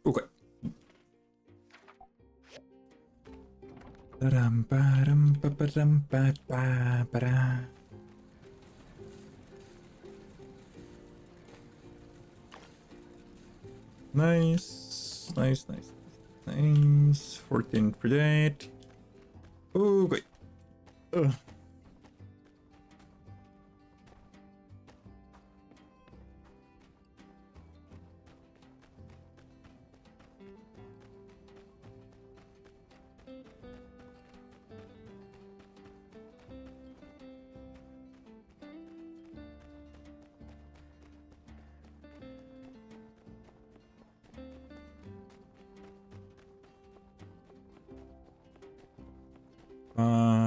Okay. Nice, nice, nice, nice. 14 for that. Okay.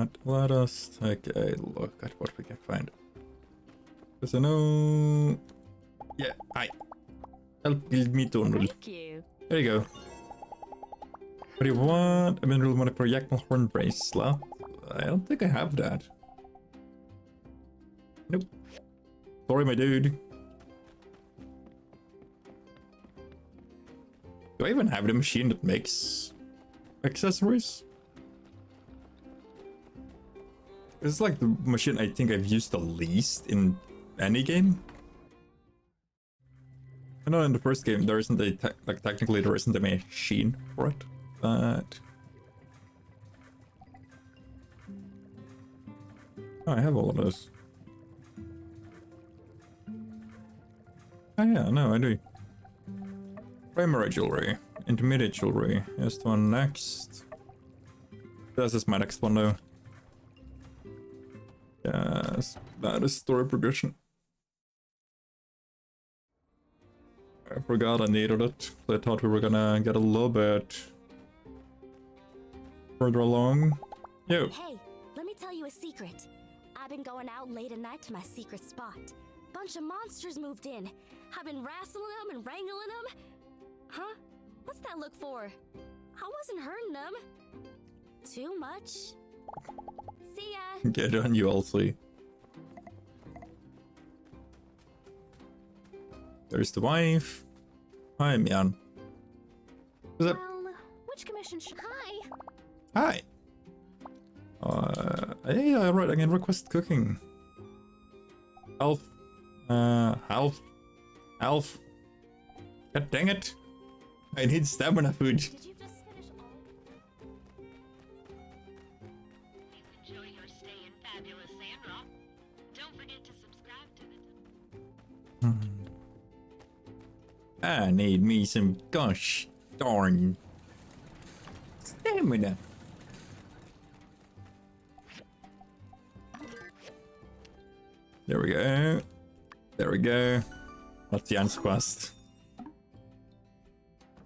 But let us take a look at what we can find. Because I know... Yeah, hi. Help build me tunnel. Thank you. There you go. What do you want? A mineral money for Yakmal Horn bracelet. I don't think I have that. Nope. Sorry, my dude. Do I even have the machine that makes accessories? It's like the machine I think I've used the least in any game. I know in the first game there isn't a like technically there isn't a machine for it, but oh, I have all of those. Oh yeah, no, I do. Primary jewelry, intermediate jewelry. Here's the one next. This is my next one though. Yes, that is story progression. I forgot I needed it. I thought we were gonna get a little bit further along. Yo. Hey, let me tell you a secret. I've been going out late at night to my secret spot. Bunch of monsters moved in. I've been wrestling them and wrangling them. Huh? What's that look for? I wasn't hurting them. Too much. See ya. Get on you, Elsie. There's the wife. Hi, man. What's up? Well, which commission should... Hi. Hi. Yeah, right. I can request cooking. Elf. Elf. Elf. God dang it. I need stamina food. Did you just finish all... Enjoy your stay in fabulous Sandrock. Don't forget to subscribe to the... I need me some gosh darn stamina. There we go. There we go. That's the answer quest.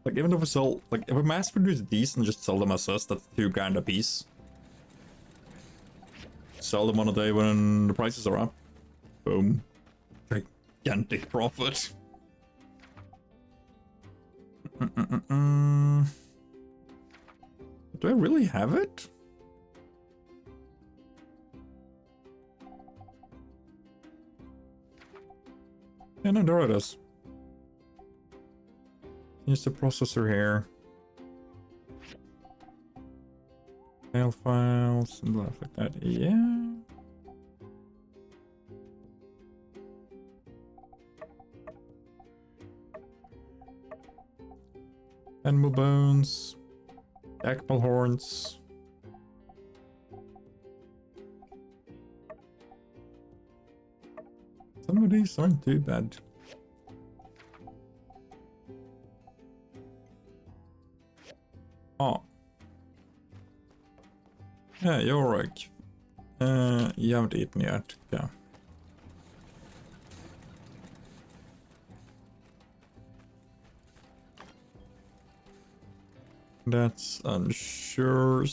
Like, even if we sell, like, if we mass produce these and just sell them as us, that's $2,000 a piece. Sell them on a day when the prices are up. Boom. Gigantic profit. Do I really have it? Yeah, no, there it is. Use the processor here. Mail files and stuff like that. Yeah. Animal bones. Yakmal horns. Some of these aren't too bad. Oh. Yeah, you're right. You haven't eaten yet. Yeah. That's unsure.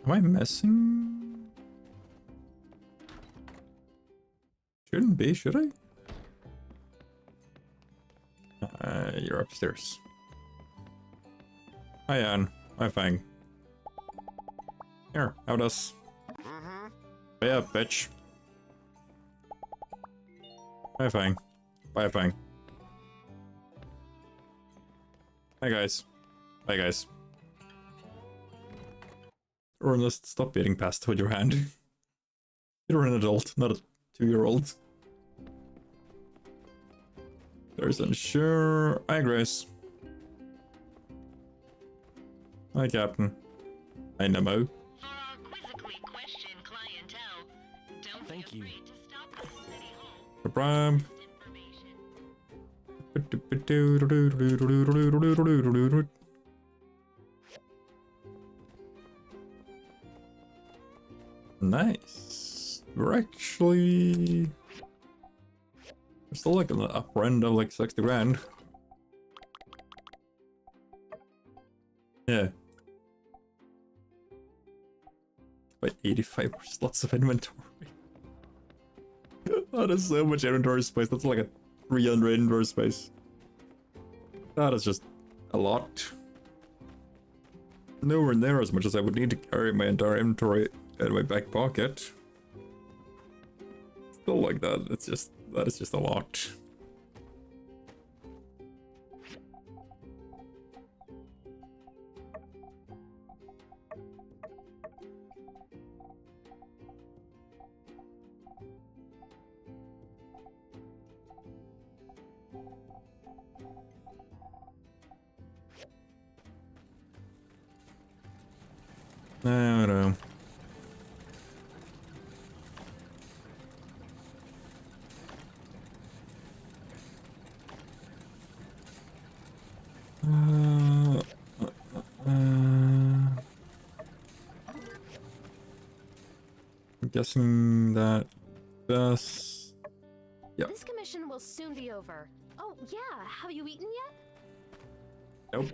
Am I missing? Shouldn't be, should I? You're upstairs. Hi, Anne. Hi, Fang. Here, have this. Pay up, bitch. Hi, Fang. Bye, Fang. Hi, guys. Bye, guys. Or just stop eating pasta with your hand. You're an adult, not a 2-year-old. There's unsure. Hi, Grace. Hi, Captain. Hi, Nemo. For our quizzically questioned clientele, don't Thank be you. afraid to Grab. Nice. We're actually... We're still like on the upper end of like 60 grand. Yeah. By 85 slots of inventory. That is so much inventory space. That's like a 300 inventory space. That is just a lot. Nowhere near as much as I would need to carry my entire inventory in my back pocket. Still like that. It's just, that is just a lot. No. I'm guessing that this... Yep. This commission will soon be over. Oh, yeah. Have you eaten yet? Nope.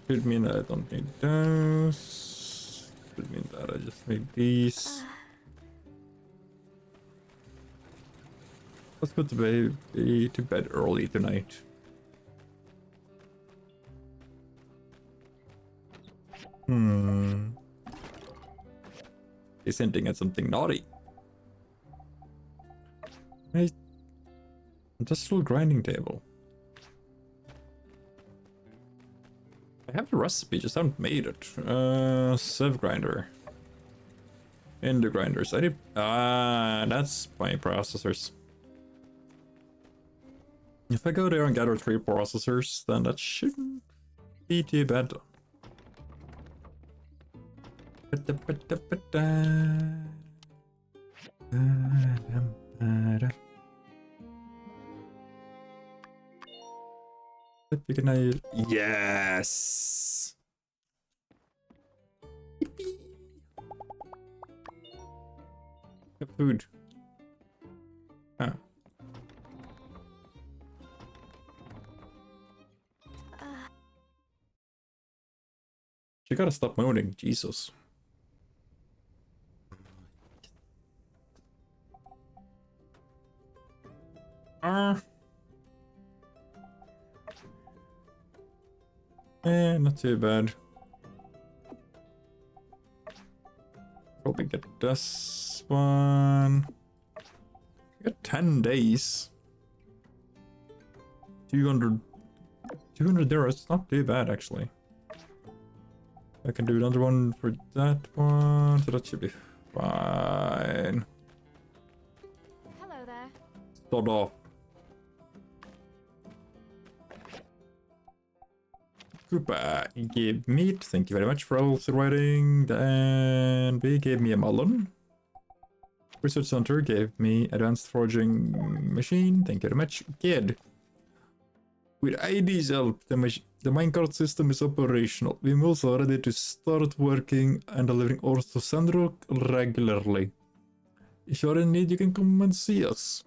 Could mean that I don't need those. Could mean that I just need these. Let's put the baby to bed early tonight. He's hinting at something naughty. Hey, industrial grinding table. I have the recipe, just haven't made it. Sieve grinder. Ender grinders. I did. That's my processors. If I go there and gather 3 processors, then that shouldn't be too bad. Yes. Yippee. Get food. Ah. You gotta stop moaning, Jesus. Not too bad. Probably get this one. I got 10 days. 200 there. It's not too bad actually. I can do another one for that one, so that should be fine. Hello there. Start off. Koopa gave meat, thank you very much for also writing. Then B gave me a melon. Research Center gave me advanced foraging machine, thank you very much. Kid. With ID's help, the minecart system is operational. We're also ready to start working and delivering ores to sandrock regularly. If you are in need, you can come and see us.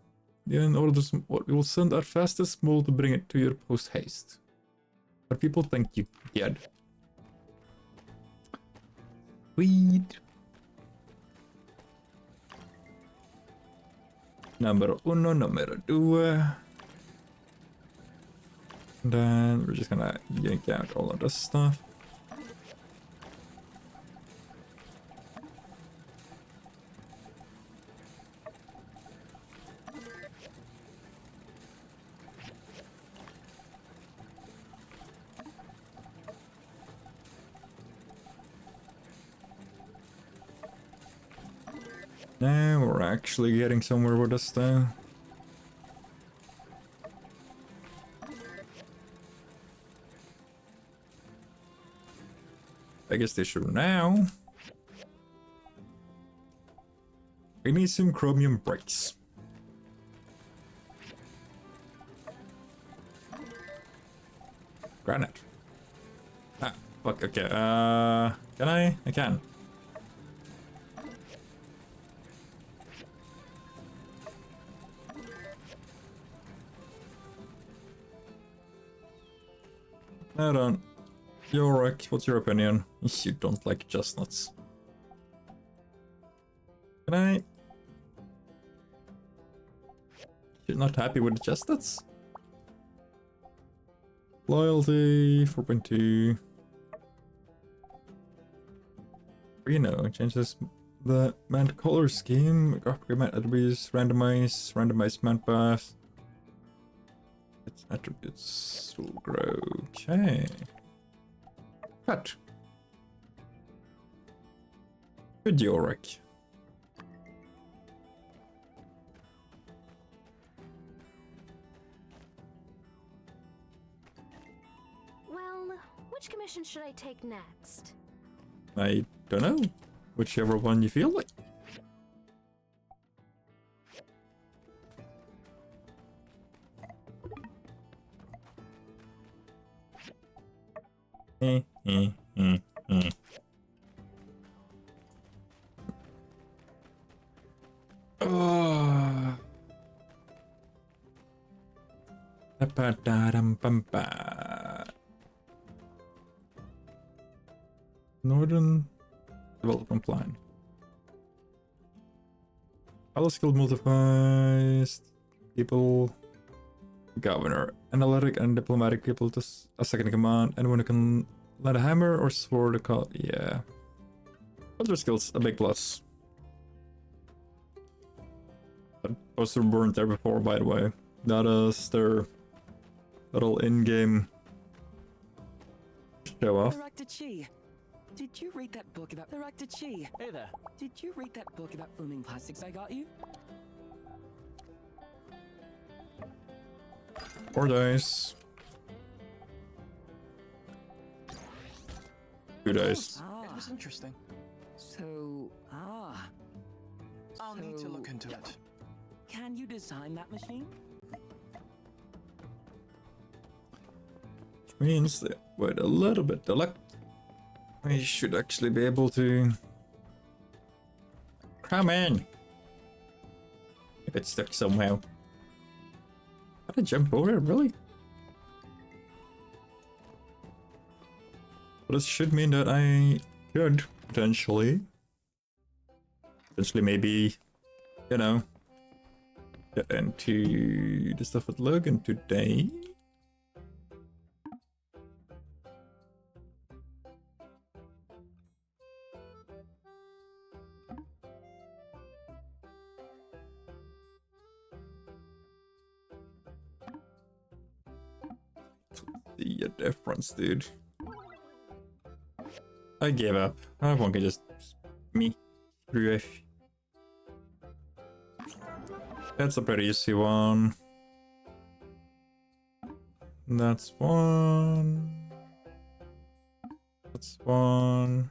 In order, we will send our fastest mole to bring it to your post haste. But people, thank you. Kid. Sweet. Number uno, number two. Then we're just gonna yank out all of this stuff. Now we're actually getting somewhere with this thing. biggest issue now. We need some chromium bricks. Granite. Ah, fuck, okay, can I? I can. Hold on. Yorick, what's your opinion? You don't like chestnuts. Can I? You're not happy with the chestnuts? Loyalty, 4.2. Reno changes the manned color scheme. Upgrade manned attributes, randomize manned path. Its attributes will grow. Okay. Cut. Good Yorick. Well, which commission should I take next? I don't know. Whichever one you feel like. Oh. Northern Development Plan. All skill multiplies people. Governor. Analytic and diplomatic people to a second in command. Anyone who can let a hammer or sword a call. Yeah. Other skills, a big plus. That poster weren't there before, by the way. That is their little in-game show off. Director Chi, did you read that book about Director Chi? Hey there. Did you read that book about foaming plastics I got you? Or dice. 2 dice. It was interesting. So, I'll need to look into it. Can you design that machine? Which means that with a little bit of luck, we should actually be able to come in. If it's stuck somehow. How did I jump over it, really? But this should mean that I could potentially maybe, you know, get into the stuff with Logan today. See a difference, dude. I gave up. I won't get just me. Screw it. That's a pretty easy one. That's one. That's one.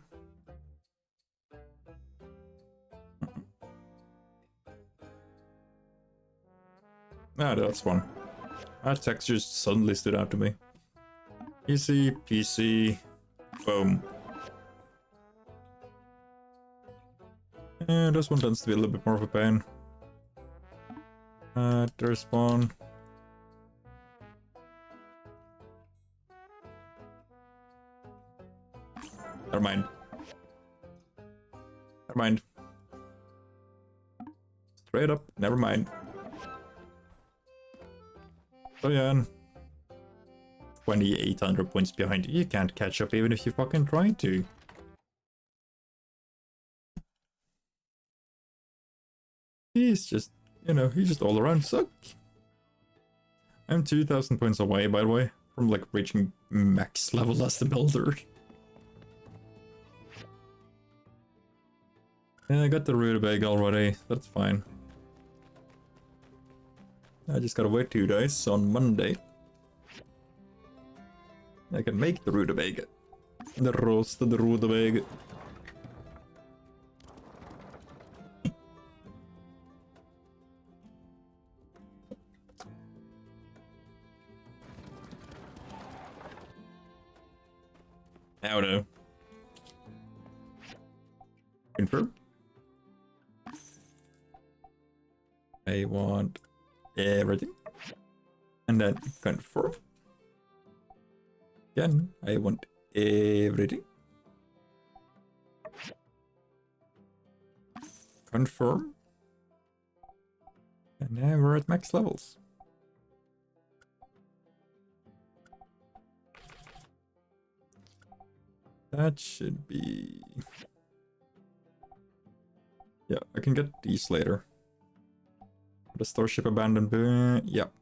Ah, that's one. That texture just suddenly stood out to me. Easy, PC, boom. This one tends to be a little bit more of a pain. There's one. Never mind. Never mind. Straight up, never mind. So yeah, 2,800 points behind. You can't catch up even if you fucking try to. He's just, you know, he's just all around suck. I'm 2,000 points away, by the way, from like reaching max level as the builder. Yeah, I got the rutabaga already. That's fine. I just gotta wait 2 days on Monday. I can make the rutabaga. De rostade rode väg. Now do. Confirm. I want everything. And then confirm. Again, I want everything. Confirm. And now we're at max levels. That should be... Yeah, I can get these later. The starship abandoned. Yep.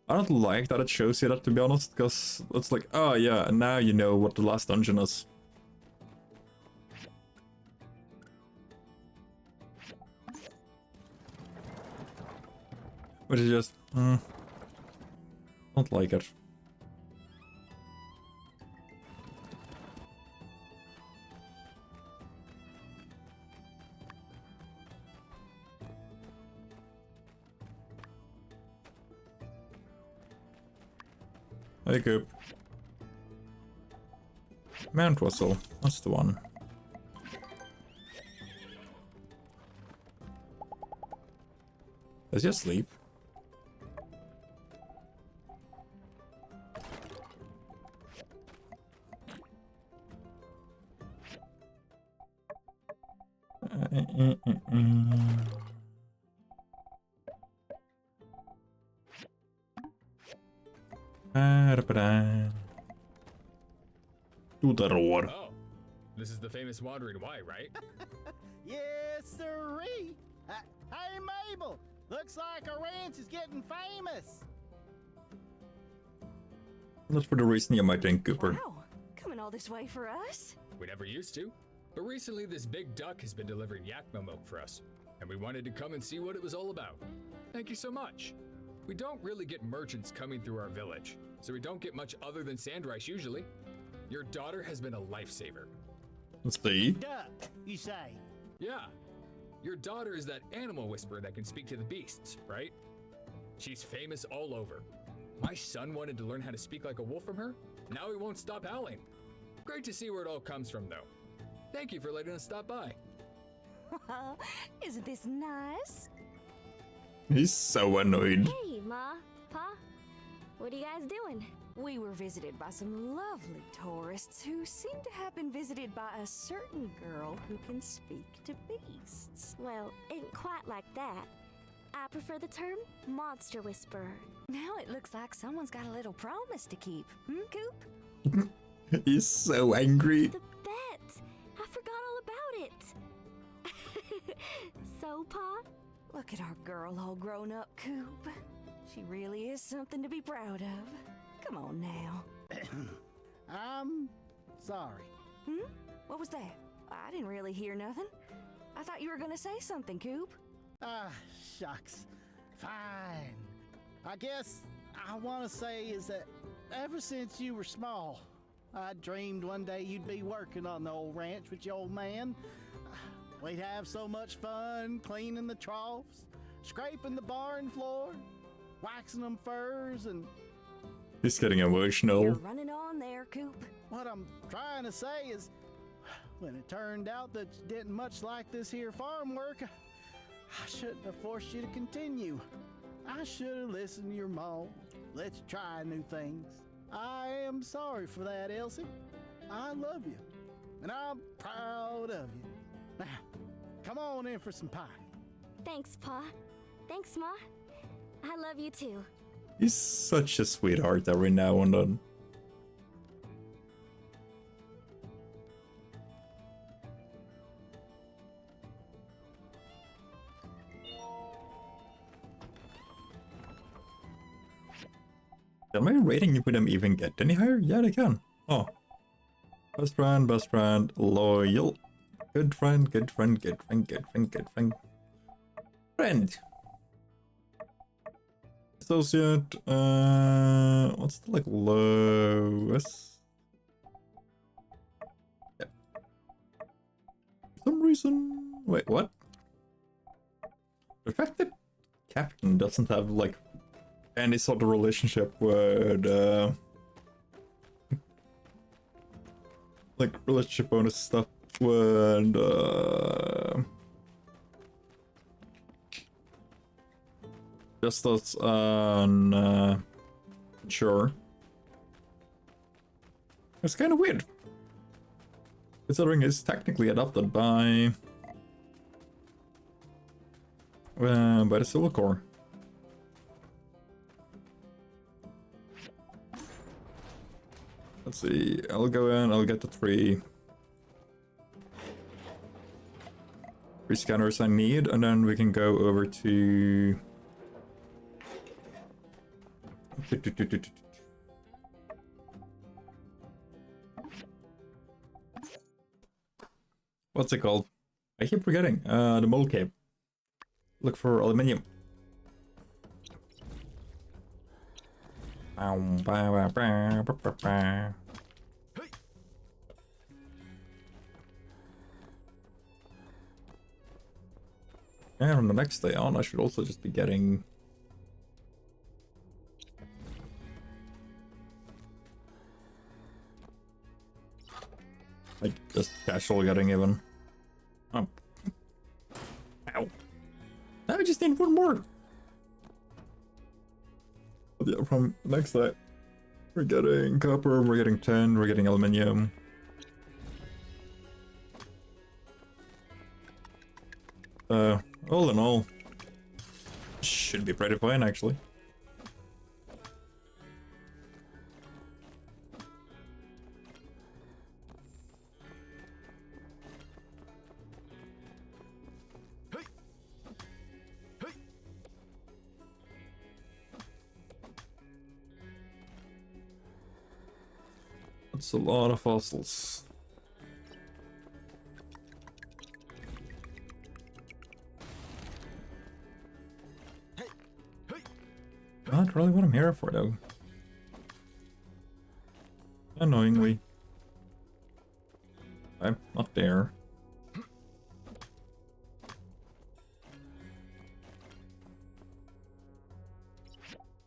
I don't like that it shows you that, to be honest, because it's like, oh yeah, and now you know what the last dungeon is. Which is just, don't like it. Hey, Coop. Mount Whistle. That's the one. Does he sleep? To the roar. Oh, this is the famous Wandering Y, right? Yes, sirree. Hey, Mabel. Looks like our ranch is getting famous. Not for the reason you might think, Cooper. Wow, coming all this way for us? We never used to, but recently this big duck has been delivering yakma milk for us, and we wanted to come and see what it was all about. Thank you so much. We don't really get merchants coming through our village, so we don't get much other than sand rice usually. Your daughter has been a lifesaver. Let's see. Duck, you say? Yeah. Your daughter is that animal whisperer that can speak to the beasts, right? She's famous all over. My son wanted to learn how to speak like a wolf from her. Now he won't stop howling. Great to see where it all comes from, though. Thank you for letting us stop by. Isn't this nice? He's so annoyed. Hey, Ma, Pa, what are you guys doing? We were visited by some lovely tourists who seem to have been visited by a certain girl who can speak to beasts. Well, ain't quite like that. I prefer the term monster whisperer. Now it looks like someone's got a little promise to keep. Coop? He's so angry. The bet! I forgot all about it. So, Pa? Look at our girl all grown up, Coop. She really is something to be proud of. Come on now. I'm sorry. What was that? I didn't really hear nothing. I thought you were gonna say something, Coop. Ah, shucks. Fine. I guess I want to say is that ever since you were small, I dreamed one day you'd be working on the old ranch with your old man. We'd have so much fun cleaning the troughs, scraping the barn floor, waxing them furs, and... He's getting emotional. You're running on there, Coop. What I'm trying to say is, when it turned out that you didn't much like this here farm work, I shouldn't have forced you to continue. I should have listened to your mom, let you try new things. I am sorry for that, Elsie. I love you, and I'm proud of you. Now, come on in for some pie. Thanks, Pa. Thanks, Ma. I love you too. He's such a sweetheart every now and then. Can my rating with them even get any higher? Yeah, they can. Oh. Best friend, loyal. Good friend, good friend, good friend, good friend, good friend. Friend. Associate, what's the, like, lowest? some reason... Wait, what? The fact that Captain doesn't have, like, any sort of relationship with, like, relationship bonus stuff with, just us on, sure. It's kind of weird. Considering it's technically adopted by the Civil Core. Let's see, I'll go in, I'll get the three scanners I need, and then we can go over to... What's it called? I keep forgetting. The mold cave. Look for aluminium. And from the next day on, I should also just be getting... like, just casual getting even. Oh. Ow. Now I just need one more. But yeah, from next day, we're getting copper, we're getting tin, we're getting aluminium. All in all, should be pretty fine actually. That's a lot of fossils. Not really what I'm here for though. Annoyingly. I'm not there.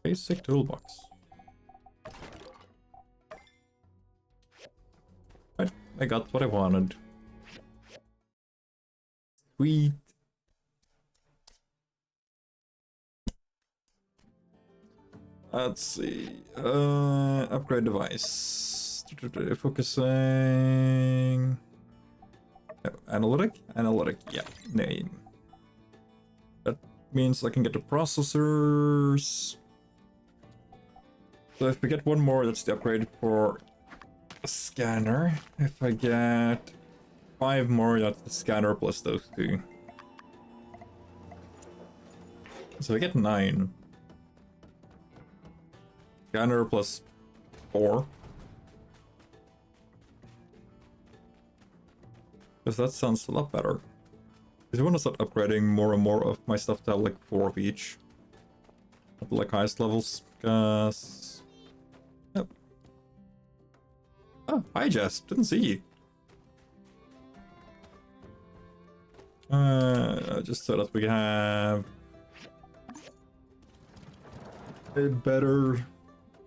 Basic toolbox. Right, I got what I wanted. Sweet. Let's see. Upgrade device. Focusing. Oh, analytic. Yeah, name. That means I can get the processors. So if we get one more, that's the upgrade for a scanner. If I get 5 more, that's the scanner plus those 2. So I get 9. Scanner plus 4. Because that sounds a lot better. Because I want to start upgrading more and more of my stuff to have like 4 of each. At the like highest levels. Because... Yep. Oh, hi Jess. Didn't see you. Just so that we have... a better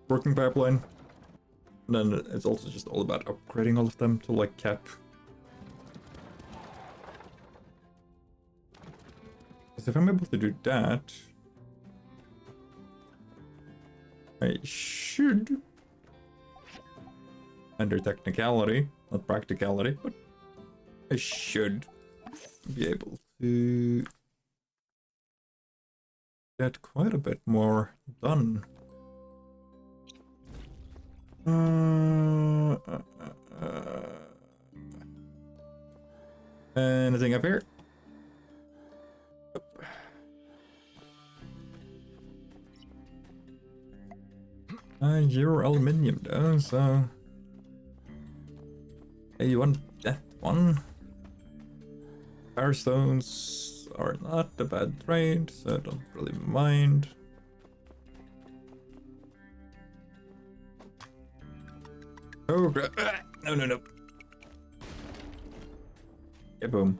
working pipeline. And then it's also just all about upgrading all of them to like cap. Because if I'm able to do that, I should, under technicality, not practicality, but I should be able to get quite a bit more done. Anything up here? You're aluminium though, so... Hey, you want that one? Power stones are not a bad trade, so I don't really mind. Oh, no. Yeah, boom.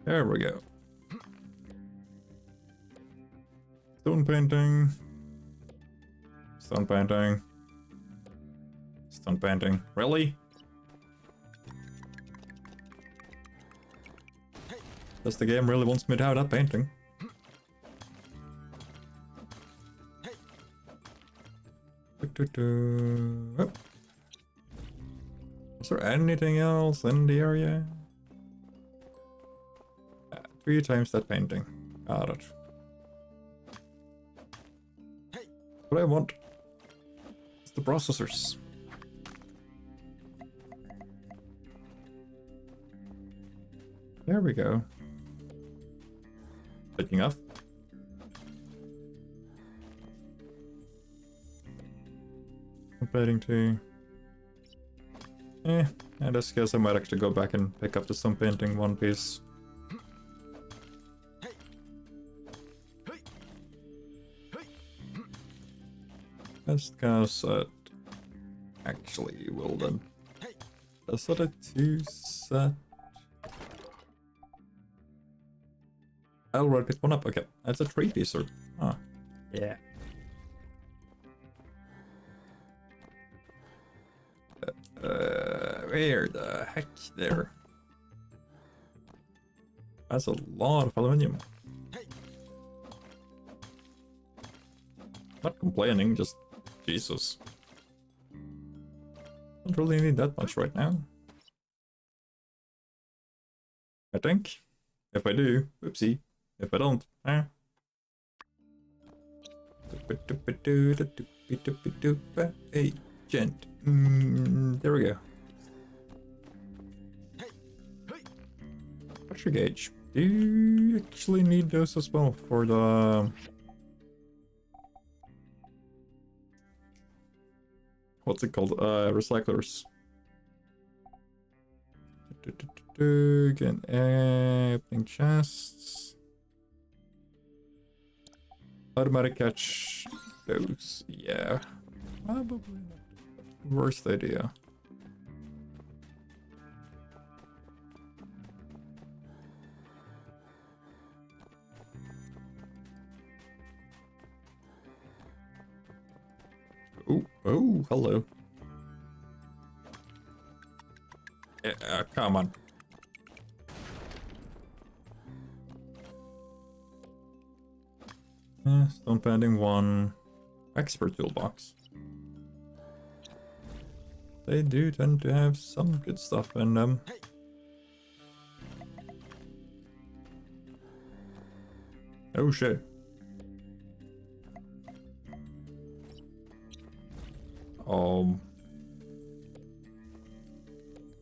There we go. Stone painting. Stone painting. Stone painting. Really? Does the game really wants me to have that painting? Oh. Is there anything else in the area? 3 times that painting. Got it. What I want is the processors. There we go. Taking off. Comparing to... I just guess I might actually go back and pick up the stone painting one piece. Just cause it actually will then. Is that a 2 set? I'll already pick one up. Okay, that's a 3-piecer. Huh. Yeah. Where the heck there? That's a lot of aluminium. Not complaining, just Jesus. Don't really need that much right now. I think. If I do, whoopsie. If I don't, Agent. There we go. Pressure gauge. Do you actually need those as well for the... What's it called? Recyclers. Again, opening chests. Automatic catch those. Yeah. Probably not the worst idea. Oh, hello. Yeah, come on. Stone painting 1. Expert toolbox. They do tend to have some good stuff in them. Oh shit.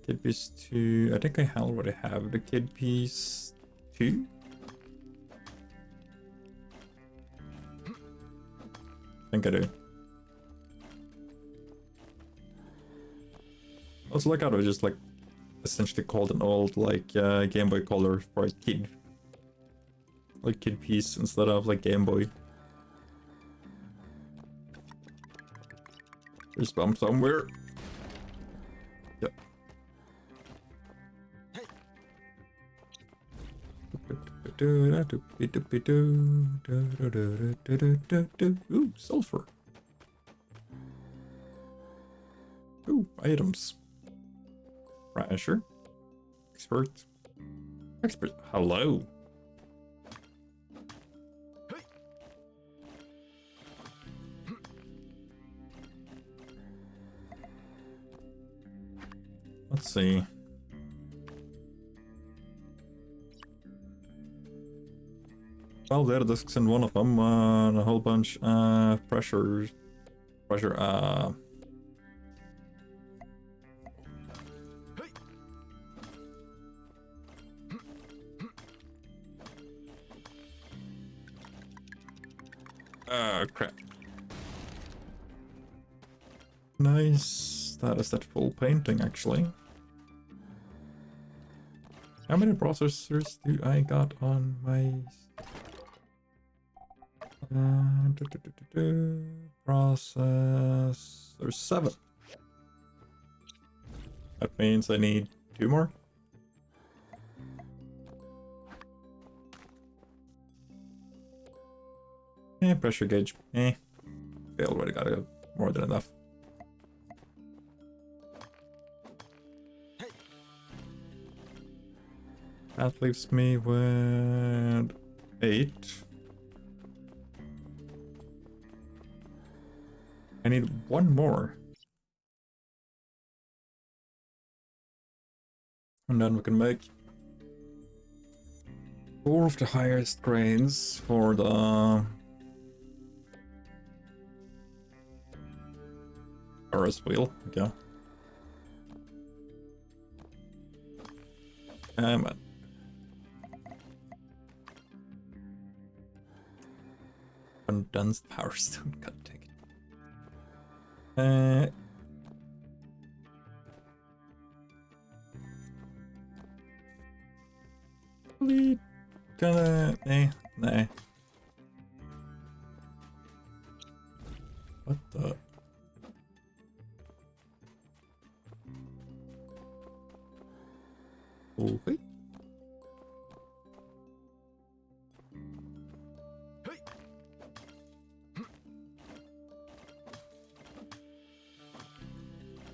Kid piece 2. I think I already have the kid piece 2. I think I do. Also, like, I was just like essentially called an old like Game Boy Color for a kid, like kid piece instead of like Game Boy. There's bump somewhere. Yep. Ooh, sulfur. Ooh, items. Pressure. Expert. Expert. Hello. Let's see. Well, there are discs in one of them, and a whole bunch pressure, crap. Nice. That is that full painting, actually. How many processors do I got on my... Process... There's 7. That means I need 2 more? Pressure gauge. They already got more than enough. That leaves me with 8. I need 1 more. And then we can make 4 of the highest grades for the Ferris wheel. Okay. Man. Condensed power stone. God dang it. We gonna nah. What the? Okay.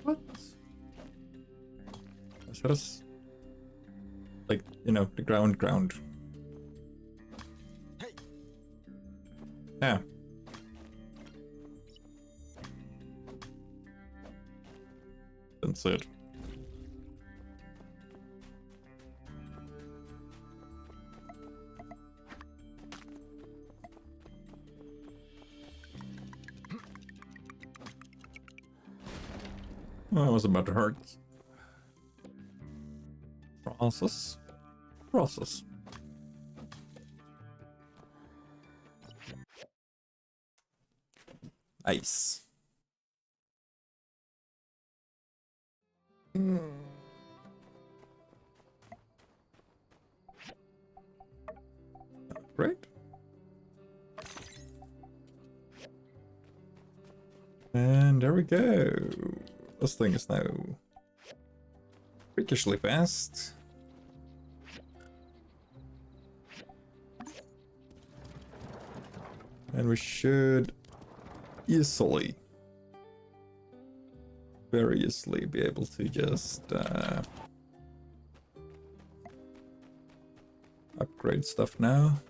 What? Is that like, you know, the ground. Yeah. That's it. That was about to hurt. Process. Nice. Great. And there we go. This thing is now freakishly fast. And we should easily, very easily be able to just upgrade stuff now.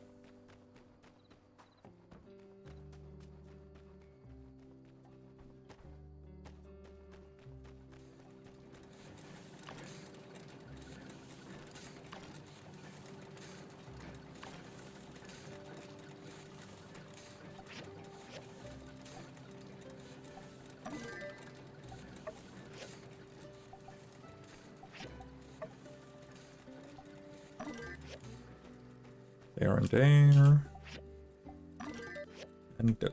There and there. And go.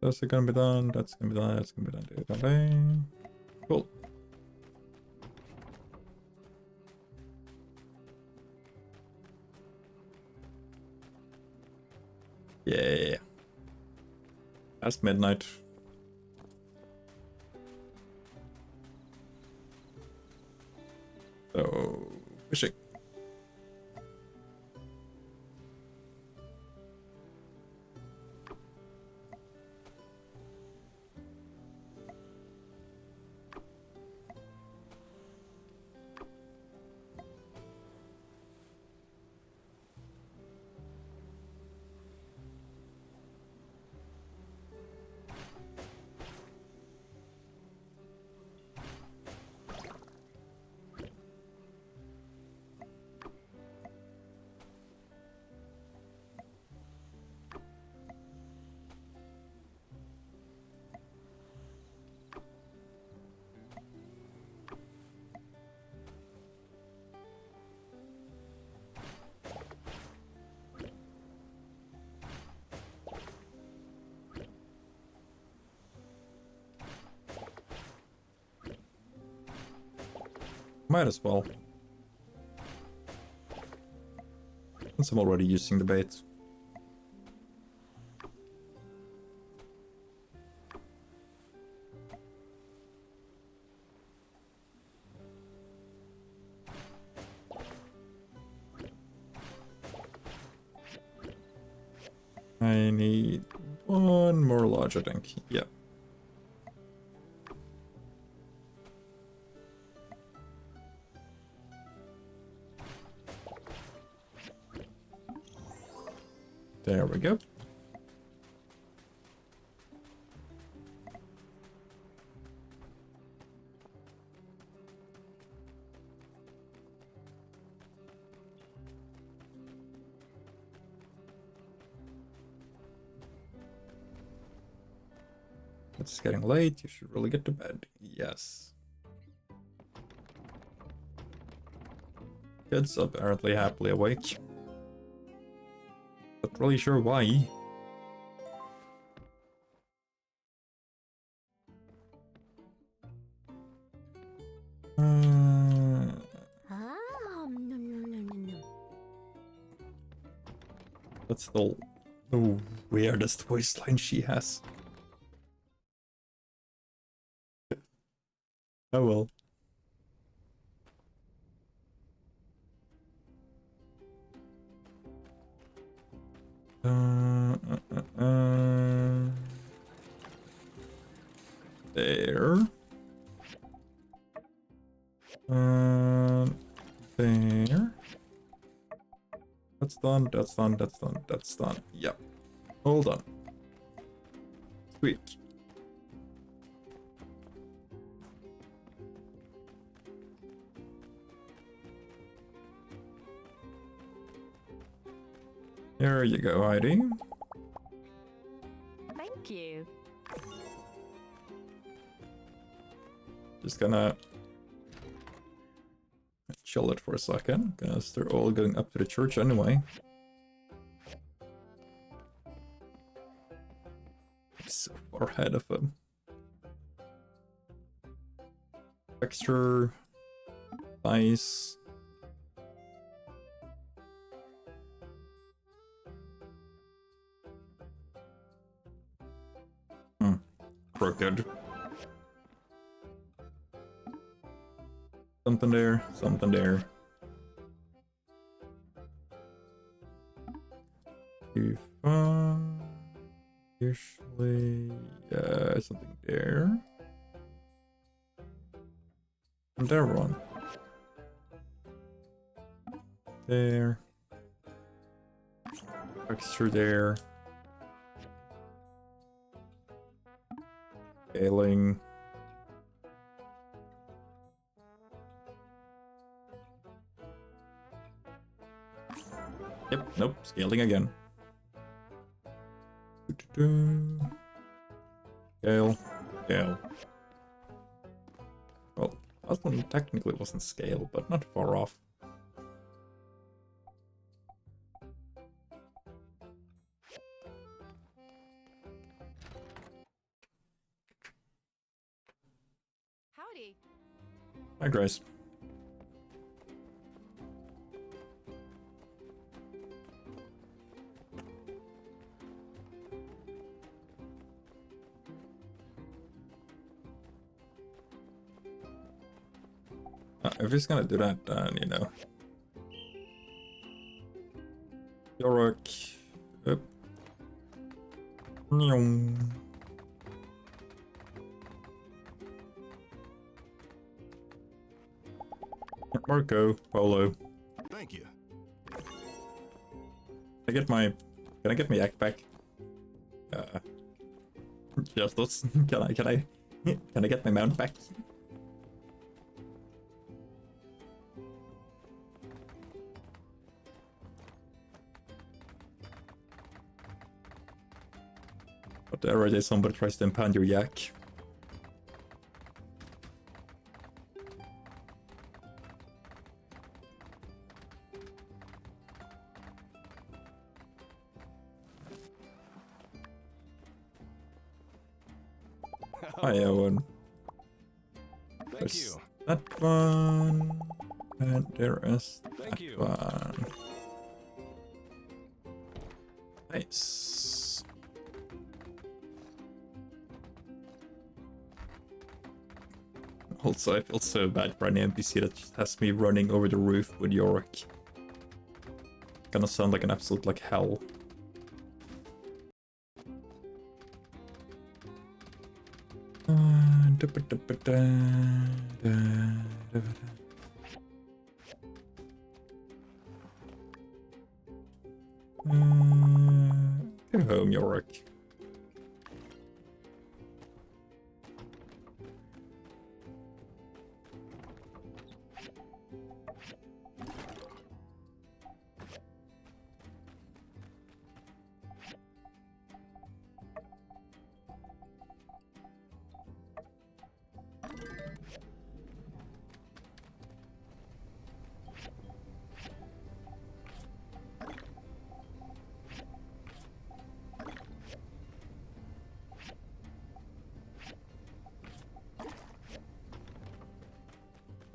That's gonna be done, that's gonna be done, that's gonna be done. Cool. Yeah. That's midnight. So, fishing. Might as well. Since I'm already using the bait. I need one more lodge, I think. Yeah. There we go. It's getting late, you should really get to bed. Yes. Kids apparently happily awake. Not really sure why. That's the weirdest waistline she has. Oh well. There. There. That's done, that's done, that's done, that's done. Yep. All done. Sweet. There you go, Heidi. Thank you. Just gonna chill it for a second, because they're all going up to the church anyway. So far ahead of them. Texture. Nice. Crooked. Something there, something there. Too far. Usually, something there. And there one. There. Texture there. Scaling. Yep, nope, scaling again. Scale, scale. Well, that one technically wasn't scale, but not far off. Howdy. Hi, Grace. If he's gonna do that, then, you know. Yorick. Up. Marco, Polo. Thank you. Can I get my yak back? Yes, that's, can I get my mount back? But every day somebody tries to impound your yak. Hi, Owen. Thank you. That one. And there is Thank that you. one. Nice. Also, I feel so bad for an NPC that just has me running over the roof with Yorick. Gonna sound like an absolute like hell. Go home, Yorick.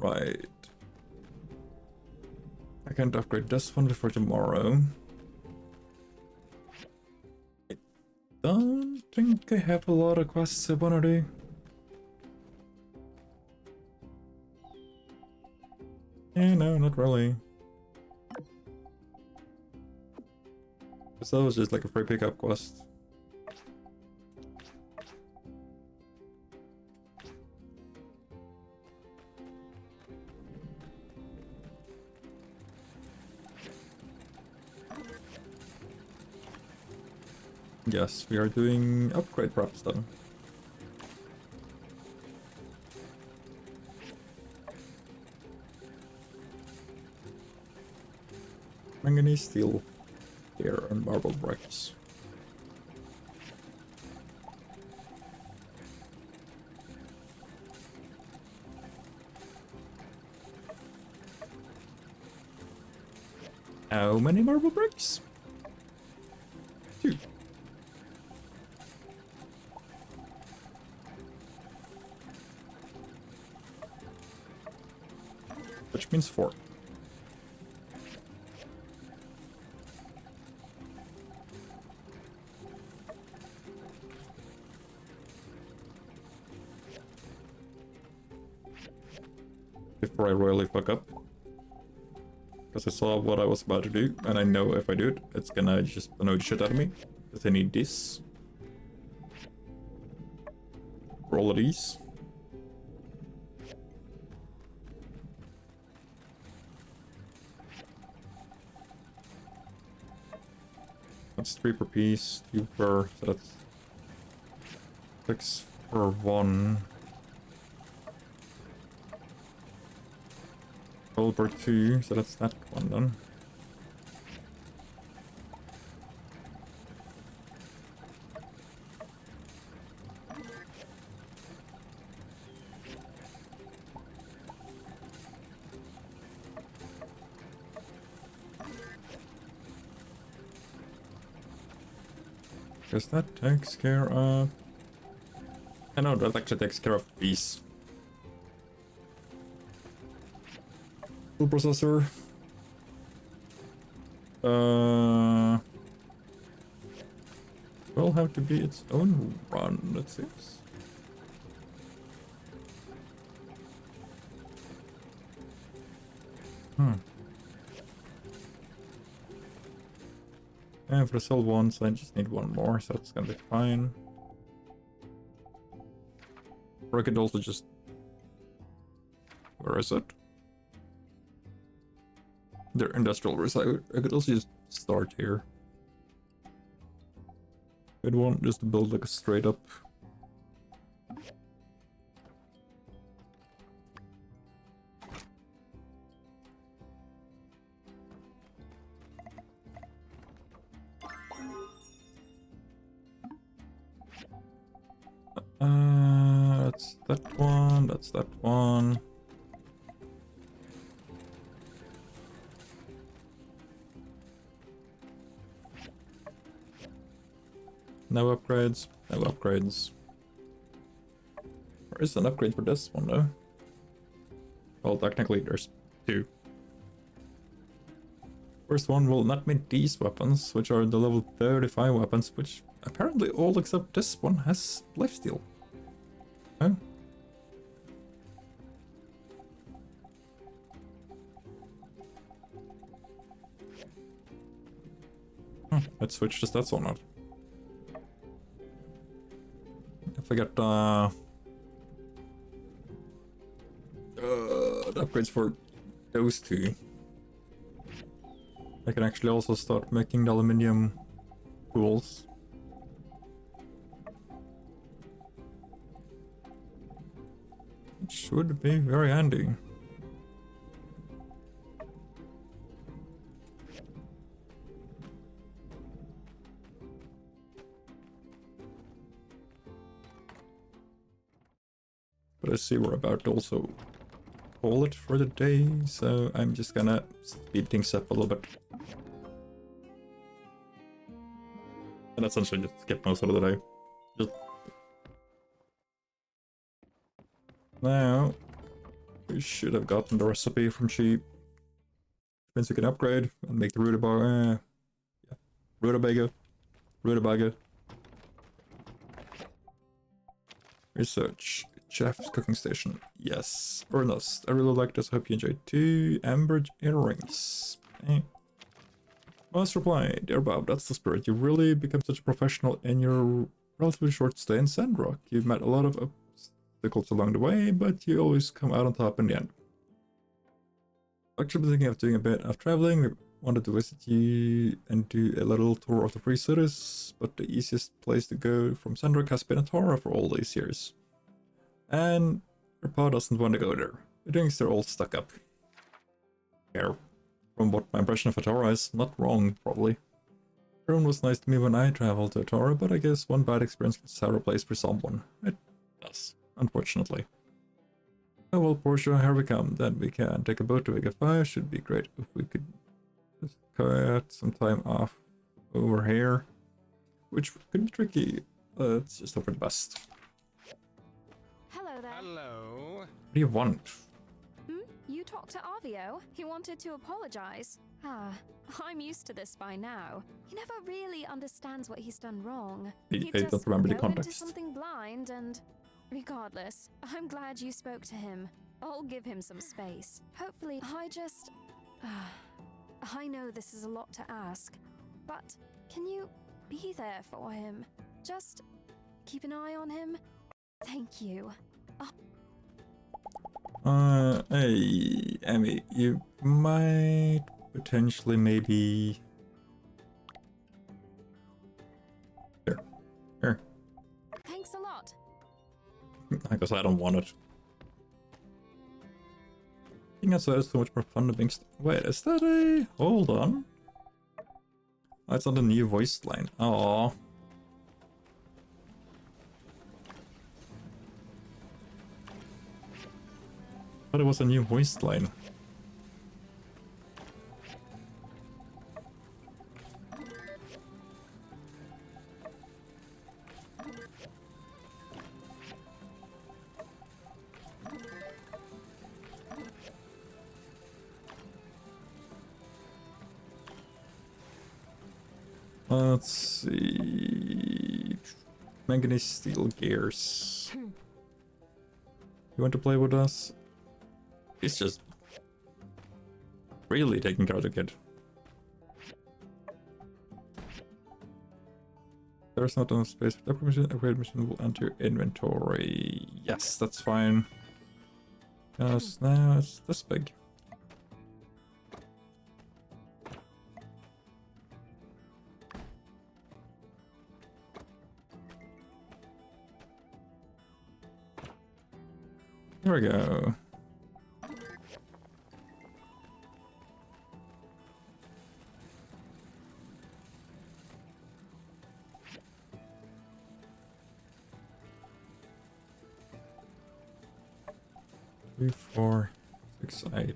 Right. I can't upgrade this one before tomorrow. I don't think I have a lot of quests I wanna do. Yeah, no, not really. That was just like a free pickup quest. Yes, we are doing upgrade preps then. Manganese steel here and marble bricks. How many marble bricks? 2. Which means 4. Before I royally fuck up. Because I saw what I was about to do, and I know if I do it, it's gonna just annoy the shit out of me. Because I need this. Roll of these. That's 3 per piece, 2 per, so that's 6 per 1. Roll per 2, so that's that one done. Guess that takes care of... I know, that actually takes care of these. Full processor. Will have to be its own run, it seems. And for the cell ones, I just need 1 more, so that's gonna be fine. Or I could also just... Where is it? Their industrial recycle. I could also just start here. I'd want just to build like a straight up. That's that one, that's that one. No upgrades, no upgrades. There is an upgrade for this one though. Well, technically there's 2. First one will not make these weapons, which are the level 35 weapons, which apparently all except this one has lifesteal. Oh. Let's switch to stats or not. If I get The upgrades for those two. I can actually also start making the aluminium tools. It should be very handy. But I see we're about to also call it for the day, so I'm just gonna speed things up a little bit. And essentially just skip most of the day. Just... Now, we should have gotten the recipe from Sheep. Means we can upgrade and make the rutabaga. Yeah. Rutabaga. Research. Chef's cooking station. Yes. Ernest. I really like this. I hope you enjoyed too. Amber earrings. Eh. Must reply. Dear Bob, that's the spirit. You really become such a professional in your relatively short stay in Sandrock. You've met a lot of obstacles along the way, but you always come out on top in the end. Actually, been thinking of doing a bit of traveling. We wanted to visit you and do a little tour of the three cities, but the easiest place to go from Sandrock has been Atara for all these years. And your pa doesn't want to go there. He thinks they're all stuck up. Here. From what my impression of Atara is, not wrong, probably. Everyone was nice to me when I traveled to Atara, but I guess one bad experience can sour a place for someone. It does, unfortunately. Oh well, Portia, here we come. Then we can take a boat to Vega 5. Should be great if we could just cut some time off over here. Which could be tricky. Let's just hope for the best. Hello there. Hello. What do you want? You talked to Avio. He wanted to apologize. I'm used to this by now. He never really understands what he's done wrong. I just don't remember the go into context. something blind and... Regardless, I'm glad you spoke to him. I'll give him some space. Hopefully, I know this is a lot to ask, but can you be there for him? Just keep an eye on him? Thank you. Hey, Emmy, you might potentially maybe... Here. Thanks a lot. I guess I don't want it. I think that's so much more fun than being... Wait, is that a... Hold on. Oh, it's on the new voice line. Aww. I thought it was a new voice line. Let's see... Manganese steel gears. You want to play with us? He's just really taking care of the kid. There's not enough space for the upgrade machine will enter inventory. Yes, that's fine. Because now it's this big. There we go. Three, 4, 6, 8.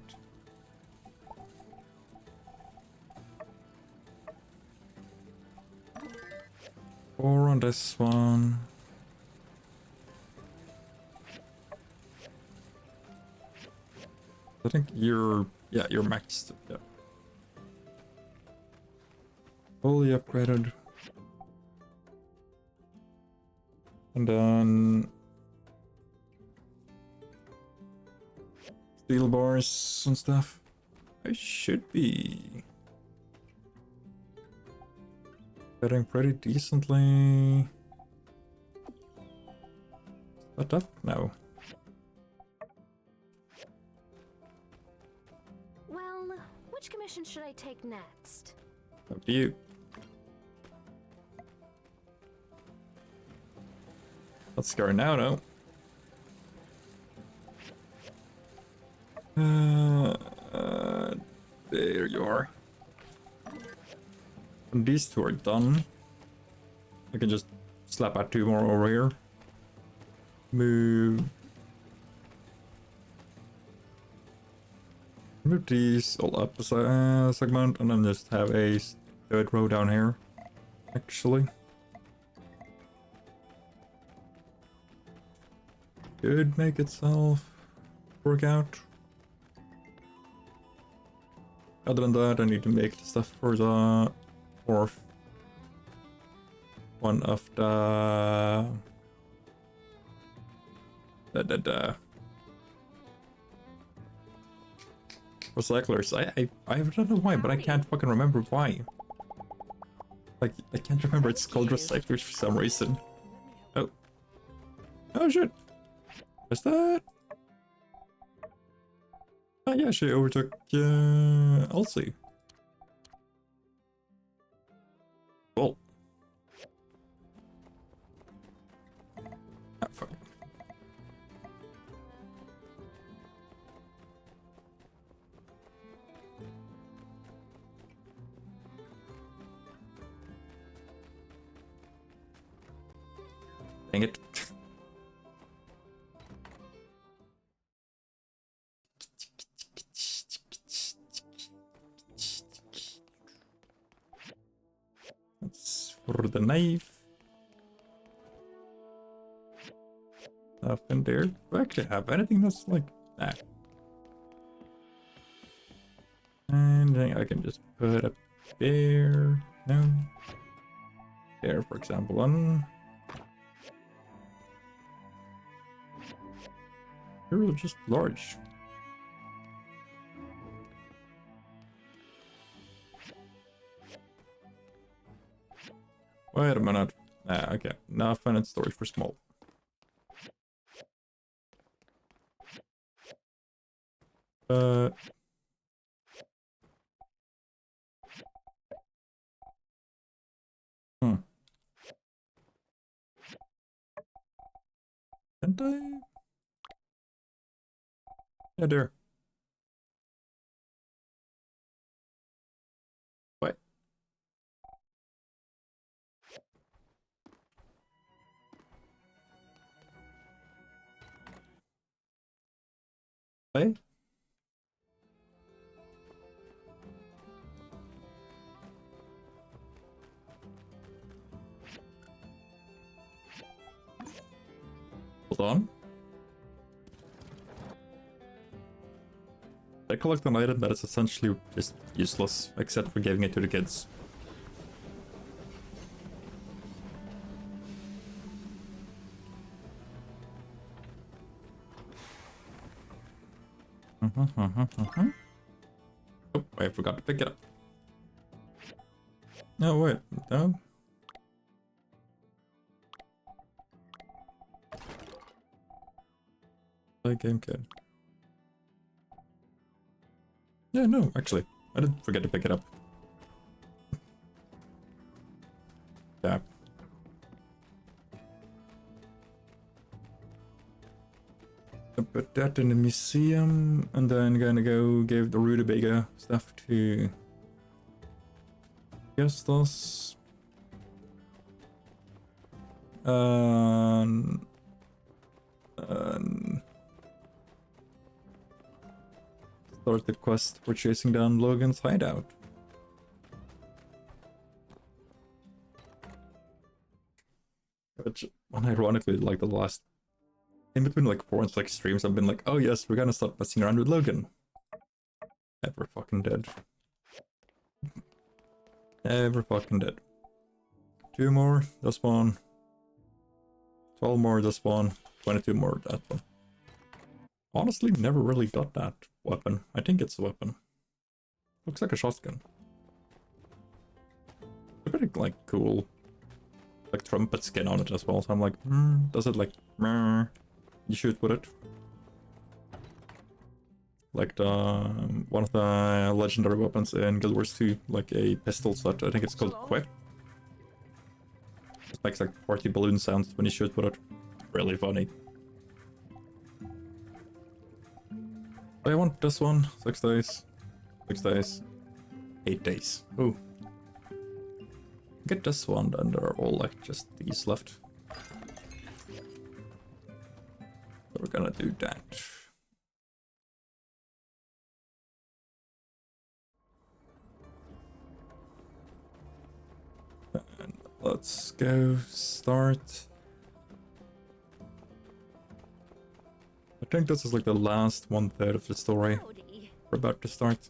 Four on this one. I think you're maxed. Yeah. Fully upgraded. And then steel bars and stuff. I should be getting pretty decently set up now. which commission should I take next? Up to you. Let's go now, though. There you are. When these two are done, I can just slap out 2 more over here. Move these all up a segment, and then just have a 3rd row down here. Actually, could make itself work out. Other than that, I need to make the stuff for the 4th one of the recyclers. I don't know why, but I can't fucking remember why. Like, I can't remember it's called recyclers for some reason. Oh. Oh shit. What's that? Oh yeah, she overtook Elsie. Cool. Ah, fuck. Dang it. That's for the knife. Stuff in there. Do I actually have anything that's like that? And then I can just put up there. No. There, for example, on. They're just large. Wait a minute. Ah, okay. Now finite storage for small. Can't I? Yeah, there. What? Hey? Hold on. I collect an item that is essentially just useless, except for giving it to the kids. Oh, I forgot to pick it up. No, wait, no. Play game kid. Yeah, no, actually, I didn't forget to pick it up. Yeah. I'll put that in the museum, and then gonna go give the rutabaga stuff to Gestos. Start the quest for chasing down Logan's hideout. Which, ironically, like the last, in between like 4 and 6 streams, I've been like, oh yes, we're gonna start messing around with Logan. Never fucking did. Never fucking did. 2 more, this one. 12 more, this one. 22 more, that one. Honestly, never really got that weapon. I think it's a weapon. Looks like a shotgun. It's pretty, like, cool. Like, trumpet skin on it as well, so I'm like, does it, like, you shoot with it? like the one of the legendary weapons in Guild Wars 2, like a pistol set. I think it's called Quip. It makes like party balloon sounds when you shoot with it. Really funny. I want this one. 6 days. 6 days. 8 days. Ooh. Get this one, then they're all like just these left. So we're gonna do that. And let's go start. I think this is like the last 1/3 of the story we're about to start.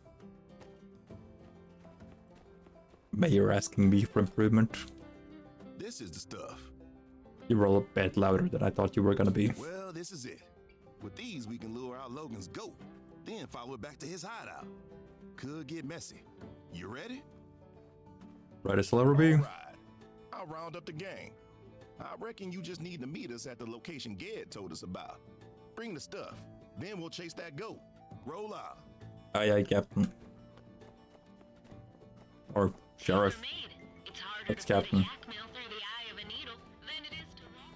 Mayor asking me for improvement. This is the stuff. You were a bit louder than I thought you were gonna be. Well, this is it. With these, we can lure out Logan's goat, then follow it back to his hideout. Could get messy. You ready? Right as I'll ever be. All right. I'll round up the gang. I reckon you just need to meet us at the location Ged told us about. Bring the stuff, then we'll chase that goat. Roll out. Aye, aye, Captain. Or Sheriff. It's harder That's to put a Captain. yak mill through the eye of a needle than it is to walk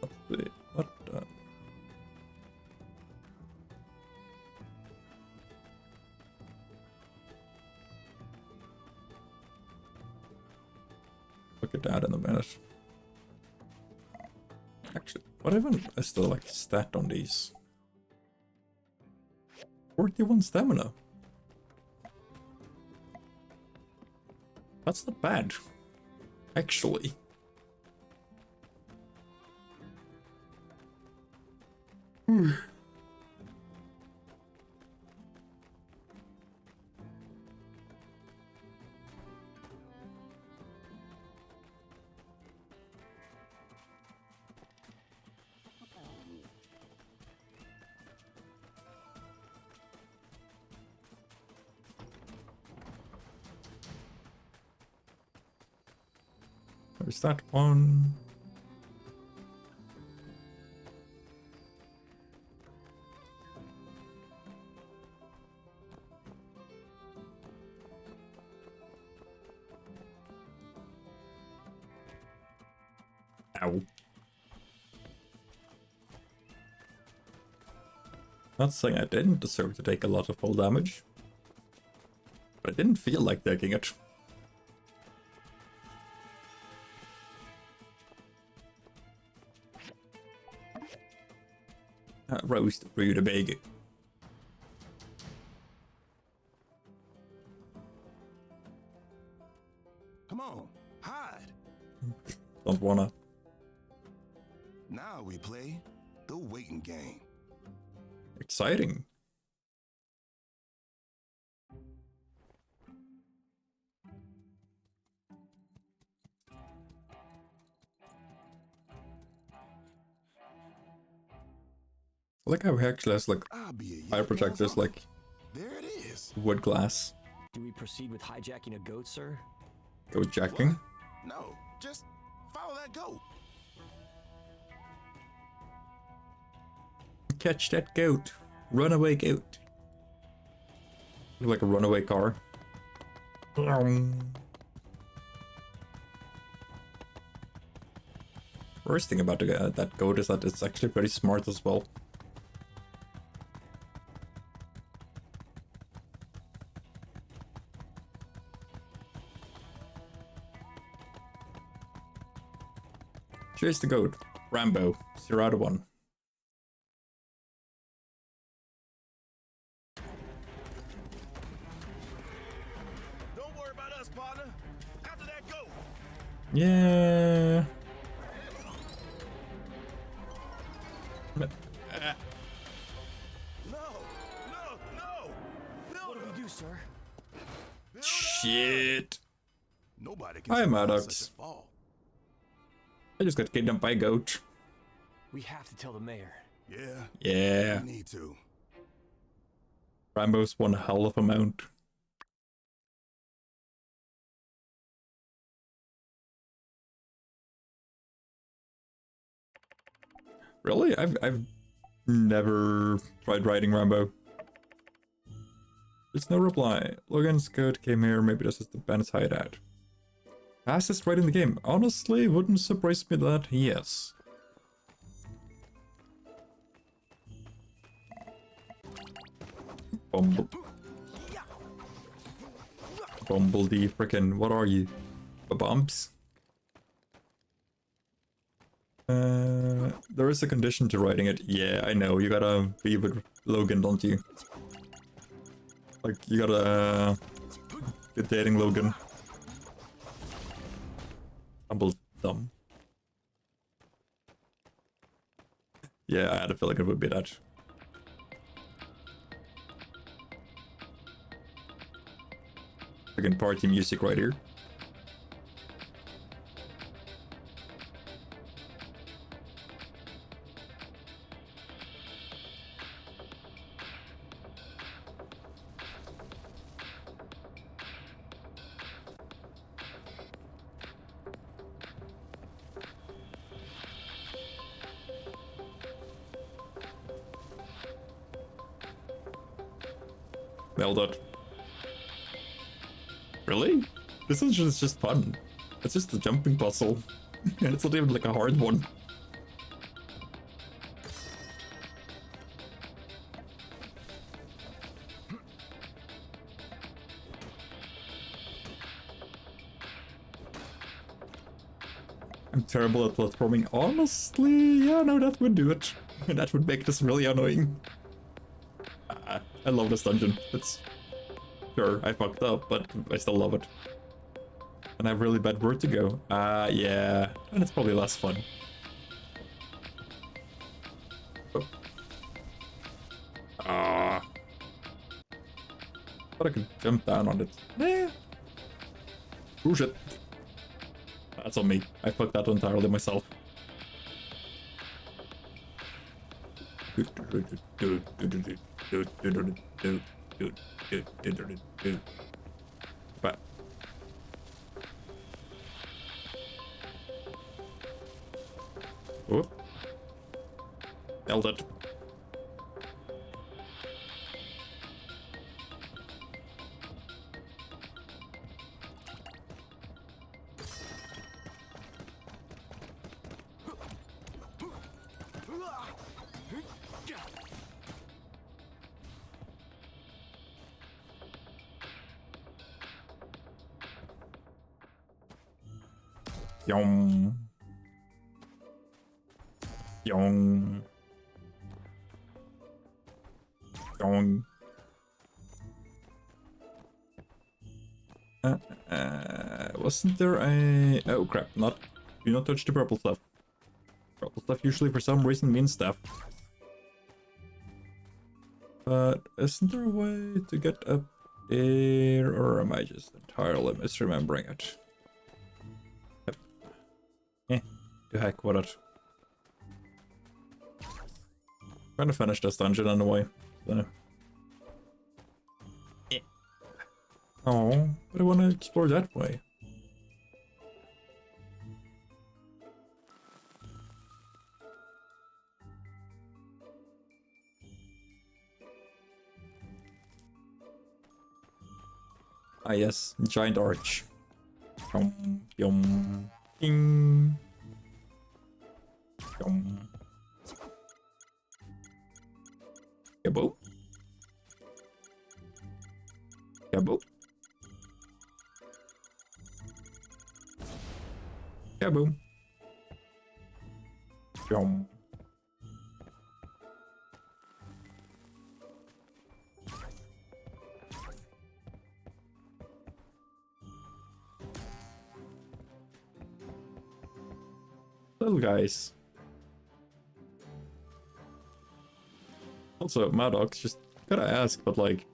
it. Let's see. What the... Look at that in a minute. Actually, what even is the like stat on these? 41 stamina. That's not bad. Actually. There's that one. Ow. Not saying I didn't deserve to take a lot of fall damage, but I didn't feel like taking it. Roast rutabaga. Come on, hide. Don't wanna. Now we play the waiting game. Exciting. I like how he actually has like I'll be a fire protectors like There it is. wood glass. Do we proceed with hijacking a goat, sir? Go jacking. No, just follow that goat. Catch that goat. Runaway goat. Look like a runaway car. Worst thing about that goat is that it's actually pretty smart as well. Chase the goat. Rambo. 0 out of 1. Don't worry about us, partner. After that goat. Yeah. No, no, no. What do we do, sir? Shit. Nobody can Hi, survive Maddox. such a fall. I just got kidnapped by a goat. We have to tell the mayor. Yeah. Yeah. We need to. Rambo's one hell of a mount. Really? I've never tried writing Rambo. There's no reply. Logan's code came here. Maybe this is the band's hideout. Fastest writing the game. Honestly, wouldn't surprise me that yes. Bumblebee, frickin', what are you? Bumps? There is a condition to writing it. Yeah, I know. You gotta be with Logan, don't you? Like, you gotta get dating Logan. Humble dumb. Yeah, I had a feeling it would be that. Freaking party music right here. Nailed it. Really? This is just fun. It's just a jumping puzzle. And it's not even like a hard one. I'm terrible at platforming. Honestly, yeah, no, that would do it. That would make this really annoying. I love this dungeon. It's... Sure, I fucked up, but I still love it. And I have really bad vertigo. Yeah. And it's probably less fun. Oh. Thought I could jump down on it. Eh. Oh shit. That's on me. I fucked that entirely myself. But oh, nailed it. Yong. Yong. Yong. Wasn't there a... Oh crap, not... Do not touch the purple stuff. Purple stuff usually for some reason means stuff. But isn't there a way to get up there? Or am I just entirely misremembering it? To heck with it. Trying to finish this dungeon anyway. So. Yeah. Oh, but I want to explore that way. Ah yes, giant arch. Yum, yum, ding. Yum. Kaboom. Kaboom. Kaboom. Yum. Little guys. Also, Maddox, just gotta ask, but like...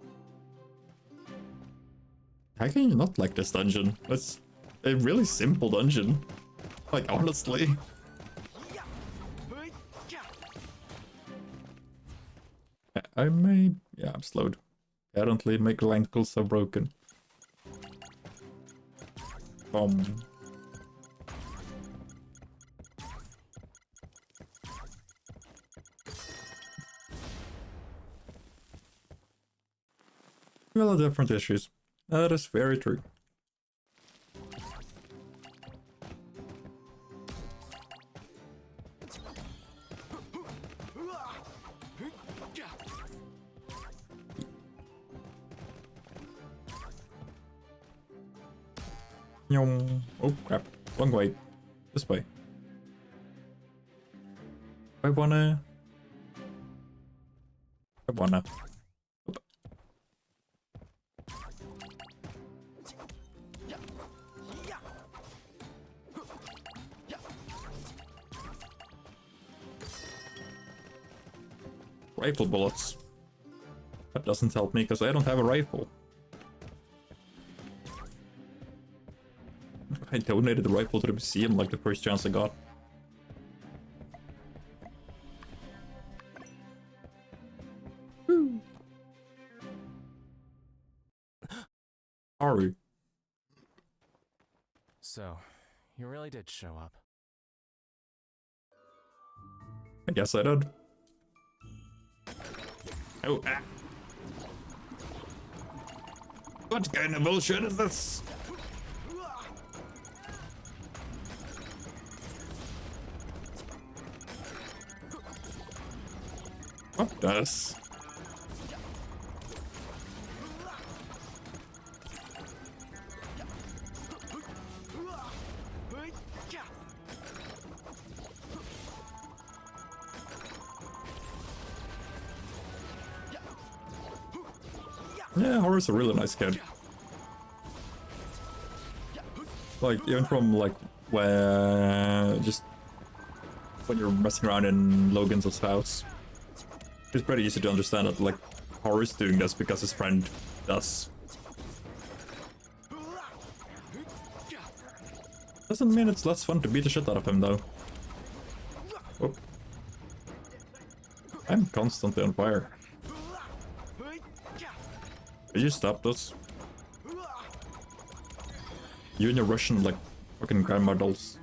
How can you not like this dungeon? It's a really simple dungeon. Like, honestly. I may... Yeah, I'm slowed. Apparently, my ankles are broken. Well, different issues. That is very true. Yum. Oh crap. Wrong way. This way. I wanna. Oop. Rifle bullets. That doesn't help me because I don't have a rifle. I donated the rifle to the museum like the first chance I got. Woo. Haru. So, you really did show up. I guess I did. Oh, ah. What kind of bullshit is this? What does? Yeah, Horace a really nice kid. Like, even from, like, where... just... when you're messing around in Logan's house. It's pretty easy to understand that, like, Horace doing this because his friend does. Doesn't mean it's less fun to beat the shit out of him, though. Oh. I'm constantly on fire. Could you stop this? You and your Russian, like, fucking grandma dolls.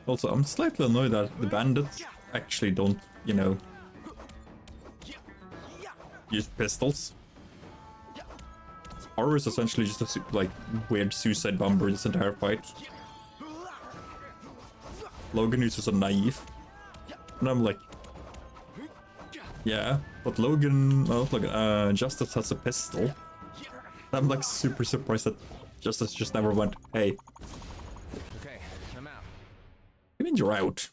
Also, I'm slightly annoyed that the bandits actually don't, you know, use pistols. Horror is essentially just a, like, weird suicide bomber this entire fight. Logan uses a knife. And I'm like, yeah, but Logan, oh, look, Justice has a pistol. I'm like super surprised that Justice just never went, hey. Okay, I'm out. You mean you're out?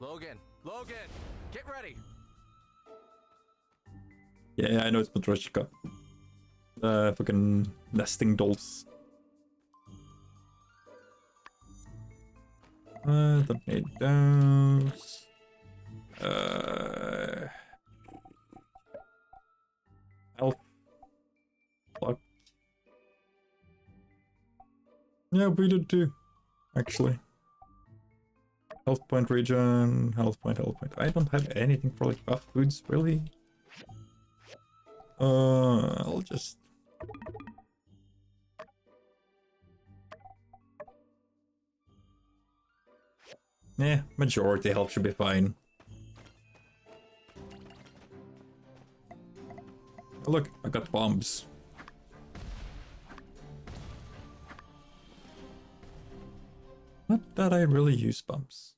Logan, get ready. Yeah, I know it's Matryoshka. Fucking nesting dolls. Don't need those. Health. Fuck. Yeah, we did too, actually. Health point region, health point. I don't have anything for like buff foods, really. I'll just... yeah, majority health should be fine. Oh, look, I got bombs. Not that I really use bombs.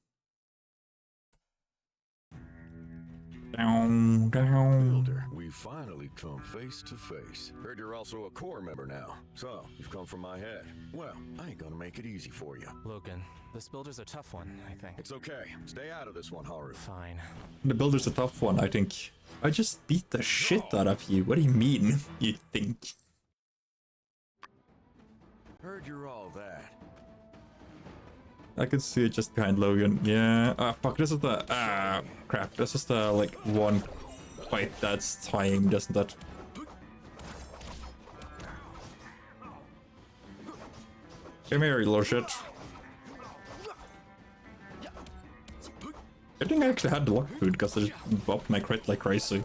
Down. Builder, we finally come face to face. Heard you're also a core member now. So, you've come from my head. Well, I ain't gonna make it easy for you. Logan, this builder's a tough one, I think. It's okay. Stay out of this one, Haru. Fine. The builder's a tough one, I think. I just beat the shit out of you. What do you mean, you think? Heard you're all that. I can see it just behind Logan. Yeah. Ah, fuck. This is the... ah, crap. This is the, like, one fight that's timed, isn't it? Come here, you little shit. I think I actually had the luck food because I just bopped my crit like crazy.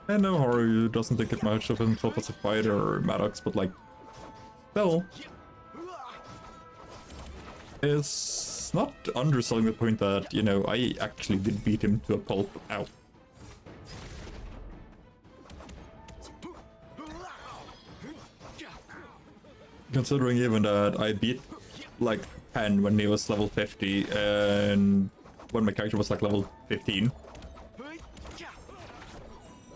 I know Haru doesn't think it much of himself as a fighter or Maddox, but like, well, it's not underselling the point that, you know, I actually did beat him to a pulp. Ow. Considering even that I beat like Pen when he was level 50 and when my character was like level 15.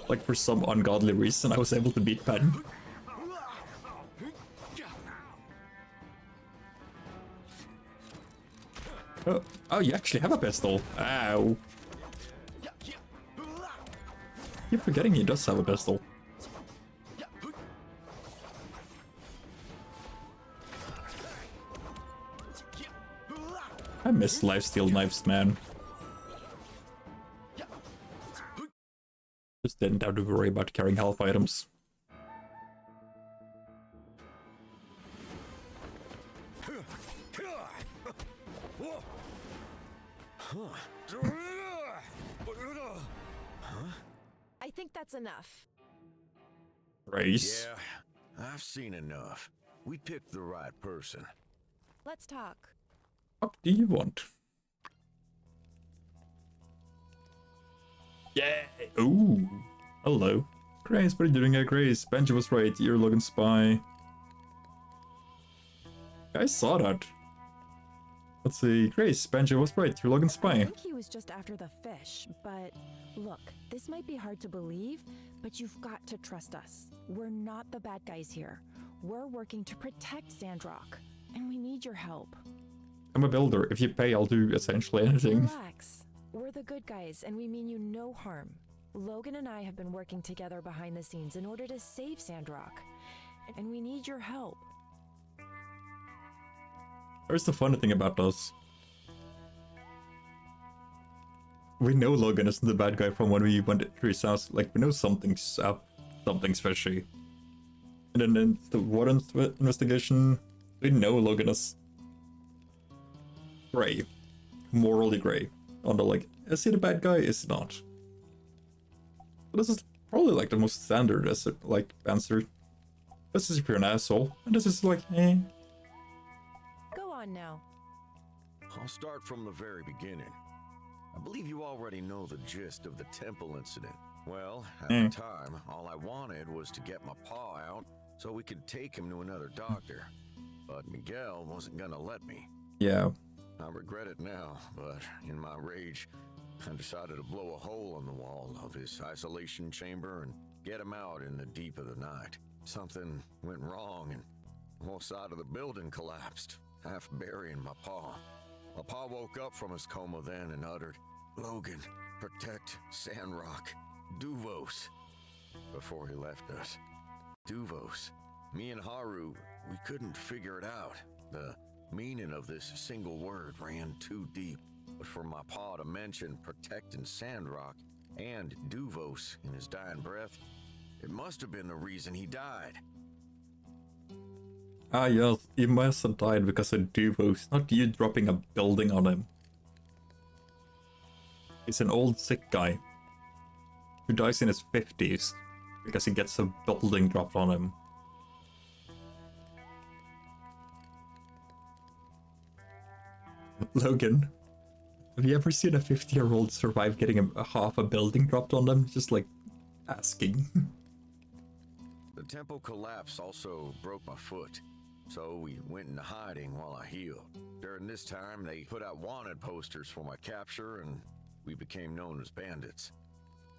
Like for some ungodly reason I was able to beat Pen. Oh, you actually have a pistol. Ow. Keep forgetting he does have a pistol. I miss lifesteal knives, man. Just didn't have to worry about carrying health items. I think that's enough. Race. Yeah, I've seen enough. We picked the right person. Let's talk. What do you want? Yeah. Ooh. Hello. Grace, what are you doing here, Grace? Benji was right. You're Logan Spy. I saw that. Let's see. Grace, Benji was right. You're Logan Spy. I think he was just after the fish, but look, this might be hard to believe, but you've got to trust us. We're not the bad guys here. We're working to protect Sandrock, and we need your help. I'm a builder. If you pay, I'll do essentially anything. Relax. We're the good guys, and we mean you no harm. Logan and I have been working together behind the scenes in order to save Sandrock, and we need your help. Here's the funny thing about us. We know Logan isn't the bad guy from when we went to his house. Like, we know something's up, something's fishy. And then in the water investigation, we know Logan is gray. Morally gray. On the like, is he the bad guy? Is he not? But this is probably like the most standard like answer. This is if you're an asshole. And this is like, eh. Go on now. I'll start from the very beginning. I believe you already know the gist of the temple incident. Well, at the time, all I wanted was to get my paw out so we could take him to another doctor. But Miguel wasn't gonna let me. Yeah. I regret it now, but in my rage, I decided to blow a hole in the wall of his isolation chamber and get him out in the deep of the night. Something went wrong and the whole side of the building collapsed, half burying my paw. My paw woke up from his coma then and uttered, "Logan, protect Sandrock, Duvos," before he left us. Duvos. Me and Haru, we couldn't figure it out. The meaning of this single word ran too deep. But for my paw to mention protecting Sandrock and Duvos in his dying breath, it must have been the reason he died. Ah yes, he must have died because of Duvos, not you dropping a building on him. He's an old sick guy who dies in his 50s because he gets a building dropped on him. Logan, have you ever seen a 50-year-old survive getting a half a building dropped on them? Just like asking. The temple collapse also broke my foot, so we went into hiding while I healed. During this time, they put out wanted posters for my capture, and we became known as bandits.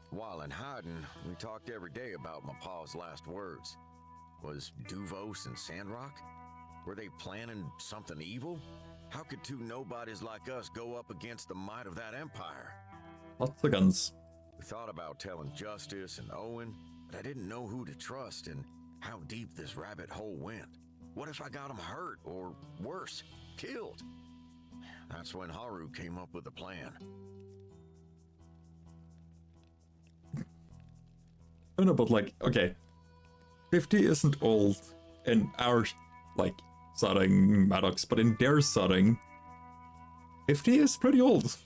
While in hiding, we talked every day about my pa's last words. Was Duvos and Sandrock? Were they planning something evil? How could two nobodies like us go up against the might of that empire? Lots of guns. We thought about telling Justice and Owen, but I didn't know who to trust and how deep this rabbit hole went. What if I got him hurt, or worse, killed? That's when Haru came up with a plan. I know, but like, okay. 50 isn't old in our, like, setting, Maddox, but in their setting, 50 is pretty old.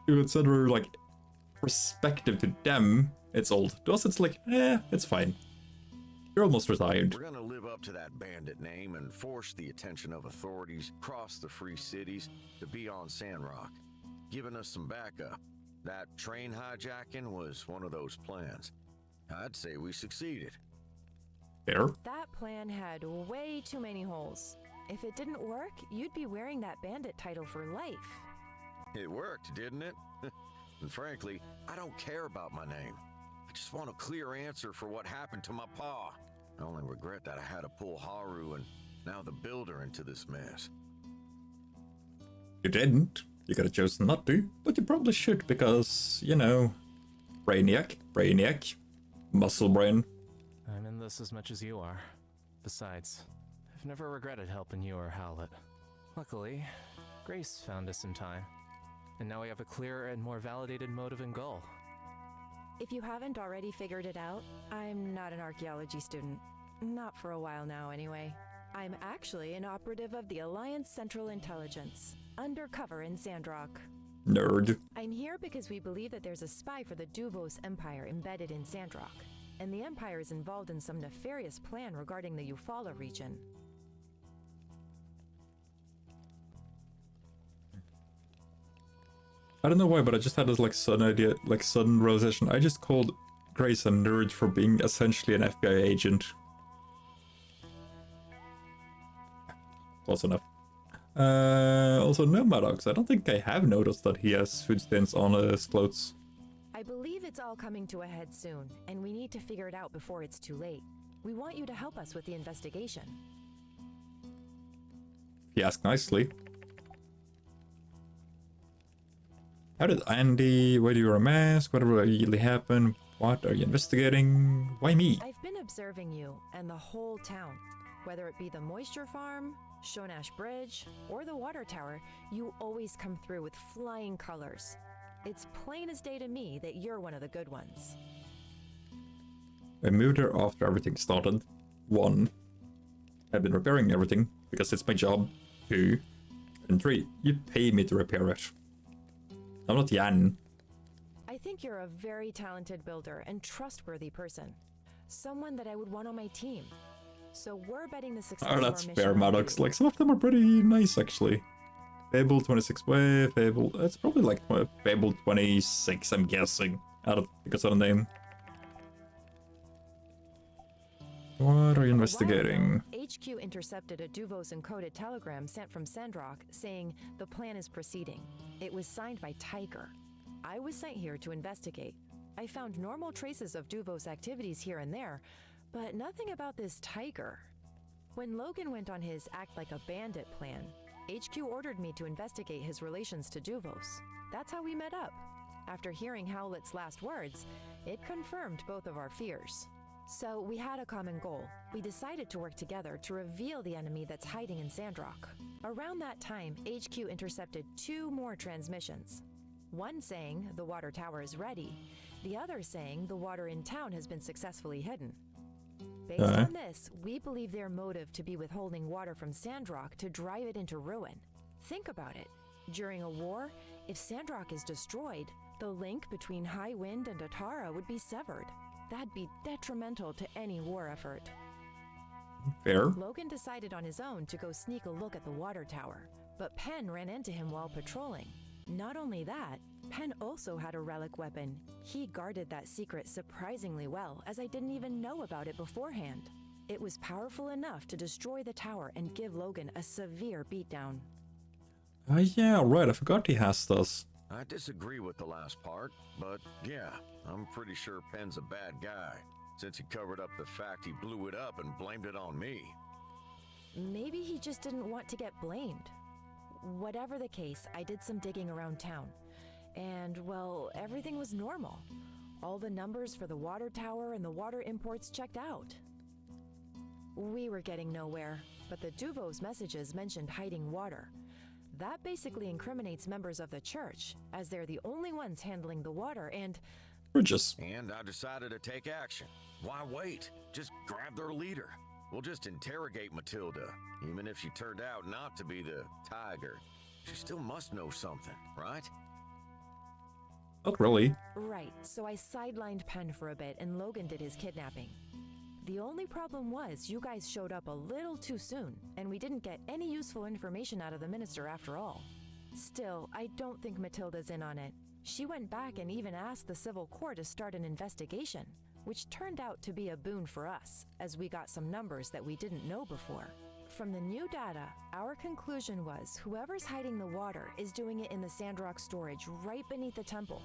You would consider, like, perspective to them, it's old. To us, it's like, it's fine. You're almost retired. We're gonna live up to that bandit name and force the attention of authorities across the free cities to be on Sandrock, giving us some backup. That train hijacking was one of those plans. I'd say we succeeded. Fair. That plan had way too many holes. If it didn't work, you'd be wearing that bandit title for life. It worked, didn't it? And frankly, I don't care about my name. I just want a clear answer for what happened to my pa. I only regret that I had to pull Haru and now the Builder into this mess. You didn't. You could have chosen not to, but you probably should because, you know, brainiac, muscle brain. I'm in this as much as you are. Besides, I've never regretted helping you or Howlett. Luckily, Grace found us in time. And now we have a clearer and more validated motive and goal. If you haven't already figured it out, I'm not an archaeology student. Not for a while now, anyway. I'm actually an operative of the Alliance Central Intelligence, undercover in Sandrock. Nerd. I'm here because we believe that there's a spy for the Duvos Empire embedded in Sandrock, and the Empire is involved in some nefarious plan regarding the Eufaula region. I don't know why, but I just had this like sudden idea, like sudden realization. I just called Grace a nerd for being essentially an FBI agent. Close enough. Also, no, Maddox. I don't think I have noticed that he has food stains on his clothes. I believe it's all coming to a head soon, and we need to figure it out before it's too late. We want you to help us with the investigation. He asked nicely. How did Andy? Why do you wear a mask? What really happened? What are you investigating? Why me? I've been observing you and the whole town. Whether it be the moisture farm, Shonash Bridge, or the water tower, you always come through with flying colors. It's plain as day to me that you're one of the good ones. I moved here after everything started. 1. I've been repairing everything because it's my job. 2. And 3. You pay me to repair it. I'm not Jan. I think you're a very talented builder and trustworthy person. Someone that I would want on my team. So we're betting the success of our That's mission fair, on Maddox. you. Like, some of them are pretty nice, actually. Fable 26 way, Fable... It's probably like Fable 26, I'm guessing. Because of the name. What are you investigating? HQ intercepted a Duvos encoded telegram sent from Sandrock saying the plan is proceeding. It was signed by Tiger. I was sent here to investigate. I found normal traces of Duvos activities here and there, but nothing about this Tiger. When Logan went on his act like a bandit plan, HQ ordered me to investigate his relations to Duvos. That's how we met up. After hearing Howlett's last words, it confirmed both of our fears. So we had a common goal. We decided to work together to reveal the enemy that's hiding in Sandrock. Around that time, HQ intercepted 2 more transmissions. One saying the water tower is ready, the other saying the water in town has been successfully hidden. Based on this, we believe their motive to be withholding water from Sandrock to drive it into ruin. Think about it. During a war, if Sandrock is destroyed, the link between High Wind and Atara would be severed. That'd be detrimental to any war effort. Fair. Logan decided on his own to go sneak a look at the water tower, but Penn ran into him while patrolling. Not only that, Penn also had a relic weapon. He guarded that secret surprisingly well, as I didn't even know about it beforehand. It was powerful enough to destroy the tower and give Logan a severe beatdown. Yeah, right, I forgot he has this. I disagree with the last part, but yeah, I'm pretty sure Penn's a bad guy, since he covered up the fact he blew it up and blamed it on me. Maybe he just didn't want to get blamed. Whatever the case, I did some digging around town. And, well, everything was normal. All the numbers for the water tower and the water imports checked out. We were getting nowhere, but the Duvos messages mentioned hiding water. That basically incriminates members of the church, as they're the only ones handling the water and... And I decided to take action. Why wait? Just grab their leader. We'll just interrogate Matilda, even if she turned out not to be the Tiger. She still must know something, right? Not really. Right, so I sidelined Penn for a bit and Logan did his kidnapping. The only problem was you guys showed up a little too soon, and we didn't get any useful information out of the minister after all. Still, I don't think Matilda's in on it. She went back and even asked the civil court to start an investigation, which turned out to be a boon for us, as we got some numbers that we didn't know before. From the new data, our conclusion was whoever's hiding the water is doing it in the sandrock storage right beneath the temple.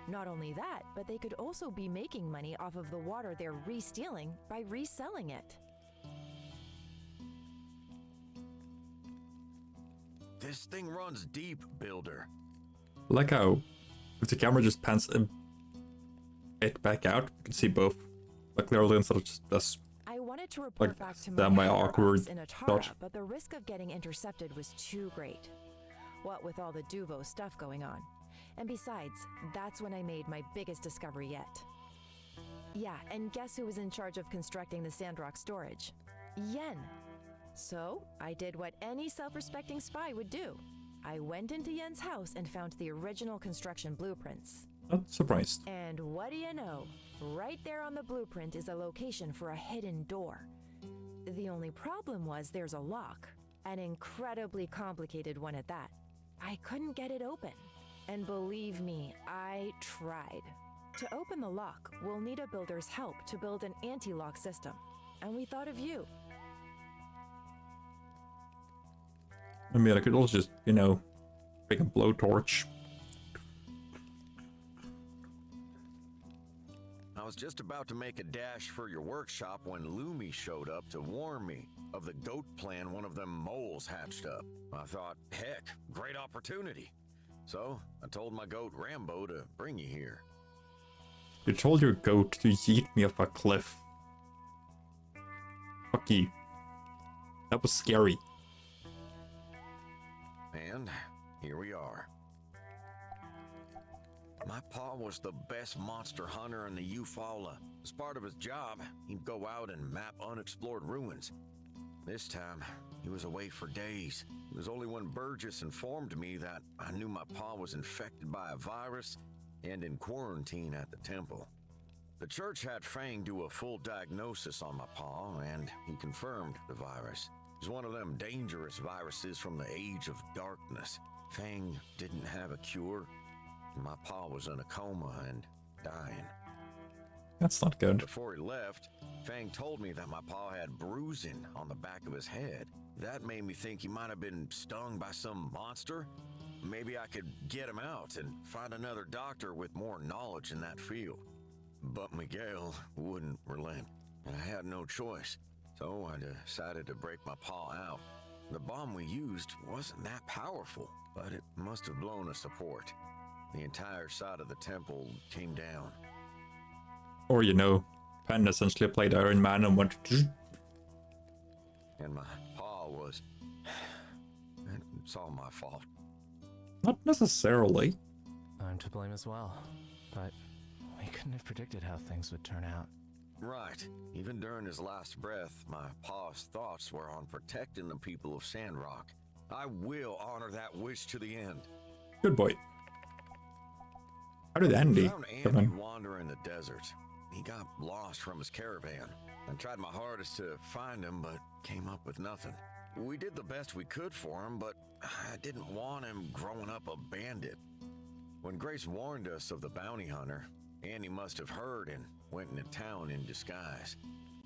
Not only that, but they could also be making money off of the water they're re-stealing by reselling it. This thing runs deep, Builder. Like how if the camera just pans it back out, you can see both. But clearly instead of just this. I wanted to report Like back to that my higher awkward ups in Atara, dodge. but the risk of getting intercepted was too great. What with all the Duvo stuff going on. And besides, that's when I made my biggest discovery yet. Yeah, and guess who was in charge of constructing the sandrock storage? Yen. So, I did what any self-respecting spy would do. I went into Yen's house and found the original construction blueprints. Not surprised. And what do you know? Right there on the blueprint is a location for a hidden door. The only problem was there's a lock, an incredibly complicated one at that. I couldn't get it open. And believe me, I tried. To open the lock, we'll need a builder's help to build an anti-lock system. And we thought of you. I mean, I could also just, you know, make a blowtorch. I was just about to make a dash for your workshop when Lumi showed up to warn me of the goat plan one of them moles hatched up. I thought, heck, great opportunity. So, I told my goat Rambo to bring you here. You told your goat to yeet me off a cliff. Fuck you. That was scary. And here we are. My pa was the best monster hunter in the Eufaula. As part of his job, he'd go out and map unexplored ruins. This time, he was away for days. It was only when Burgess informed me that I knew my pa was infected by a virus and in quarantine at the temple. The church had Fang do a full diagnosis on my pa, and he confirmed the virus. It was one of them dangerous viruses from the Age of Darkness. Fang didn't have a cure. My pa was in a coma and dying. That's not good. Before he left, Fang told me that my pa had bruising on the back of his head. That made me think he might have been stung by some monster. Maybe I could get him out and find another doctor with more knowledge in that field. But Miguel wouldn't relent, and I had no choice. So I decided to break my paw out. The bomb we used wasn't that powerful, but it must have blown a support. The entire side of the temple came down. Or, you know, Penn essentially played Iron Man and went... And my paw was... It's all my fault. Not necessarily. I'm to blame as well, but we couldn't have predicted how things would turn out. Right. Even during his last breath, my paw's thoughts were on protecting the people of Sandrock. I will honor that wish to the end. Good boy. How did Andy? I found Andy wandering the desert. He got lost from his caravan. I tried my hardest to find him, but came up with nothing. We did the best we could for him, but I didn't want him growing up a bandit. When Grace warned us of the bounty hunter, Andy must have heard and went into town in disguise.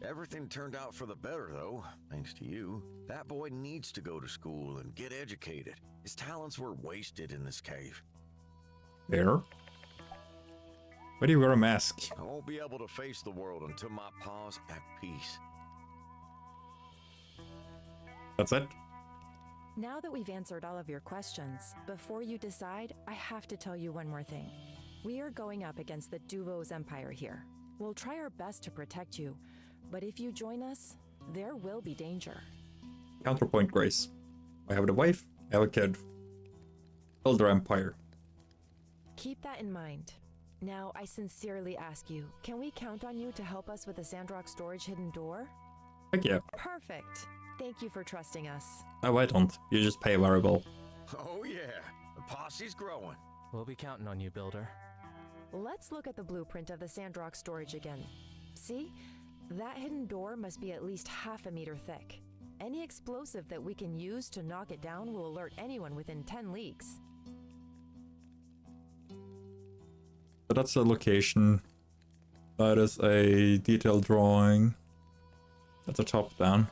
Everything turned out for the better, though, thanks to you. That boy needs to go to school and get educated. His talents were wasted in this cave. There? Why do you wear a mask? I won't be able to face the world until my paw's at peace. That's it? Now that we've answered all of your questions, before you decide, I have to tell you one more thing. We are going up against the Duvo's empire here. We'll try our best to protect you, but if you join us, there will be danger. Counterpoint, Grace. I have a wife, I have a kid. Build their empire. Keep that in mind. Now, I sincerely ask you, can we count on you to help us with the Sandrock storage hidden door? Heck yeah. Perfect. Thank you for trusting us. Oh, I don't. You just pay a variable. Oh yeah, the posse's growing. We'll be counting on you, Builder. Let's look at the blueprint of the sandrock storage again. See? That hidden door must be at least half a meter thick. Any explosive that we can use to knock it down will alert anyone within 10 leagues. So that's the location. That is a detailed drawing. That's a top down.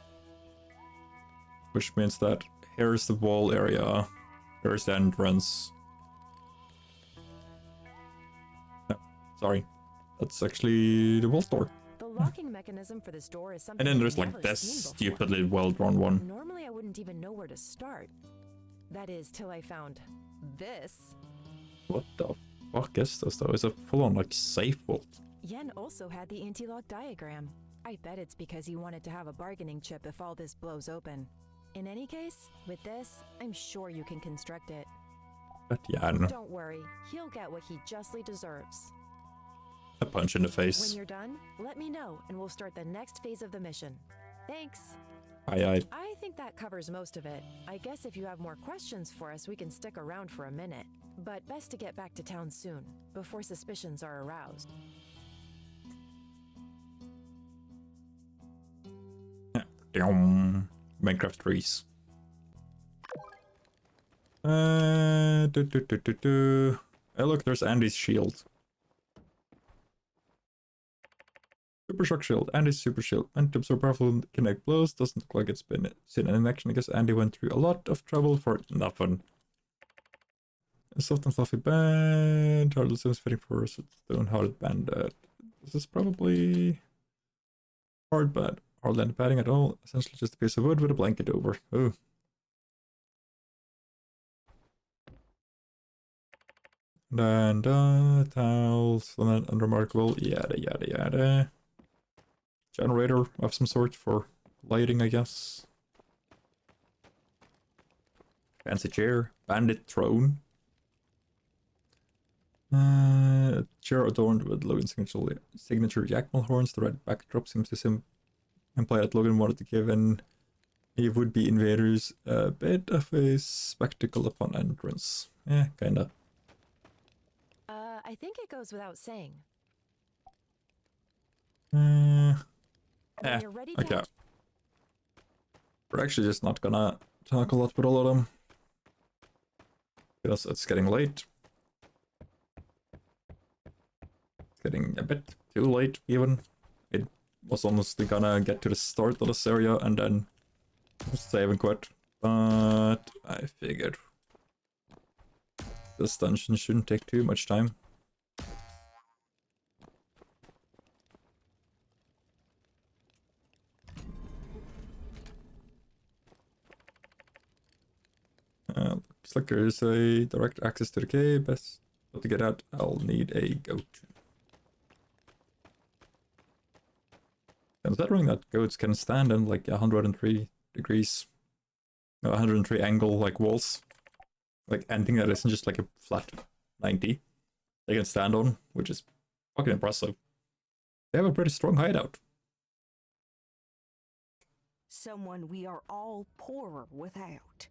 Which means that here's the wall area. Here's the entrance. No, sorry. That's actually the wall door. The locking mechanism for this door is something And then I've there's like never this seen before. stupidly well drawn one. Normally I wouldn't even know where to start. That is, till I found this. What the fuck is this though? Is it full on like safe vault? Yen also had the anti-lock diagram. I bet it's because he wanted to have a bargaining chip if all this blows open. In any case, with this, I'm sure you can construct it. But yeah, I don't know. Don't worry, he'll get what he justly deserves. A punch in the When face. you're done, let me know and we'll start the next phase of the mission. Thanks. Aye aye. I think that covers most of it. I guess if you have more questions for us, we can stick around for a minute. But best to get back to town soon, before suspicions are aroused. Minecraft trees. Oh look, there's Andy's shield. Super shock shield, Andy's super shield. Antidote so powerful and can make blows. Doesn't look like it's been seen in action. I guess Andy went through a lot of trouble for nothing. A soft and fluffy band. Turtle Sims fitting for a stone-hearted bandit. This is probably hard bad. Hardly any padding at all. Essentially just a piece of wood with a blanket over. Oh. And towels, and then unremarkable, yada yada yada. Generator of some sort for lighting, I guess. Fancy chair, bandit throne. Chair adorned with Logan's signature Yakmal horns. The red backdrop seems to imply that Logan wanted to give he would-be invaders a bit of a spectacle upon entrance. Yeah, kinda. I think it goes without saying. You're ready, okay. Cat? We're actually just not gonna talk a lot with all of them. Because it's getting late. It's getting a bit too late, even. It was honestly gonna get to the start of this area and then save and quit. But I figured this dungeon shouldn't take too much time. Looks like there is a direct access to the cave. Best, but to get out, I'll need a goat. Considering that goats can stand in like 103 degrees, 103 angle like walls, like anything that isn't just like a flat 90, they can stand on, which is fucking impressive. They have a pretty strong hideout. Someone we are all poorer without.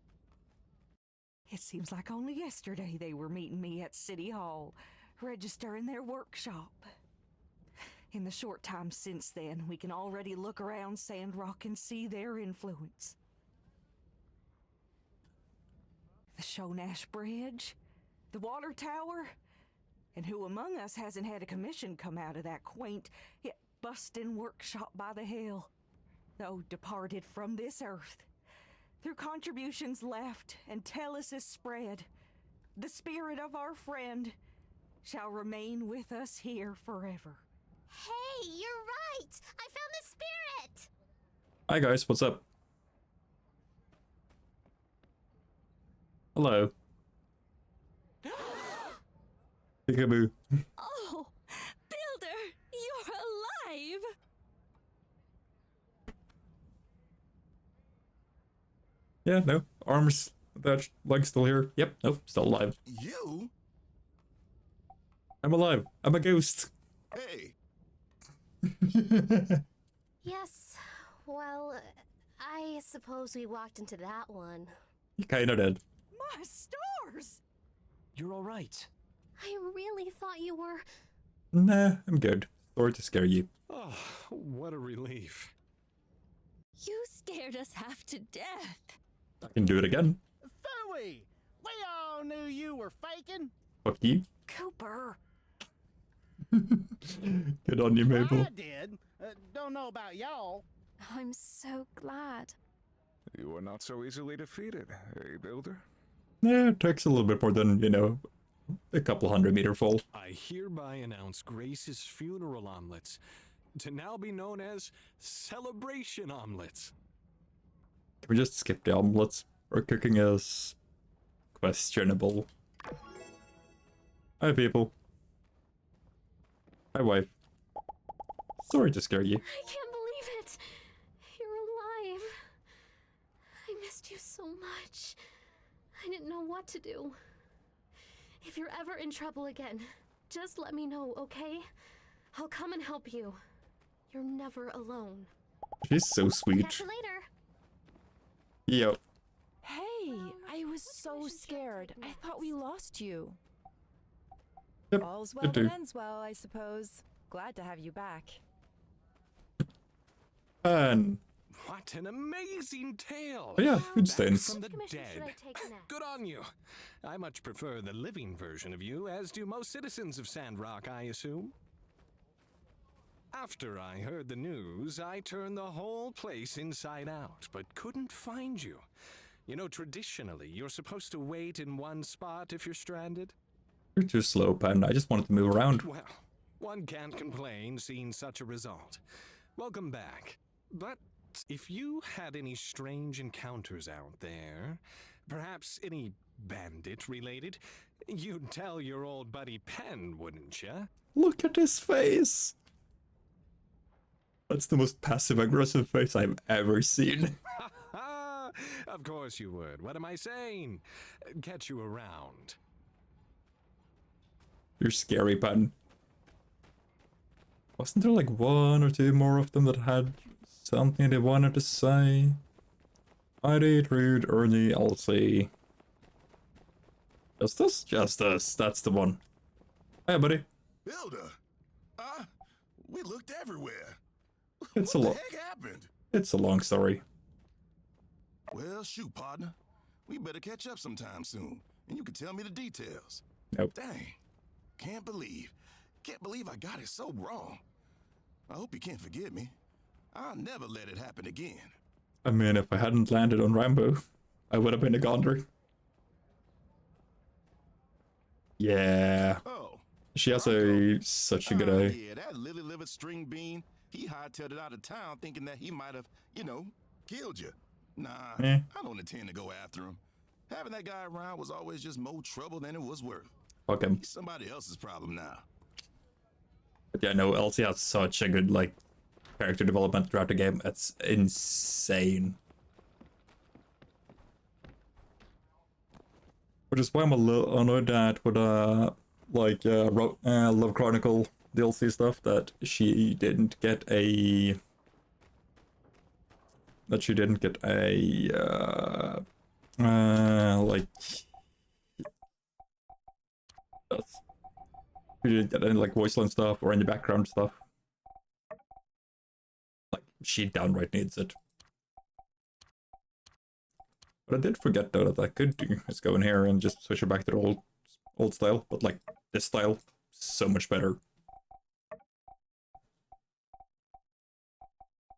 It seems like only yesterday they were meeting me at City Hall, registering their workshop. In the short time since then, we can already look around Sandrock and see their influence. The Shonash Bridge, the water tower, and who among us hasn't had a commission come out of that quaint yet bustin' workshop by the hill, though departed from this earth. Through contributions left and Tellus's spread, the spirit of our friend shall remain with us here forever. Hey, you're right! I found the spirit! Hi guys, what's up? Hello. Peekaboo. Oh, Builder, you're alive! Yeah, no. Arms, that leg's still here. Yep, nope, still alive. You? I'm alive. I'm a ghost. Hey. Yes, well, I suppose we walked into that one. You kinda did. My stars! You're all right. I really thought you were... Nah, I'm good. Sorry to scare you. Oh, what a relief. You scared us half to death. I can do it again. Phooey! We all knew you were faking. Fuck you. Cooper. Good on you, Mabel. I did. Don't know about y'all. I'm so glad. You are not so easily defeated, eh, Builder? Yeah, it takes a little bit more than, you know, a couple 100-meter fall. I hereby announce Grace's funeral omelets to now be known as celebration omelets. Can we just skip the omelets? Our cooking is questionable. Hi, people. Hi, wife. Sorry to scare you. I can't believe it! You're alive. I missed you so much. I didn't know what to do. If you're ever in trouble again, just let me know, okay? I'll come and help you. You're never alone. She's so sweet. Catch you later. Yo. Hey, I was so scared. I thought we lost you. Yep, All's well it that do. ends well, I suppose. Glad to have you back. And What an amazing tale! oh yeah, food Back stains. from the dead. Good on you. I much prefer the living version of you, as do most citizens of Sandrock, I assume. After I heard the news, I turned the whole place inside out, but couldn't find you. You know, traditionally, you're supposed to wait in one spot if you're stranded. You're too slow, Pen. I just wanted to move around. Well, one can't complain seeing such a result. Welcome back. But if you had any strange encounters out there, perhaps any bandit related, you'd tell your old buddy Pen, wouldn't you? Look at his face. That's the most passive-aggressive face I've ever seen. Of course you would. What am I saying? Catch you around. You're scary, Pen. Wasn't there like one or two more of them that had something they wanted to say? ID, Rude, Ernie, Elsie. Justice? Justice. That's the one. Hey, buddy. Builder, we looked everywhere. It's what a the lot. heck happened? It's a long story. Well, shoot, partner. We better catch up sometime soon, and you can tell me the details. Nope. Dang. Can't believe I got it so wrong. I hope you can't forgive me. I'll never let it happen again. I mean, if I hadn't landed on Rambo, I would have been a goner. Yeah. Oh. She has such a good eye. Yeah, that lily-livered string bean, he hightailed it out of town thinking that he might have, you know, killed you. Nah, Eh. I don't intend to go after him. Having that guy around was always just more trouble than it was worth. Fuck him. He's somebody else's problem now. But yeah, no, Elsie has such a good, like, character development throughout the game. It's insane. Which is why I'm a little annoyed that with, Love Chronicle DLC stuff, that she didn't get a... That she didn't get a, like... She didn't get any, like, voice line stuff or any background stuff. Like, she downright needs it. What I did forget, though, that I could do is go in here and just switch it back to the old style. But, like, this style, so much better.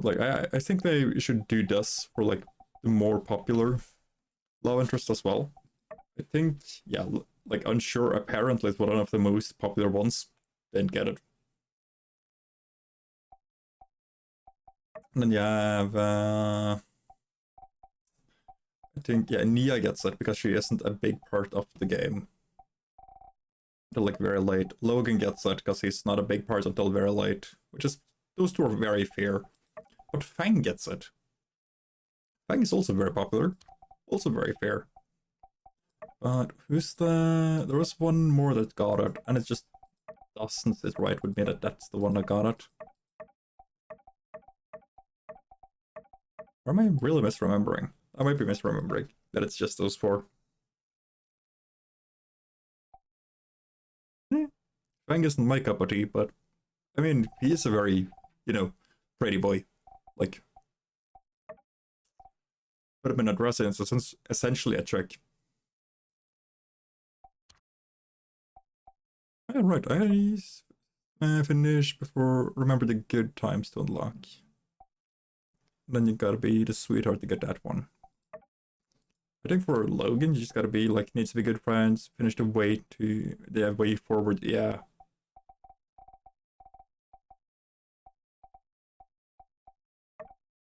Like, I think they should do this for, like, the more popular love interest as well. I think, yeah, like, Unsure apparently is one of the most popular ones. Didn't get it. And then you have, I think, yeah, Nia gets it because she isn't a big part of the game. Until, like, very late. Logan gets it because he's not a big part until very late. Which is, those two are very fair. But Fang gets it. Fang is also very popular. Also very fair. But who's the... There was one more that got it, and it just doesn't sit right with me that that's the one that got it. Or am I really misremembering? I might be misremembering that it's just those four. Fang isn't my cup of tea, but I mean, he is a very, you know, pretty boy. Like, put him in a dress and it's essentially a trick. Alright, I finished before remember the good times to unlock. Then you gotta be the sweetheart to get that one. I think for Logan, you just gotta be like, needs to be good friends, finish the way to the way forward, yeah.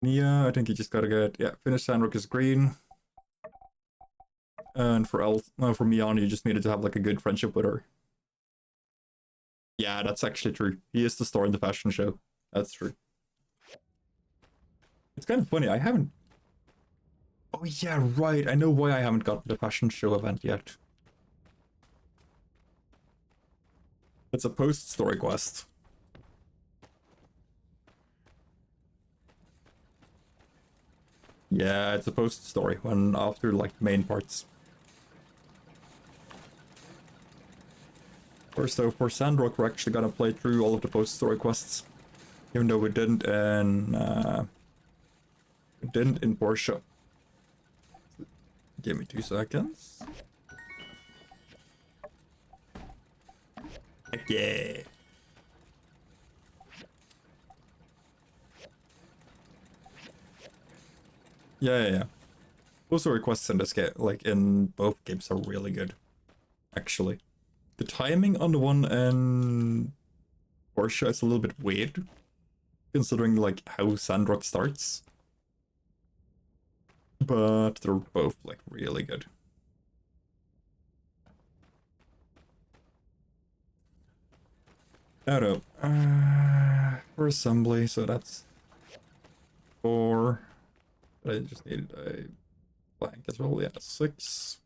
Nia, I think you just gotta get, yeah, finish Sandrock is green. And for for Miana, you just needed to have like a good friendship with her. Yeah, that's actually true. He is the star in the fashion show. That's true. It's kind of funny, I haven't... Oh yeah, right, I know why I haven't gotten the fashion show event yet. It's a post-story quest. Yeah, it's a post-story, when after, like, main parts. First though, for Sandrock, we're actually gonna play through all of the post-story quests. Even though we didn't in Porsche. Give me 2 seconds. Heck yeah. Yeah. Post-story quests in this game, like in both games, are really good. Actually. The timing on the one in Porsche is a little bit weird, considering like how Sandrock starts. But they're both like really good. Auto. For assembly, so that's 4. I just needed a blank as well. Yeah, 6.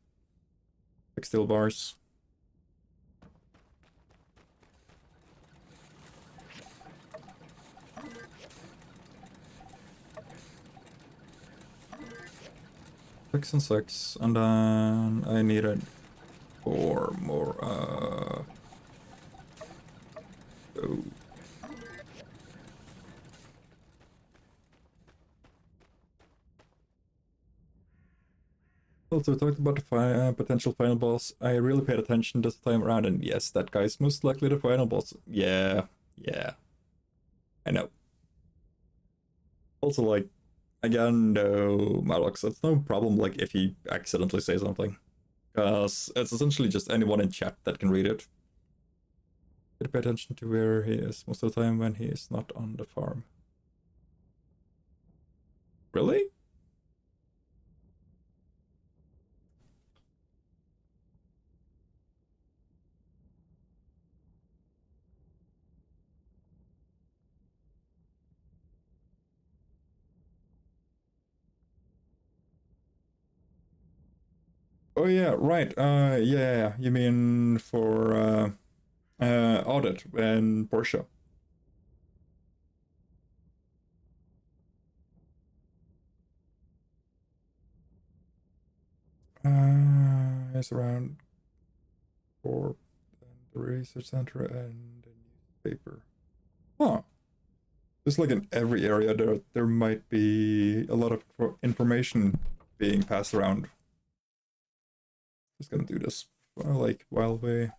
6 steel bars. Six and 6, and then I needed 4 more, oh. Also, talked about the potential final boss. I really paid attention this time around, and yes, that guy's most likely the final boss. Yeah. I know. Also, like, again, no, Maddox, it's no problem, like, if you accidentally say something. Because it's essentially just anyone in chat that can read it. Gotta pay attention to where he is most of the time when he is not on the farm. Really? Oh yeah, right. Yeah. You mean for audit and Porsche? It's around 4 the research center and the newspaper. Huh. Just like in every area, there might be a lot of information being passed around. Just gonna do this like while we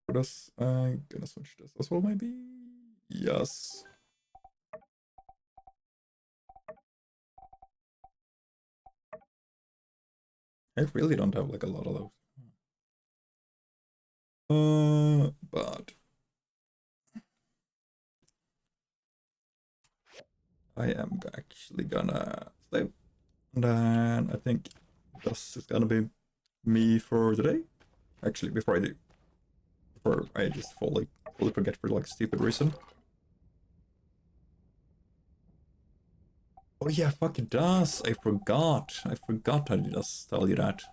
for this. I'm gonna switch this as well, maybe. Yes. I really don't have like a lot of those. But I am actually gonna save. And then I think this is gonna be me for today. Actually, before I just fully forget for like stupid reason. Oh yeah, fuck it does. I forgot I just tell you that.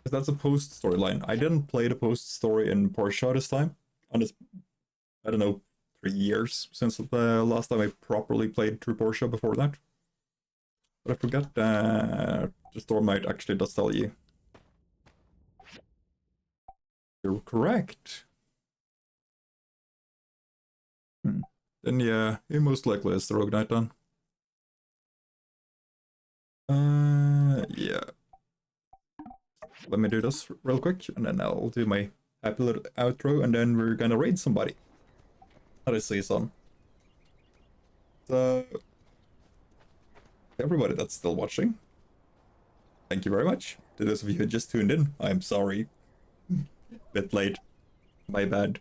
That's a post storyline. I didn't play the post story in Porsche this time. And it's, I don't know, 3 years since the last time I properly played through Porsche before that. But I forgot that the story might actually just tell you. You're correct. Then yeah, it most likely is the Rogue Knight then. Yeah. Let me do this real quick, and then I'll do my happy little outro, and then we're gonna raid somebody. That is season. So, everybody that's still watching, thank you very much. To those of you who just tuned in, I'm sorry. Bit late. My bad.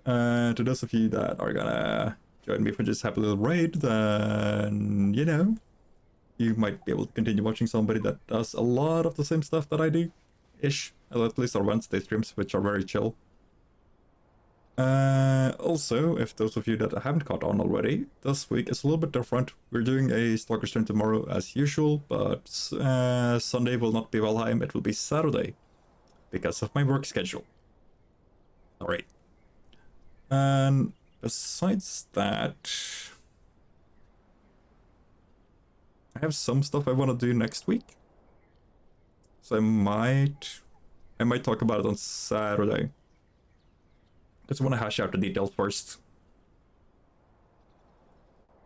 To those of you that are gonna join me for just happy little raid, then, you know, you might be able to continue watching somebody that does a lot of the same stuff that I do. Ish. At least our Wednesday streams, which are very chill. Also, if those of you that haven't caught on already, this week is a little bit different. We're doing a Stalker stream tomorrow as usual, but Sunday will not be Valheim, it will be Saturday. Because of my work schedule. Alright. And besides that, I have some stuff I want to do next week. So I might talk about it on Saturday. Just want to hash out the details first.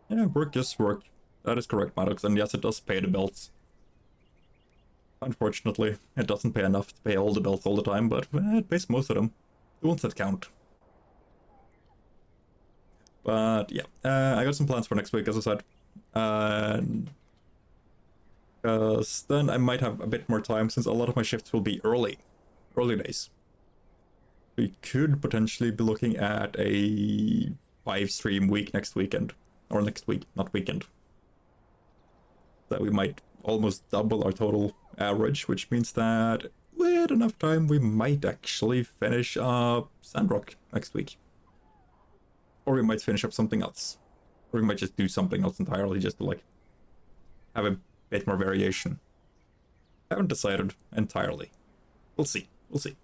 Yeah, work is work. That is correct, Maddox, and yes, it does pay the bills. Unfortunately, it doesn't pay enough to pay all the bills all the time, but it pays most of them. The ones that count. But yeah, I got some plans for next week, as I said. Because then I might have a bit more time, since a lot of my shifts will be early days. We could potentially be looking at a 5-stream week next weekend. Or next week, not weekend. So we might almost double our total average, which means that with enough time we might actually finish up Sandrock next week. Or we might finish up something else. Or we might just do something else entirely just to like have a bit more variation. Haven't decided entirely. We'll see. We'll see.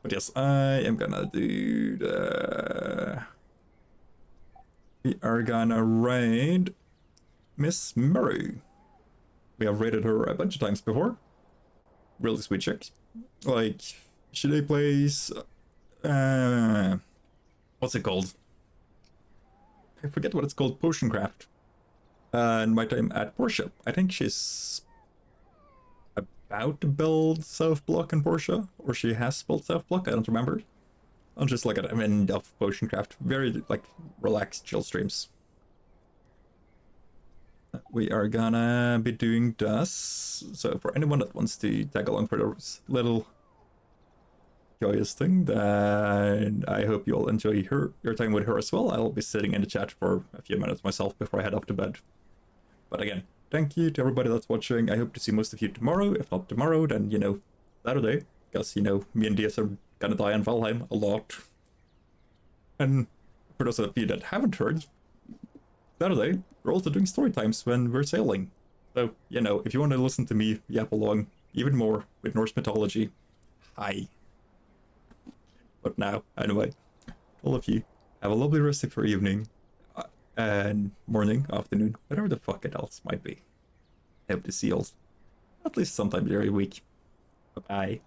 But yes, I am gonna do the... We are gonna raid Miss Murray. We have raided her a bunch of times before. Really sweet chick. Like, she plays... what's it called? I forget what it's called, Potion Craft. And my time at Porsche. I think she's about to build Self-Block in Porsche, or she has built Self-Block, I don't remember. I'm just like at the end of Potion Craft. Very, like, relaxed, chill streams. We are gonna be doing this. So for anyone that wants to tag along for this little joyous thing, then I hope you all enjoy your time with her as well. I'll be sitting in the chat for a few minutes myself before I head off to bed. But again, thank you to everybody that's watching. I hope to see most of you tomorrow. If not tomorrow, then, you know, Saturday. Because, you know, me and Diaz are gonna die in Valheim a lot. And for those of you that haven't heard, Saturday, we're also doing story times when we're sailing. So, you know, if you want to listen to me yap along even more with Norse mythology, hi. But now, anyway, all of you, have a lovely rest of your evening, and morning, afternoon, whatever the fuck it else might be. Hope to see you all at least sometime during the week. Bye-bye.